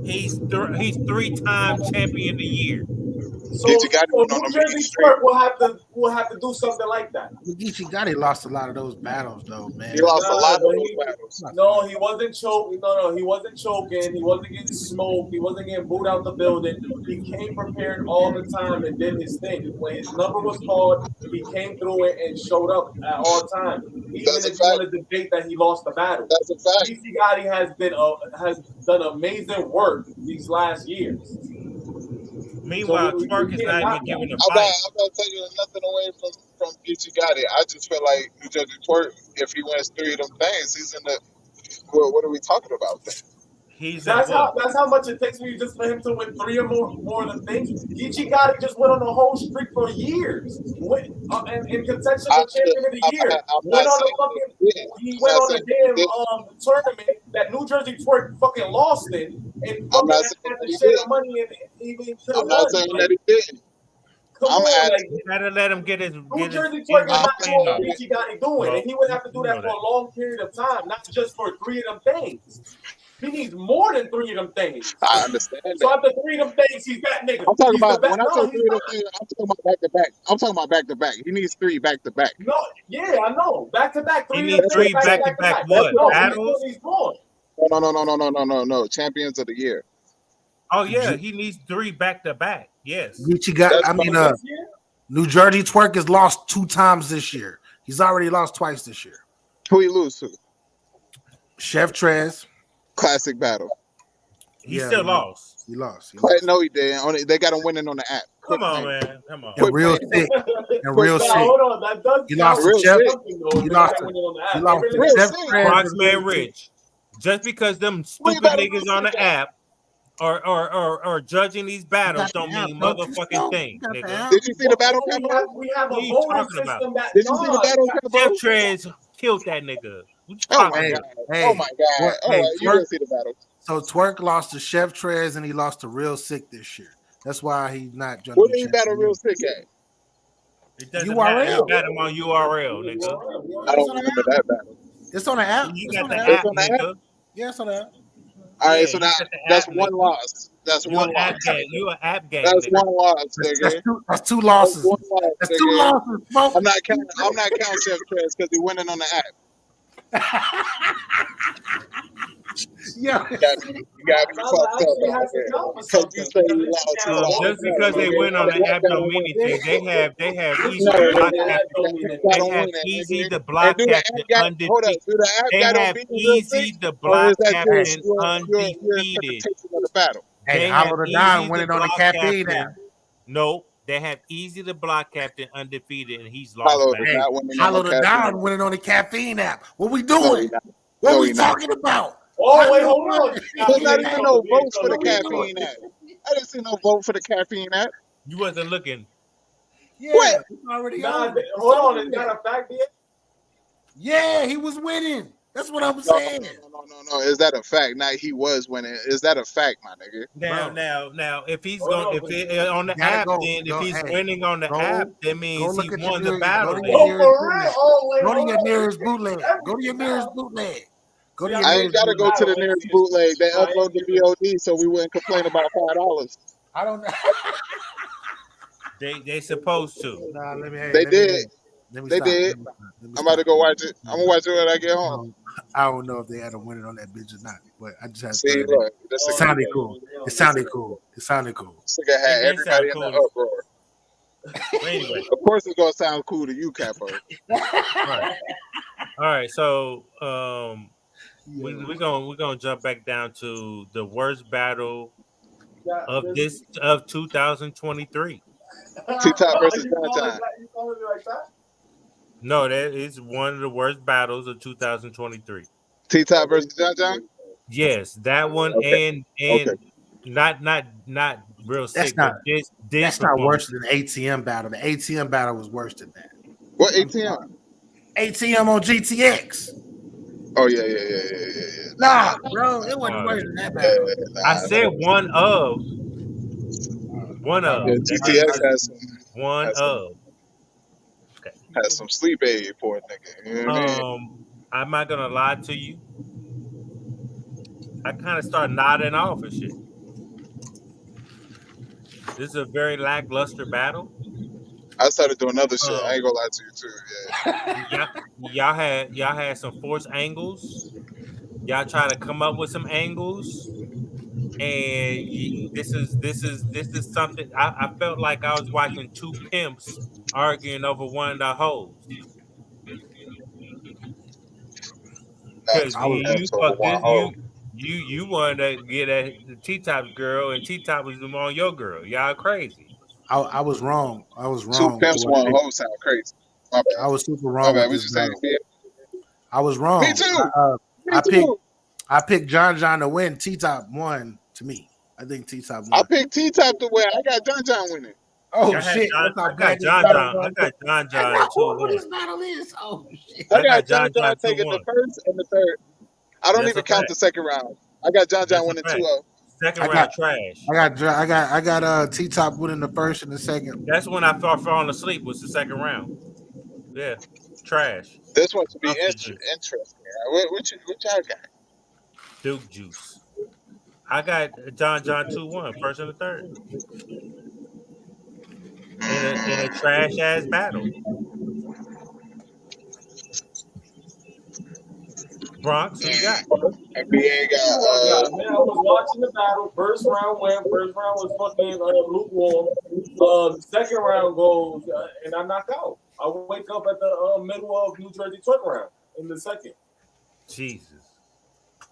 He's 3-time champion of the year. So New Jersey Twerk will have to do something like that. Geechee Gotti lost a lot of those battles, though, man. He lost a lot of those battles. No, he wasn't choking. No, he wasn't choking. He wasn't getting smoked. He wasn't getting booed out the building. He came prepared all the time and did his thing. When his number was called, he came through it and showed up at all times. Even if you want to debate that he lost the battle. That's a fact. Geechee Gotti has done amazing work these last years. Meanwhile, Twerk is not even giving a fight. I'm not taking nothing away from Geechee Gotti. I just feel like New Jersey Twerk, if he wins 3 of them things, he's in the. What are we talking about then? That's how much it takes me just for him to win 3 or more of the things. Geechee Gotti just went on a whole streak for years. In contention for champion of the year. He went on a damn tournament that New Jersey Twerk fucking lost in and fucking had to share the money and even to I'm not saying that he didn't. You gotta let him get his. New Jersey Twerk is not doing what Geechee Gotti doing, and he would have to do that for a long period of time, not just for 3 of them things. He needs more than 3 of them things. I understand that. So after 3 of them things, he's that nigga. I'm talking about when I say 3 of them things, I'm talking about back to back. I'm talking about back to back. He needs 3 back to back. No, yeah, I know. Back to back. 3 he needs 3 back to back. What? Battles? No. Champions of the year. Oh yeah, he needs 3 back to back. Yes. New Jersey Twerk has lost 2 times this year. He's already lost twice this year. Who he lose to? Chef Trez. Classic battle. He still lost. He lost. No, he didn't. They got him winning on the app. Come on, man. Come on. And real sick. Hold on. That does he lost to Chef. He lost to Chef Trez. Bronxman Rich. Just because them stupid niggas on the app are judging these battles don't mean motherfucking thing, nigga. Did you see the battle? We have a voting system that. Did you see the battle? Chef Trez killed that nigga. Oh my god! Oh my god! All right, you didn't see the battle. So Twerk lost to Chef Trez and he lost to Real Sick this year. That's why he's not joining. What did he battle Real Sick at? It doesn't matter. You got him on URL, nigga. I don't remember that battle. It's on the app. You It's got on the the app, on the nigga. app? Yeah, it's on the app. All right, Yeah, so you got the that's app, one nigga. loss. That's You one an loss. app gang. You an app gang, That's nigga. one loss, nigga. That's two losses. That's one loss, That's two nigga. losses, Smoke. I'm not counting Chef Trez because he winning on the app. Yeah. You got me fucked up because you say you lost. Just because they win on the app don't mean anything. They have easy No, the block nigga, captain. you They gotta have win it, easy nigga. the And block do the app captain got hold up? undefeated. Do the app They got on have beat Real easy Sick? the Or block is that captain your undefeated. interpretation of the battle? Hey, They Hollow have the Don easy winning the on the block caffeine captain. app. No, they have easy the block captain undefeated, and he's lost Hollow back. is Hey, not winning on Hollow the the caffeine. Don winning on the caffeine app. What we No, doing? he not. What No, we he not. talking about? Oh, wait, hold on. There's not even no votes for the What we caffeine doing? app. I didn't see no vote for the caffeine app. You wasn't looking. Yeah, What? it's already Nah, on. hold on. Is that a fact yet? Yeah, he was winning. That's what I'm No, saying. no. Is that a fact? Not he was winning. Is that a fact, my nigga? Now, if he's Hold going, on, if it, on the You gotta app, go. then Go, if he's hey, winning on the go- app, that Go means he look at your won the nearest, battle. go to then. your Oh, nearest for bootleg. real? Oh, wait, Go to hold your on. nearest bootleg. Go to your Everything nearest now. bootleg. Go to See, your I nearest ain't gotta go to the nearest bootleg. They upload the VOD so we wouldn't complain about $5. I don't know. They supposed to. Nah, let me. Hey, They let me, did. let me They stop. did. Let me stop. Let me I'm about to stop. go watch it. I'm gonna watch it when I get home. I don't know if they had a winning on that bitch or not, but I just had to See, throw it in. look, this It nigga sounded cool. It sounded cool. It sounded cool. had It did sound everybody in the cool. uproar. But anyway, Of course, it's gonna sound cool to you, Capo. all right. So we're gonna jump back down to the worst battle of 2023. T-Top versus John John. You calling me like that? No, that is one of the worst battles of 2023. T-Top versus John John. Yes, that one Okay. and Okay. not real sick. That's not. But this That's not performance. worse than the ATM battle. The ATM battle was worse than that. What ATM? ATM on GTX. Oh yeah. Nah, bro, it wasn't worse than that battle. I said one of. Yeah, GTX has some sleep aid, poor nigga. You know what I mean? I'm not gonna lie to you. I kind of start nodding off and shit. This is a very lackluster battle. I started doing other shit. I ain't gonna lie to you too. Yeah. Y'all had some forced angles. Y'all try to come up with some angles, and this is something. I felt like I was watching two pimps arguing over one of the hoes. Because you wanted to get at the T-Top girl, and T-Top was on your girl. Y'all crazy. I was wrong. I was Two wrong. pimps, one hoe sound crazy. My bad. I was super My wrong bad. with What you this saying? battle. I was wrong. Me too. I picked John John to win. T-Top won to me. I think T-Top won. I picked T-Top to win. I got John John winning. Oh shit! I got John John. That's what this battle is. Oh shit! I got John John taking the first and the third. I don't even count the second round. I got John John winning 2-0. Second round trash. I got T-Top winning the first and the second. That's when I started falling asleep. Was the second round? Yeah, trash. This one should be interesting. What y'all got? Duke juice. I got John John 2-1, first and the third. In a trash ass battle. Bronx, who you got? NBA got. Man, I was watching the battle. First round went. First round was fucking lukewarm. Second round goes, and I knock out. I wake up at the middle of New Jersey twerk round in the second. Jesus.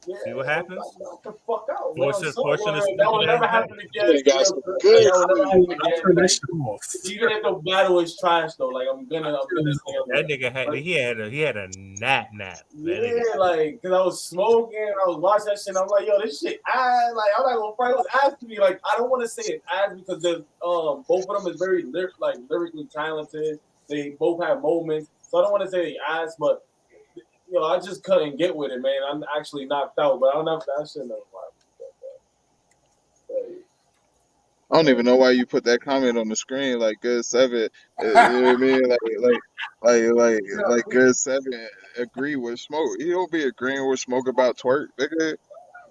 Yeah, see what happens? Knock the fuck out. That will never happen again. Turn that shit off. Even if the battle is trash though, like I'm gonna that nigga had a nap. Yeah, like because I was smoking, I was watching that shit. I'm like, yo, this shit ass. Like I'm not gonna fight. It was ass to me. Like I don't want to say it's ass because there's both of them is very lyrically talented. They both have moments, so I don't want to say they ass, but. I just couldn't get with it, man. I'm actually knocked out, but I don't know if that shit never I don't even know why you put that comment on the screen like Good 7. You know what I mean? Like Good 7 agree with Smoke. He don't be agreeing with Smoke about twerk, nigga.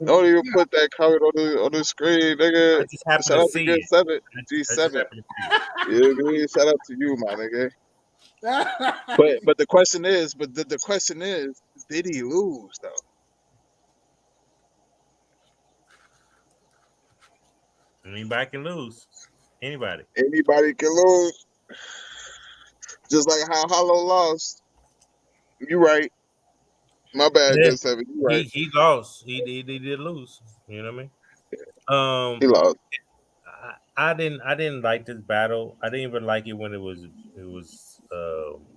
Don't even put that comment on the screen, nigga. I just happen Shout to out to see Good it. 7, I just G7. happen to see it. You know what I mean? Shout out to you, my nigga. But the question is, did he lose though? Anybody can lose. Anybody. Anybody can lose. Just like how Hollow lost. You right. My bad, Yeah. Good 7. You right. He lost. He did lose. You know what I mean? He lost. I didn't like this battle. I didn't even like it when it was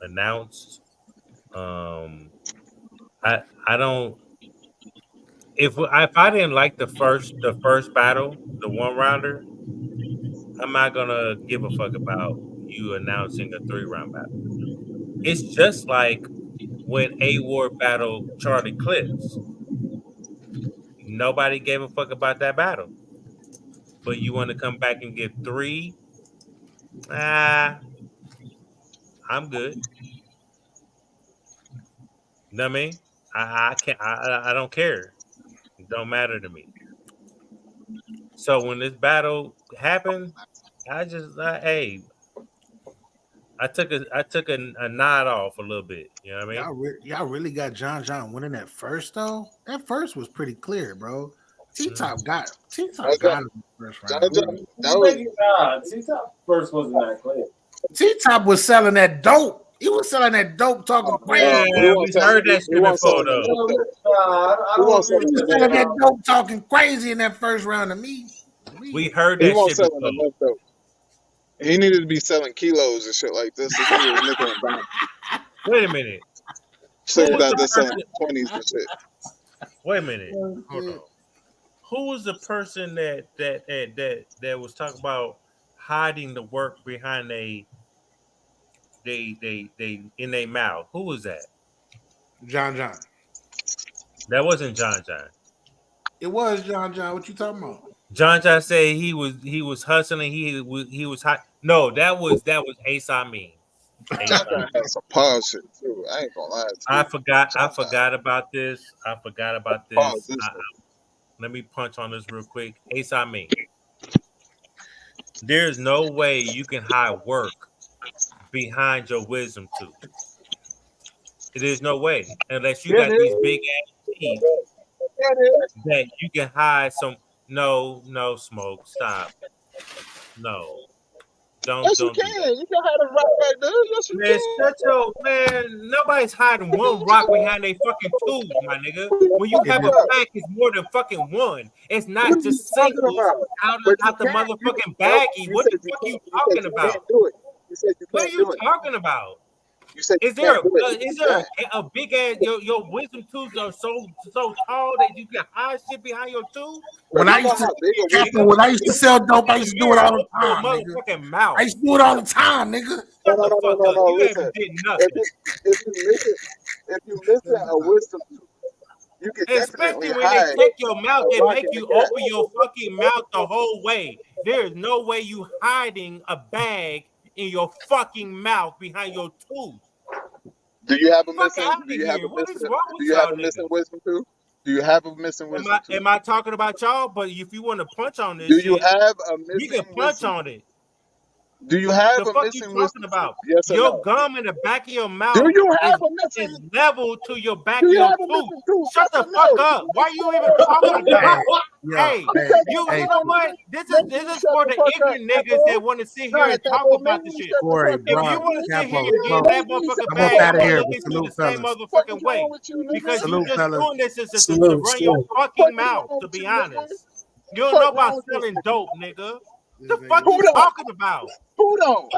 announced. I don't. If I didn't like the first battle, the one rounder, I'm not gonna give a fuck about you announcing a 3-round battle. It's just like when A-War battled Charlie Clips. Nobody gave a fuck about that battle. But you want to come back and get 3? I'm good. You know what I mean? I can't. I don't care. It don't matter to me. So when this battle happened, I took a nod off a little bit. You know what I mean? Y'all really got John winning that first though. That first was pretty clear, bro. T-Top got him in the first round. T-Top first wasn't that clear. T-Top was selling that dope. He was selling that dope, talking crazy. Yeah, we heard that shit before though. He was selling that dope, talking crazy in that first round of me. We heard that shit before. Dope. He needed to be selling kilos and shit like this. Wait a minute. So that they're selling 20s and shit. Wait a minute. Hold on. Who was the person that was talking about hiding the work behind they in their mouth? Who was that? John. That wasn't John. It was John. What you talking about? John said he was hustling. He was hot. No, that was Ace Amin. John had some pause shit too. I ain't gonna lie to you. I forgot about this. Let me punch on this real quick. Ace Amin. There's no way you can hide work behind your wisdom tooth. There's no way unless you got these big ass teeth that you can hide some. No, Smoke, stop. No, don't. Yes, you can. You can hide a rock back there. Yes, you can. Man, nobody's hiding one rock behind their fucking tooth, my nigga. When you have a pack, it's more than fucking one. It's not just singles out the motherfucking baggie. What the fuck are you talking about? What are you talking about? Is there a big ass your wisdom tooth are so tall that you can hide shit behind your tooth? When I used to sell dope, I used to do it all the time. Motherfucking mouth. I used to do it all the time, nigga. Shut the fuck up. You haven't did nothing. If you listen a wisdom tooth, you can especially when they take your mouth and make you open your fucking mouth the whole way. There is no way you hiding a bag in your fucking mouth behind your tooth. Do you have a missing? Do you have a missing wisdom tooth? Do you have a missing wisdom tooth? Am I talking about y'all? But if you want to punch on this, you have a missing? You can punch on it. Do you have the a fuck missing you talking about? Yes or your no? gum in the back of your mouth. Do you have a missing? Is level to your back of your tooth. Shut the fuck up. Why are you even talking about it? Hey, you know what? This is for the ignorant niggas that want to sit here and talk about this shit. Corey, if you want to sit here and get that motherfucking bag, you're looking through the same motherfucking way. Because you just doing this is to run your fucking mouth, to be honest. You don't know about selling dope, nigga. The fuck you talking about? Who don't?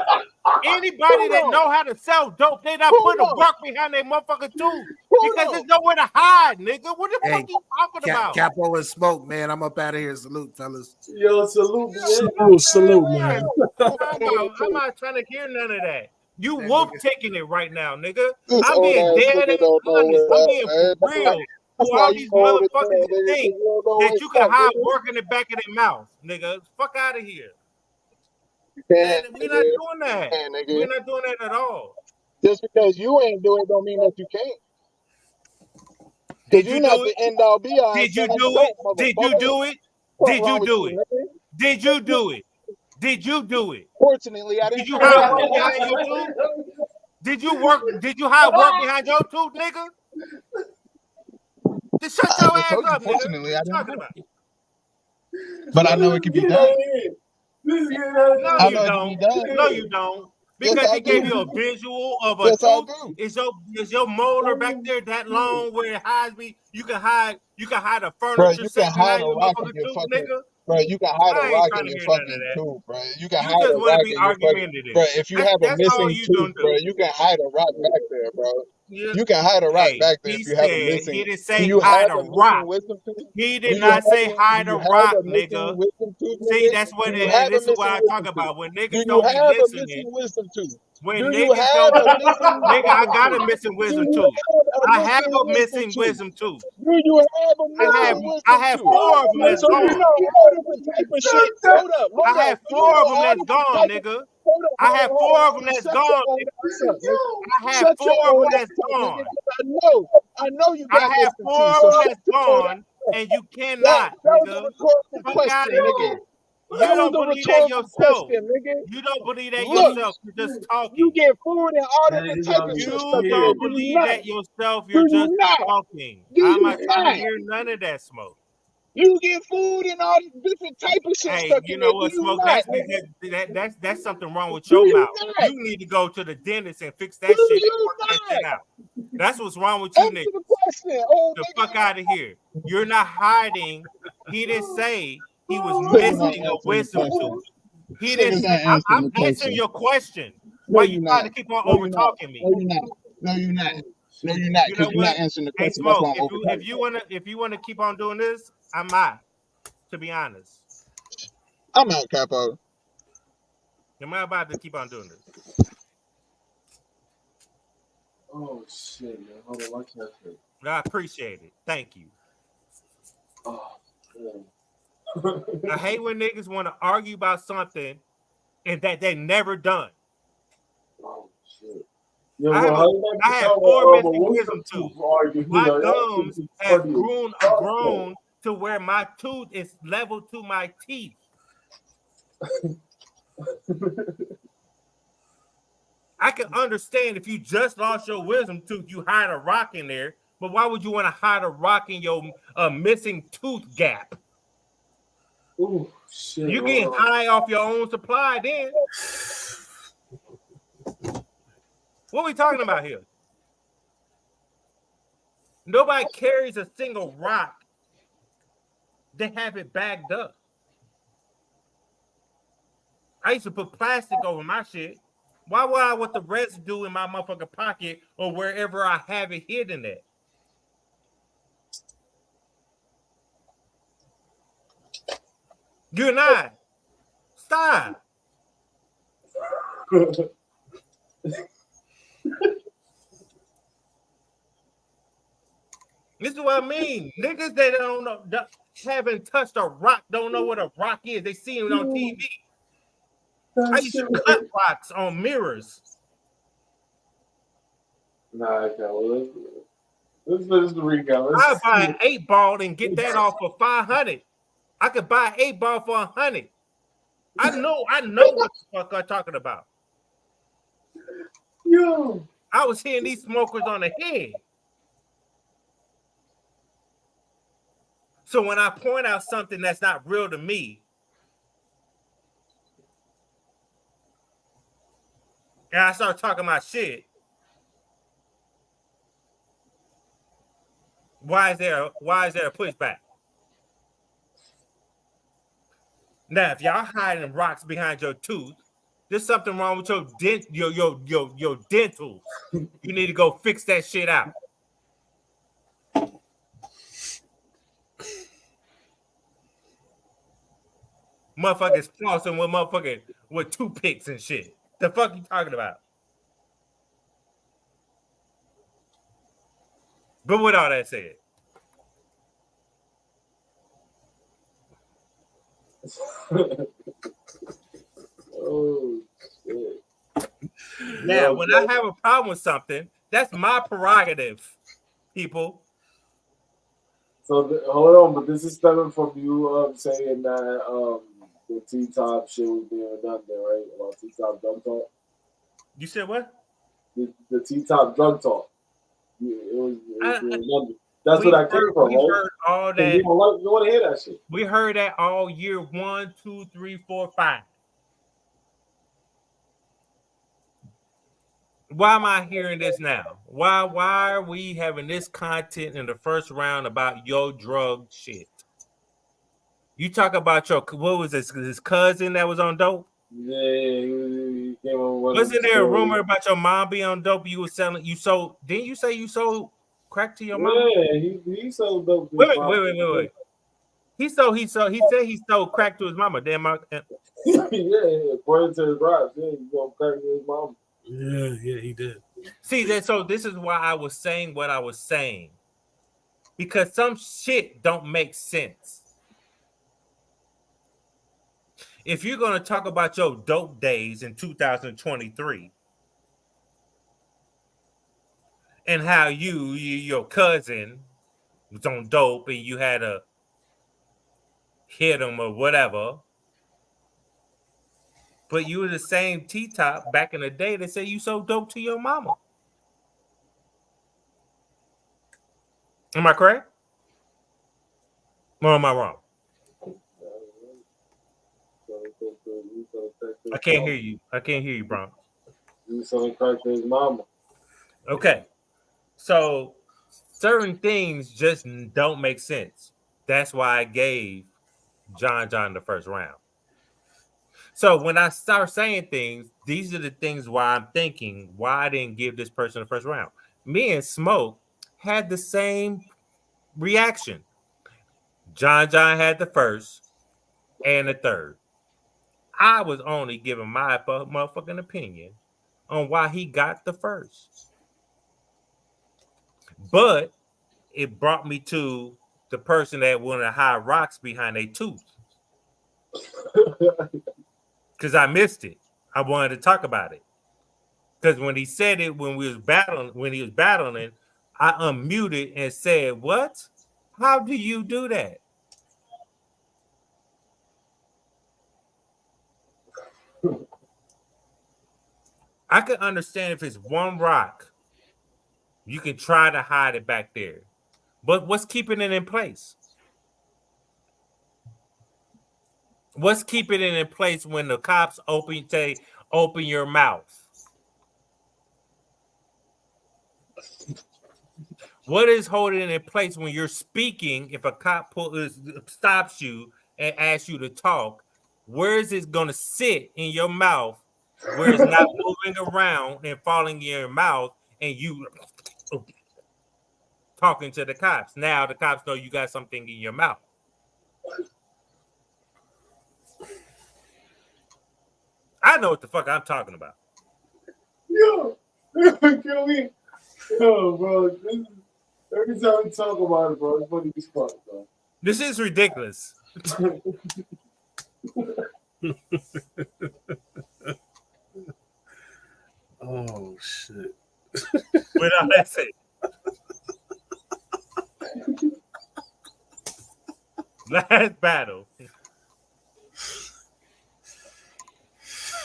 Anybody that know how to sell dope, they not putting a rock behind their motherfucking tooth because there's nowhere to hide, nigga. What the fuck you talking about? Capo and Smoke, man. I'm up out of here. Salute, fellas. Yo, salute, man. I'm not trying to hear none of that. You wolf taking it right now, nigga. I'm being dead and honest. I'm being real. That's who why all you these old as hell, motherfuckers nigga, 'cause think you don't know that what's you can up, hide nigga. work in the back of their mouth, nigga. Fuck out of here. You can't, We're not nigga. doing that. Can't, nigga. We're not doing that at all. Just because you ain't do it don't mean that you can't. Did Because you you're not do the it? end all be all. Did you Son, do it? don't, Did you motherfucker. do it? What's Did you wrong with do you, it? nigga? Did you do it? Did you do it? Fortunately, I Did didn't you do hide it. work behind your tooth? Did you hide work behind your tooth, nigga? Just shut I your just ass told you, up, nigga. fortunately, I What you didn't talking do about? it. But I know it can be done. No, I you know it can be don't. done. No, you don't. Yes, Because I he gave you do. a visual of a Yes, I tooth. do. Is your molar back there that long where it hides me? You can hide a Bro, furniture you set can hide behind a your rock in motherfucking your tooth, fucking. nigga. Bro, you can hide a I ain't rock trying in to your hear none of fucking that. tooth, bro. You can You hide just a want to rock be in your fucking. argumentative. Bro, if you have a That's all missing you tooth, gonna bro, do. you can hide a rock back there, bro. Yeah. You can hide a rock Hey, back there he if you have a said missing. he didn't Do say you hide have a a missing rock. wisdom tooth? He Do did you not have say a, do hide a you have rock, a missing nigga. wisdom tooth, See, nigga? that's what Do you have a this is what missing I talk wisdom tooth? about. When Do niggas you don't be have a listening, missing wisdom tooth? when Do you niggas have don't, a missing nigga, I wisdom got a tooth? missing Do wisdom you tooth. have I a have missing a wisdom missing tooth? wisdom tooth. Do you have a missing I wisdom have tooth? 4 of them that's So you gone. know all different type of shit. Hold up. I have So you 4 know of them all that's different gone, type of. nigga. Hold up. I have 4 of them that's Shut your gone. old ass up, nigga. I have Shut 4 your of them old that's ass up, nigga. gone. 'Cause I know you I got have missing 4 teeth. of So them shut that's your old ass gone, up. and you That cannot, was a nigga. rhetorical Fuck question, out of nigga. here. You That was don't a believe that rhetorical yourself. question, nigga. You don't believe that Look, yourself. You're just you talking. get food and all different type of shit You stuff in there. don't Do you believe not? that yourself. Do You're you just not? talking. Do I'm you not trying to not? hear none of that smoke. You get food and all this different type of shit Hey, stuck you in know there. Do what, you Smoke? not, nigga? That's something wrong with Do your you mouth. not? You need to go to the dentist and fix Do that shit and you work that not? shit out. That's what's wrong with you Answer niggas. the question, old The nigga. fuck out of here. You're not hiding. He didn't say he was Nigga's not missing a answering the wisdom question. tooth. He didn't Nigga's say, not answering I'm the answering question. your question. No, Why you you're trying not. to keep on No, over you're not. talking me? No, you're not. No, you're not. No, you're not. You know Because you're what? not answering the Hey, question. That's Smoke, why I'm over if you wanna keep on doing this, I'm out, to be honest. I'm out, Capo. Am I about to keep on doing this? Oh shit, man. Hold on, watch that shit. I appreciate it. Thank you. Oh, man. I hate when niggas want to argue about something and that they never done. Oh shit. Yo, I have 4 missing wisdom tooth. My gums have grown to where my tooth is level to my teeth. I can understand if you just lost your wisdom tooth, you hide a rock in there. But why would you want to hide a rock in your missing tooth gap? Ooh, shit. You getting high off your own supply then. What are we talking about here? Nobody carries a single rock. They have it bagged up. I used to put plastic over my shit. Why would I want the residue in my motherfucking pocket or wherever I have it hidden at? You're not. Stop. This is what I mean. Niggas that don't know, haven't touched a rock, don't know what a rock is. They see it on TV. I used to cut rocks on mirrors. Nah, I can't. Let's the recount. I buy an 8-ball and get that off for $500. I could buy an 8-ball for $100. I know what the fuck I'm talking about. Yo, I was hitting these smokers on the head. So when I point out something that's not real to me, and I start talking my shit, why is there a pushback? Now, if y'all hiding rocks behind your tooth, there's something wrong with your dentals. You need to go fix that shit out. Motherfuckers flossing with toothpicks and shit. The fuck you talking about? But with all that said, Oh shit. Now, when I have a problem with something, that's my prerogative, people. So hold on, but this is stemming from you saying that the T-Top shit was being done there, right? About T-Top drug talk. You said what? The T-Top drug talk. It was being done. That's we where that came from, we right? heard all that. You don't want to hear that shit. We heard that all year 1, 2, 3, 4, 5. Why am I hearing this now? Why are we having this content in the first round about your drug shit? You talk about your, what was this, his cousin that was on dope? Yeah, he came on one. Wasn't there a rumor about your mom being on dope? You were selling, you sold, didn't you say you sold crack to your mom? Yeah, he sold dope. Wait. He said he sold crack to his mama. Damn, yeah, according to his raps, yeah, he sold crack to his mama. Yeah, he did. See that, so this is why I was saying what I was saying, because some shit don't make sense. If you're gonna talk about your dope days in 2023 and how your cousin was on dope and you had to hit him or whatever, but you were the same T-Top back in the day that said you sold dope to your mama. Am I correct? Or am I wrong? I can't hear you. I can't hear you, Bron. You selling crack to his mama. Okay. So certain things just don't make sense. That's why I gave John the first round. So when I start saying things, these are the things why I'm thinking why I didn't give this person the first round. Me and Smoke had the same reaction. John had the first and the third. I was only giving my motherfucking opinion on why he got the first. But it brought me to the person that wanted to hide rocks behind a tooth. Because I missed it. I wanted to talk about it. Because when he said it when he was battling, I unmuted and said, "What? How do you do that?" I could understand if it's one rock, you can try to hide it back there. But what's keeping it in place? What's keeping it in place when the cops open your mouth? What is holding it in place when you're speaking? If a cop stops you and asks you to talk, where is it going to sit in your mouth where it's not moving around and falling in your mouth and you talking to the cops? Now the cops know you got something in your mouth. I know what the fuck I'm talking about. Yo, kill me. Yo, bro. Every time we talk about it, bro, it's funny as fuck, bro. This is ridiculous. Oh shit. Without that say. Last battle.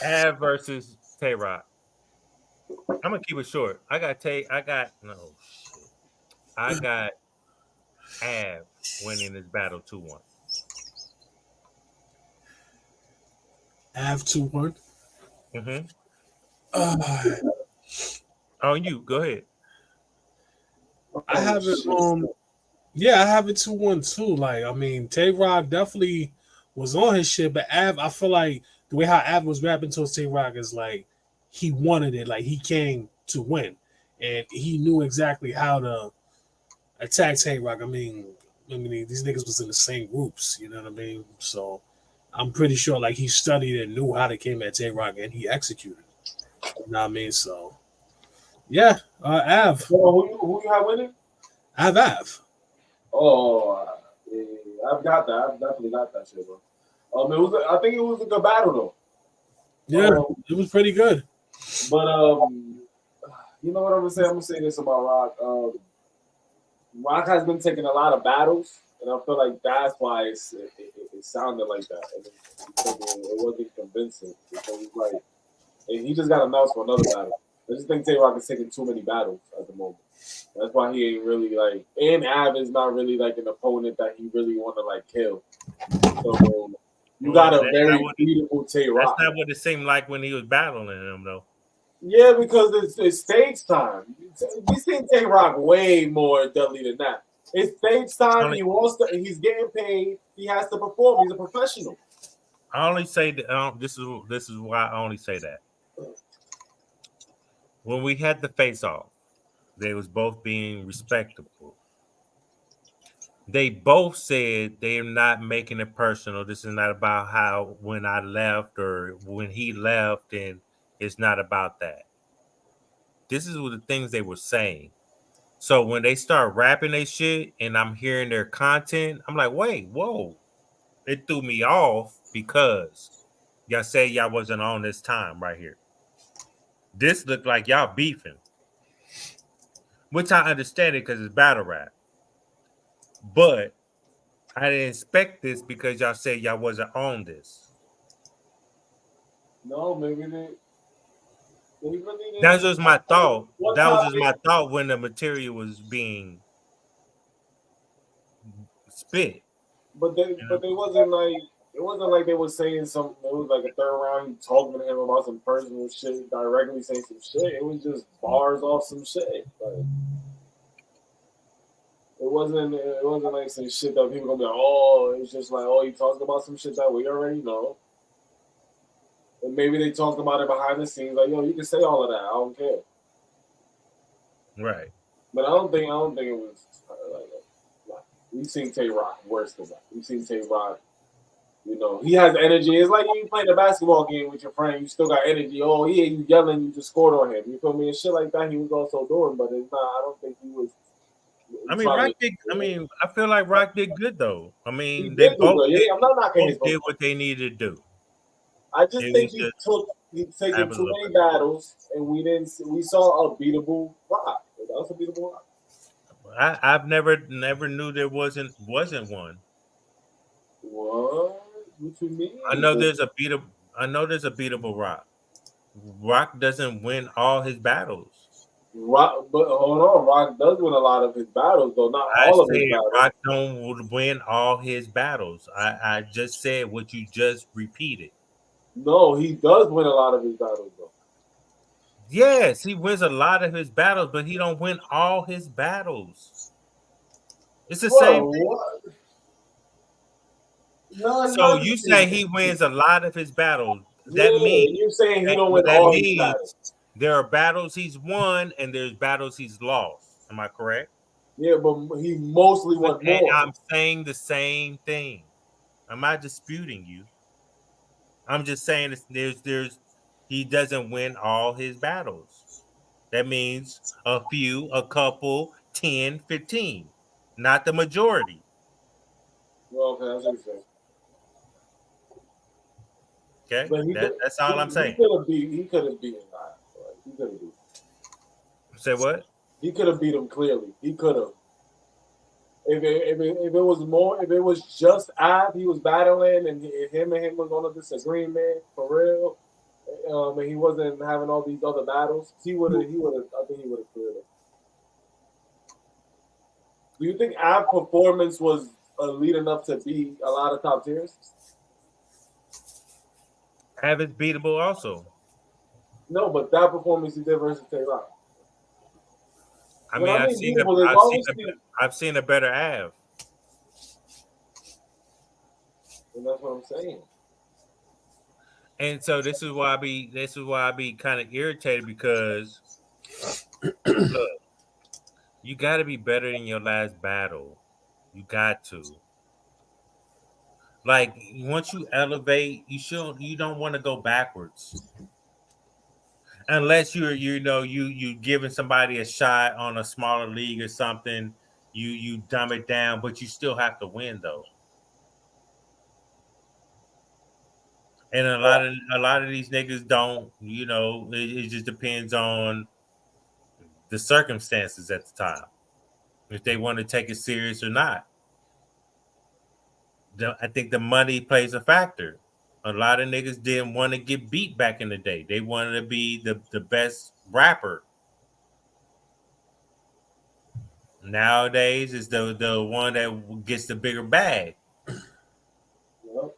Av versus Tay-Rock. I'm gonna keep it short. I got Av winning this battle 2-1. Av 2-1. Mm-hmm. On you, go ahead. I have it. I have it 2-1 too. Like, I mean, Tay-Rock definitely was on his shit, but Av, I feel like the way how Av was rapping towards Tay-Rock is like he wanted it, like he came to win, and he knew exactly how to attack Tay-Rock. I mean, these niggas was in the same groups, you know what I mean? So I'm pretty sure like he studied and knew how to came at Tay-Rock, and he executed. You know what I mean? So yeah, Av. Who you have winning? Av. Oh, yeah, I've got that. I've definitely got that shit, bro. I think it was a good battle though. Yeah, it was pretty good. But you know what I'm gonna say? I'm gonna say this about Rock. Rock has been taking a lot of battles, and I feel like that's why it sounded like that. And it wasn't convincing because it's like, and he just got announced for another battle. I just think Tay Rock is taking too many battles at the moment. That's why he ain't really like, and Av is not really like an opponent that he really want to like kill. So you got a very beautiful Tay Rock. That's not what it seemed like when he was battling him, though. Yeah, because it's stage time. We seen Tay Rock way more deadly than that. It's stage time. He wants to. He's getting paid. He has to perform. He's a professional. I only say that. This is why I only say that. When we had the face-off, they was both being respectable. They both said they're not making it personal. This is not about how when I left or when he left, and it's not about that. This is what the things they were saying. So when they start rapping their shit and I'm hearing their content, I'm like, wait, whoa. It threw me off because y'all said y'all wasn't on this time right here. This looked like y'all beefing, which I understand it because it's battle rap. But I didn't expect this because y'all said y'all wasn't on this. No, maybe they really didn't. That was just my thought. That was just my thought when the material was being spit. But they wasn't like. It wasn't like they were saying something. It was like a third round. He talking to him about some personal shit, directly saying some shit. It was just bars off some shit. Like, it wasn't like some shit that people gonna be like, oh, it's just like, oh, he talked about some shit that we already know. And maybe they talked about it behind the scenes, like, yo, you can say all of that. I don't care. Right. But I don't think it was like we've seen Tay Rock worse than that. We've seen Tay Rock. You know, he has energy. It's like you playing a basketball game with your friend. You still got energy. Oh, yeah, you yelling. You just scored on him. You feel me? And shit like that he was also doing. But it's not. I don't think he was. I mean, Rock did. I mean, I feel like Rock did good though. I mean, they both I'm not knocking his did what they needed to do. I just think he's taken too many battles, and we saw a beatable Rock. That was a beatable Rock. I've never knew there wasn't one. What? What you mean? I know there's a beatable Rock. Rock doesn't win all his battles. Rock, but hold on, Rock does win a lot of his battles, though not all of his battles. Rock don't win all his battles. I just said what you just repeated. No, he does win a lot of his battles, though. Yes, he wins a lot of his battles, but he don't win all his battles. It's the same thing. What? No, so you say he wins a lot of his battles. That means you're saying he don't win all his battles. There are battles he's won and there's battles he's lost. Am I correct? Yeah, but he mostly won more. And I'm saying the same thing. I'm not disputing you. I'm just saying there's he doesn't win all his battles. That means a few, a couple, 10, 15, not the majority. Well, okay, that's what you're saying. Okay, that's all I'm saying. He could have beaten that. He could have beat him. Say what? He could have beat him clearly. He could have. If it was more, if it was just Av, he was battling, and him was on a disagreement for real, and he wasn't having all these other battles, he would have. I think he would have cleared it. Do you think Av's performance was elite enough to beat a lot of top tiers? Av is beatable also. No, but that performance he did versus Tay Rock. I mean, I've seen a better Av. And that's what I'm saying. And so this is why I be kind of irritated because look, you got to be better than your last battle. You got to. Like once you elevate, you don't want to go backwards. Unless you giving somebody a shot on a smaller league or something, you dumb it down, but you still have to win though. And a lot of these niggas don't. You know, it just depends on the circumstances at the time if they want to take it serious or not. I think the money plays a factor. A lot of niggas didn't want to get beat back in the day. They wanted to be the best rapper. Nowadays, it's the one that gets the bigger bag. Yep.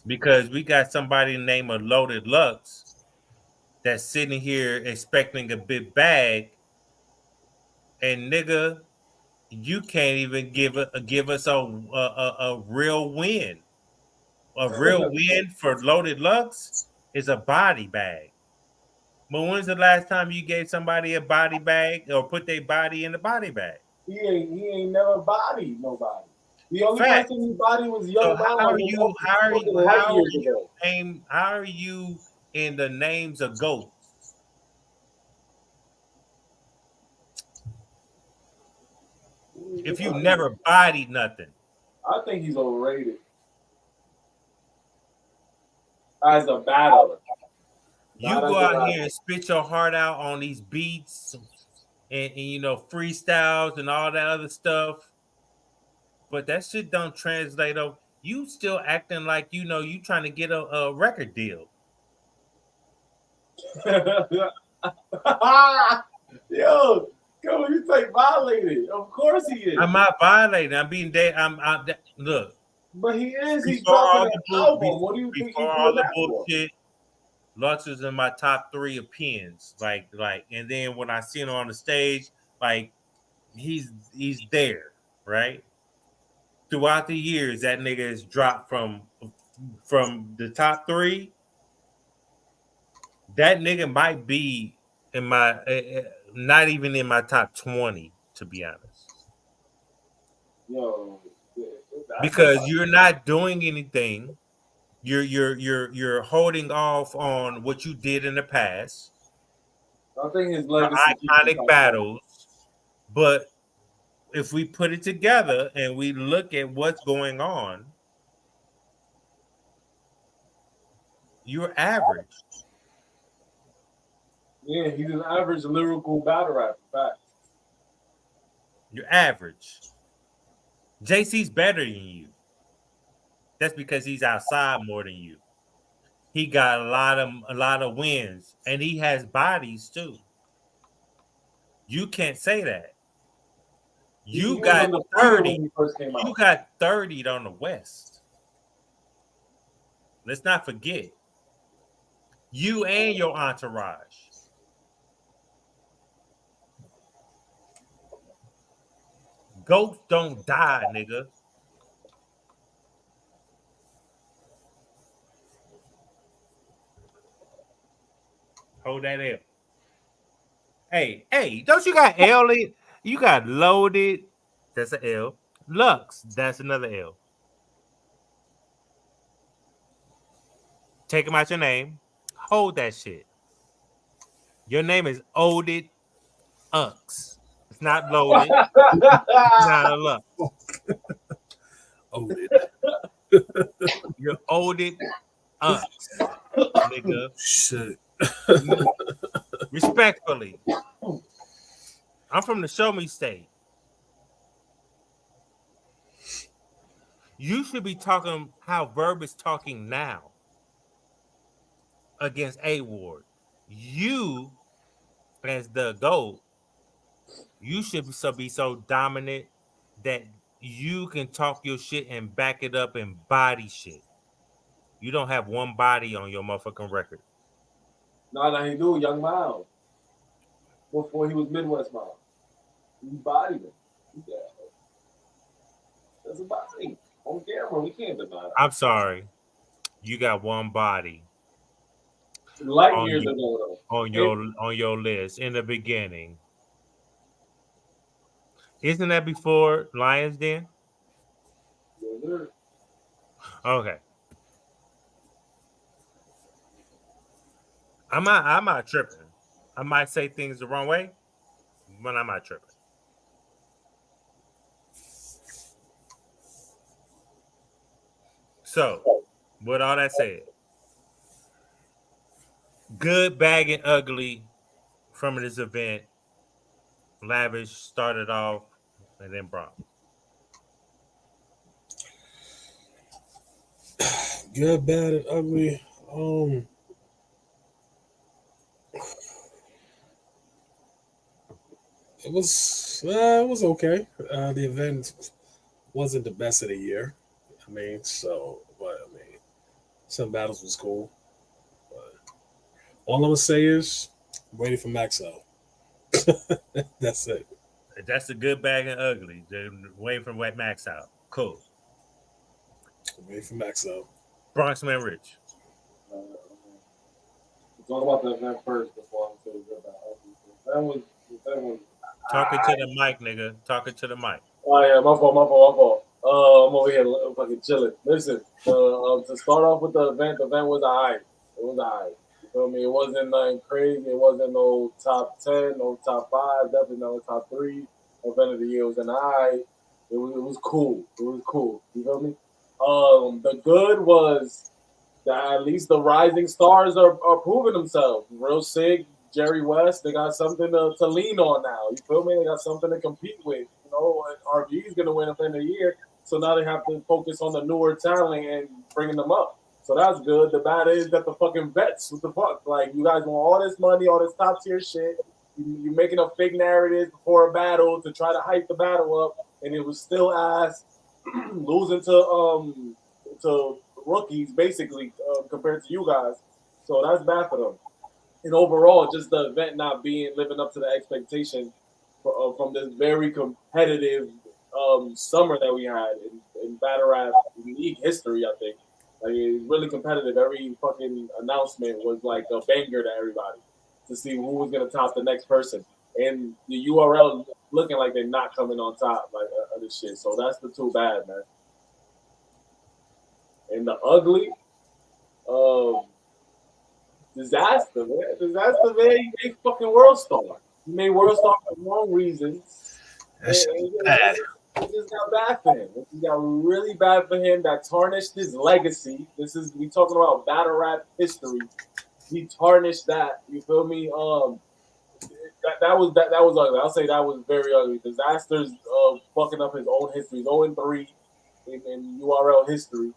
Because we got somebody named a Loaded Lux that's sitting here expecting a big bag, and nigga, you can't even give us a real win. A real win for Loaded Lux is a body bag. But when's the last time you gave somebody a body bag or put their body in the body bag? He ain't never bodied nobody. The only Fact. person he bodied was Young So Miles. how are you in the names of GOAT? If you never bodied nothing. I think he's overrated as a battler. You go out here and spit your heart out on these beats and you know freestyles and all that other stuff, but that shit don't translate over. You still acting like you know you trying to get a record deal. Yo, come on, you say violated. Of course he is. I'm not violating. I'm being dead. Look. But he is. He's Before dropping an album. What do you think? Before all the bullshit, Lux is in my top 3 opinions. Like, and then when I see him on the stage, like he's there, right? Throughout the years, that nigga has dropped from the top 3. That nigga might be in my not even in my top 20, to be honest. Yo, because you're not doing anything. You're holding off on what you did in the past. I think his legacy iconic battles, but if we put it together and we look at what's going on, you're average. Yeah, he's an average lyrical battle rapper. Fact. You're average. JC's better than you. That's because he's outside more than you. He got a lot of wins, and he has bodies too. You can't say that. You got 30. You got 30 on the West. Let's not forget. You and your entourage. Ghosts don't die, nigga. Hold that L. Hey, don't you got L? You got Loaded. That's an L. Lux. That's another L. Take him out your name. Hold that shit. Your name is Oded Ux. It's not Loaded. It's not a Lux. Oded. You're Oded Ux. Nigga. Shit. Respectfully. I'm from the Show Me State. You should be talking how Verb is talking now against A Ward. You, as the GOAT, you should be so dominant that you can talk your shit and back it up and body shit. You don't have one body on your motherfucking record. No, he do. Young Miles. Before he was Midwest Miles. He bodied him. Yeah. That's a body. On camera, we can't deny it. I'm sorry. You got one body. Light years ago, on your list in the beginning. Isn't that before Lions Den? Yeah, okay. I'm not tripping. I might say things the wrong way, but I'm not tripping. So, with all that said, Good, bad, and ugly from this event. Lavish started off, and then Brock. Good, bad, and ugly. It was okay. The event wasn't the best of the year. I mean, some battles was cool. But all I'm gonna say is, I'm waiting for Maxwell. That's it. That's the good, bad, and ugly. They're waiting for Wet Max out. Cool. I'm waiting for Maxwell. Bronxman Rich. Talk about the event first before I say good about that was Talking to the mic, nigga. Talking to the mic. Oh yeah, my fault. I'm over here fucking chilling. Listen, to start off with the event was alright. It was alright. You feel me? It wasn't nothing crazy. It wasn't no top 10, no top 5, definitely no top 3 event of the year. It was an alright. It was cool. It was cool. You feel me? The good was that at least the rising stars are proving themselves. Real Sig, Jerry West, they got something to lean on now. You feel me? They got something to compete with. You know, and RG is going to win at the end of the year. So now they have to focus on the newer talent and bringing them up. So that's good. The bad is that the fucking vets, what the fuck? Like, you guys want all this money, all this top tier shit. You're making up fake narratives before a battle to try to hype the battle up. And it was still ass losing to rookies, basically, compared to you guys. So that's bad for them. And overall, just the event not living up to the expectation from this very competitive summer that we had in battle rap league history. I think like it's really competitive. Every fucking announcement was like a banger to everybody to see who was gonna top the next person. And the URL looking like they're not coming on top like of this shit. So that's the too bad, man. And the ugly, disaster, man. Disaster, man. He made fucking World Star. He made World Star for the wrong reasons. It just got bad for him. It just got really bad for him. That tarnished his legacy. We talking about battle rap history. He tarnished that. You feel me? That was ugly. I'll say that was very ugly. Disasters fucking up his own history. He's 0-3 in URL history.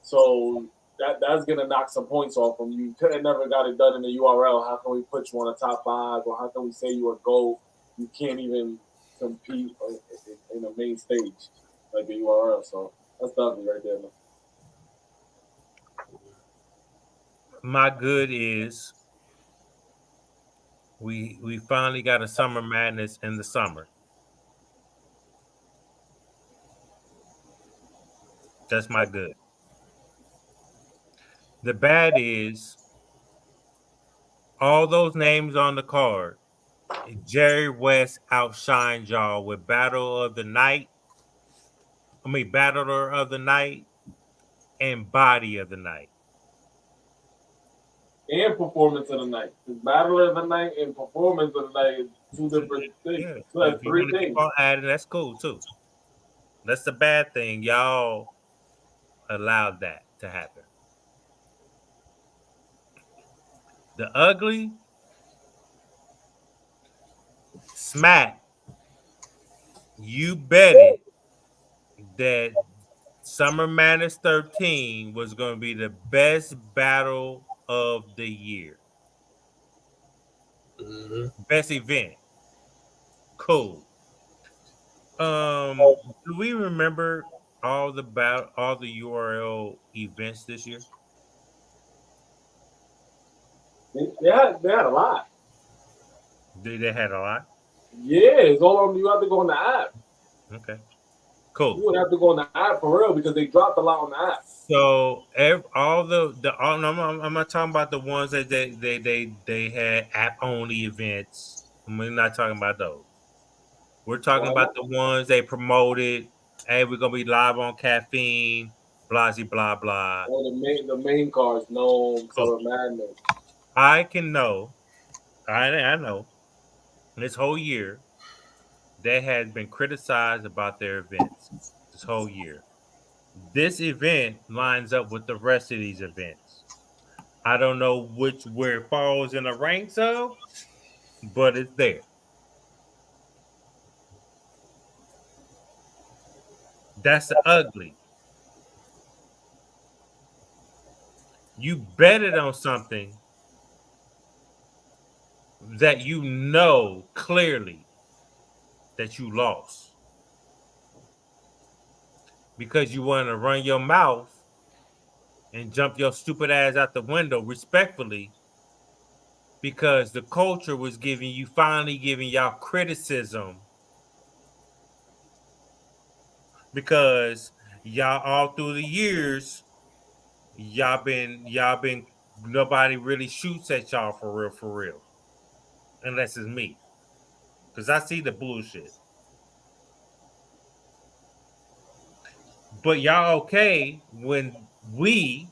So that's gonna knock some points off him. You could have never got it done in the URL. How can we put you on a top 5, or how can we say you're a GOAT? You can't even compete in the main stage like the URL. So that's ugly right there, man. My good is we finally got a Summer Madness in the summer. That's my good. The bad is all those names on the card. Jerry West outshined y'all with Battler of the Night and Body of the Night. And Performance of the Night. Battler of the Night and Performance of the Night is two different things. Yeah. So that's 3 things. Keep on adding, that's cool too. That's the bad thing. Y'all allowed that to happen. The ugly, Smack, you bet it that Summer Madness 13 was going to be the best battle of the year. Mm-hmm. Best event. Cool. Do we remember all the URL events this year? They had a lot. They had a lot? Yeah, it's all on you have to go on the app. Okay. Cool. You would have to go on the app for real because they dropped a lot on the app. So I'm not talking about the ones that they had app only events. We're not talking about those. We're talking about the ones they promoted. Hey, we're gonna be live on Caffeine, blah blah blah. Or the main cards, no Summer Madness. I know this whole year they had been criticized about their events this whole year. This event lines up with the rest of these events. I don't know where it falls in the ranks of, but it's there. That's the ugly. You betted on something that you know clearly that you lost because you want to run your mouth and jump your stupid ass out the window respectfully because the culture was finally giving y'all criticism because y'all all through the years y'all been nobody really shoots at y'all for real unless it's me because I see the bullshit, but y'all okay when we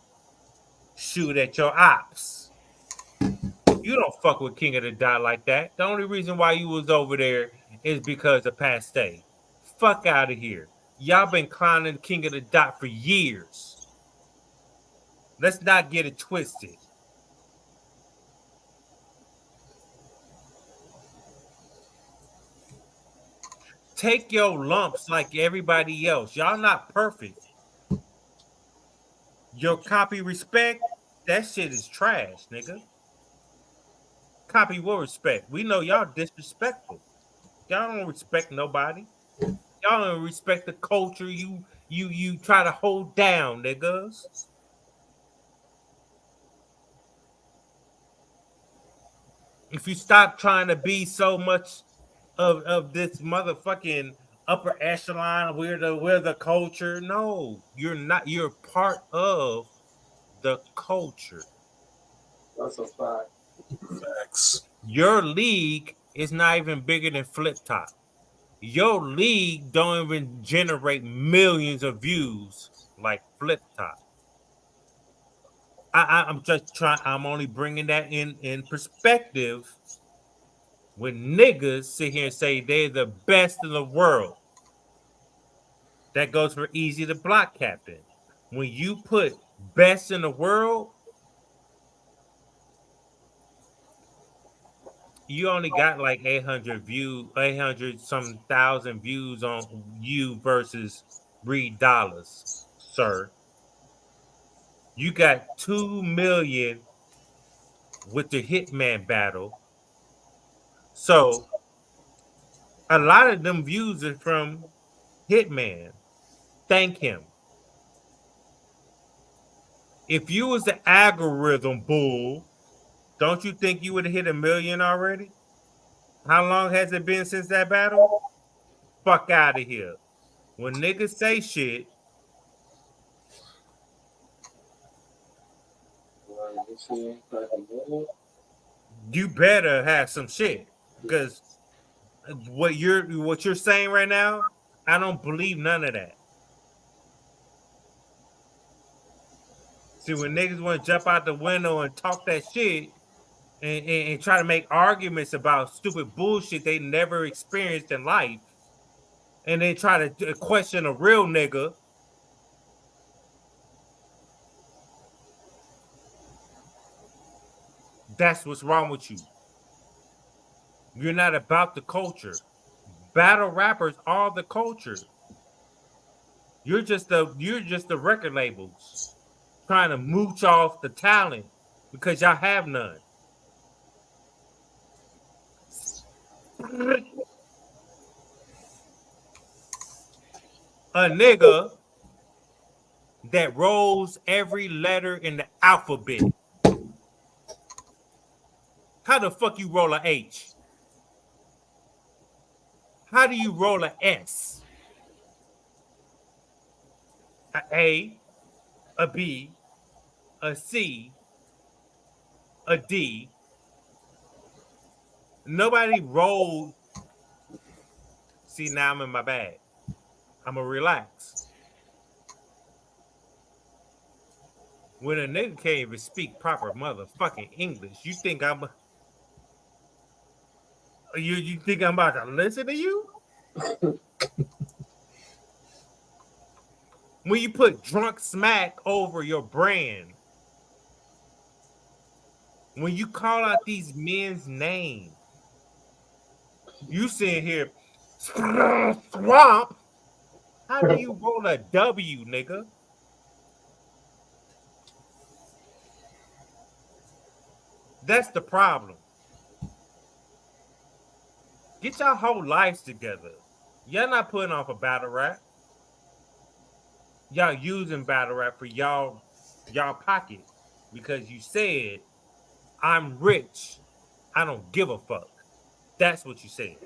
shoot at your ops. You don't fuck with King of the Dot like that. The only reason why you was over there is because of Paste. Fuck out of here. Y'all been clowning King of the Dot for years. Let's not get it twisted. Take your lumps like everybody else. Y'all not perfect. Your copy respect, that shit is trash, nigga. Copy what respect? We know y'all disrespectful. Y'all don't respect nobody. Y'all don't respect the culture you try to hold down, niggas. If you stop trying to be so much of this motherfucking upper echelon, we're the culture. No, you're not. You're part of the culture. That's a fact. Facts. Your league is not even bigger than Flip Top. Your league don't even generate millions of views like Flip Top. I'm just trying. I'm only bringing that in perspective. When niggas sit here and say they're the best in the world, that goes for Easy the Block Captain. When you put best in the world, you only got like 800 some thousand views on you versus Reed Dollars, sir. You got 2 million with the Hitman battle. So a lot of them views are from Hitman. Thank him. If you was the algorithm bull, don't you think you would have hit 1 million already? How long has it been since that battle? Fuck out of here. When niggas say shit, you better have some shit. Because what you're saying right now, I don't believe none of that. See, when niggas want to jump out the window and talk that shit and try to make arguments about stupid bullshit they never experienced in life, and then try to question a real nigga, that's what's wrong with you. You're not about the culture. Battle rappers are the culture. You're just the record labels trying to mooch off the talent because y'all have none. A nigga that rolls every letter in the alphabet. How the fuck you roll a H? How do you roll a S? A, a B, a C, a D. Nobody rolled. See, now I'm in my bag. I'm gonna relax. When a nigga can't even speak proper motherfucking English, you think I'm about to listen to you? When you put drunk smack over your brand, when you call out these men's names, you sitting here, swamp. How do you roll a W, nigga? That's the problem. Get your whole lives together. Y'all not putting off a battle rap. Y'all using battle rap for y'all pocket because you said, I'm rich. I don't give a fuck. That's what you said.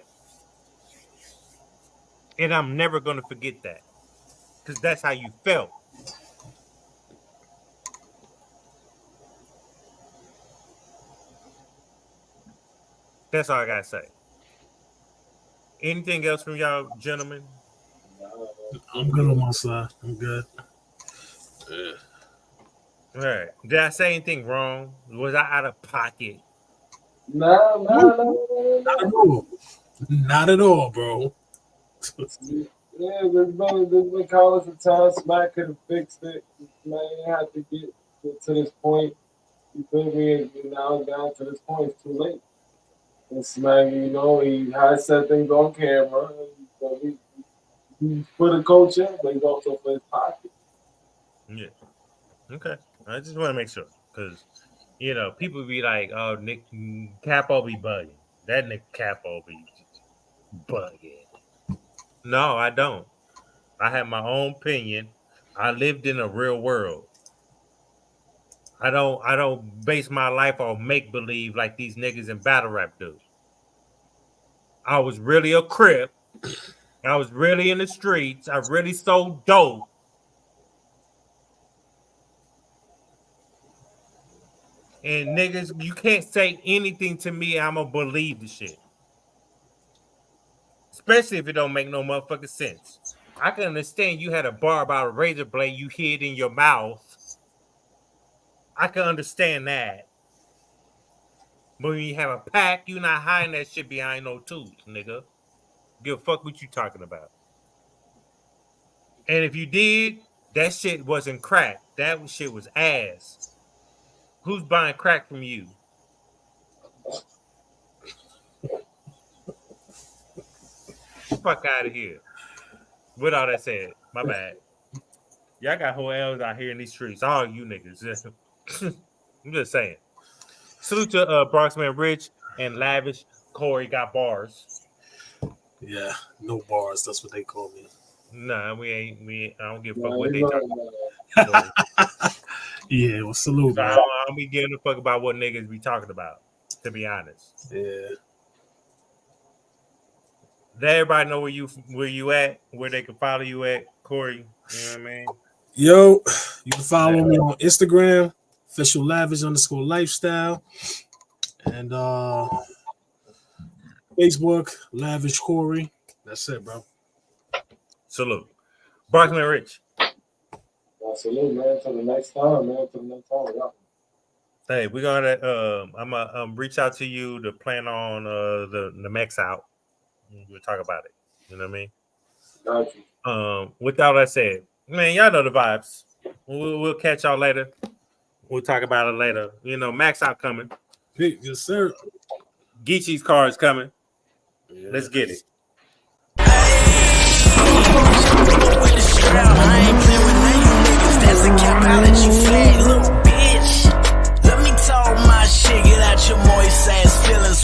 And I'm never going to forget that because that's how you felt. That's all I got to say. Anything else from y'all, gentlemen? I'm good on my side. I'm good. All right. Did I say anything wrong? Was I out of pocket? No. Not at all. Not at all, bro. Yeah, there's been countless of times Smack could have fixed it. Man, you have to get to this point. You feel me? And now down to this point, it's too late. And Smack, he has said things on camera. So he for the culture, but he's also for his pocket. Yeah. Okay. I just want to make sure because, people be like, oh, Nick Capo be bugging. That Nick Capo be bugging. No, I don't. I have my own opinion. I lived in a real world. I don't base my life on make believe like these niggas in battle rap do. I was really a Crip. I was really in the streets. I really sold dope. And niggas, you can't say anything to me. I'm gonna believe the shit. Especially if it don't make no motherfucking sense. I can understand you had a bar about a razor blade you hid in your mouth. I can understand that. But when you have a pack, you not hiding that shit behind no tooth, nigga. Give a fuck what you talking about. And if you did, that shit wasn't crack. That shit was ass. Who's buying crack from you? Fuck out of here. With all that said, my bad. Y'all got whole L's out here in these streets. All you niggas. I'm just saying. Salute to Broxman Rich and Lavish. Corey got bars. Yeah, no bars. That's what they call me. Nah, we ain't. I don't give a fuck what they talking about. Yeah, well, salute, man. I don't be giving a fuck about what niggas be talking about, to be honest. Yeah. Let everybody know where you at, where they can follow you at, Corey. You know what I mean? Yo, you can follow me on Instagram, official lavish_lifestyle, and Facebook, Lavish Corey. That's it, bro. Salute. Broxman Rich. Salute, man. Till the next time, man. Till the next time. Yeah. Hey, we're gonna I'm gonna reach out to you to plan on the Mex out. We'll talk about it. You know what I mean? Got you. With all that said, man, y'all know the vibes. We'll catch y'all later. We'll talk about it later. Max out coming. Yes, sir. Geechee's car is coming. Yeah. Let's get it. I ain't playing with none of you niggas. That's a capology flag, little bitch. Let me talk my shit, get out your moist ass feelings.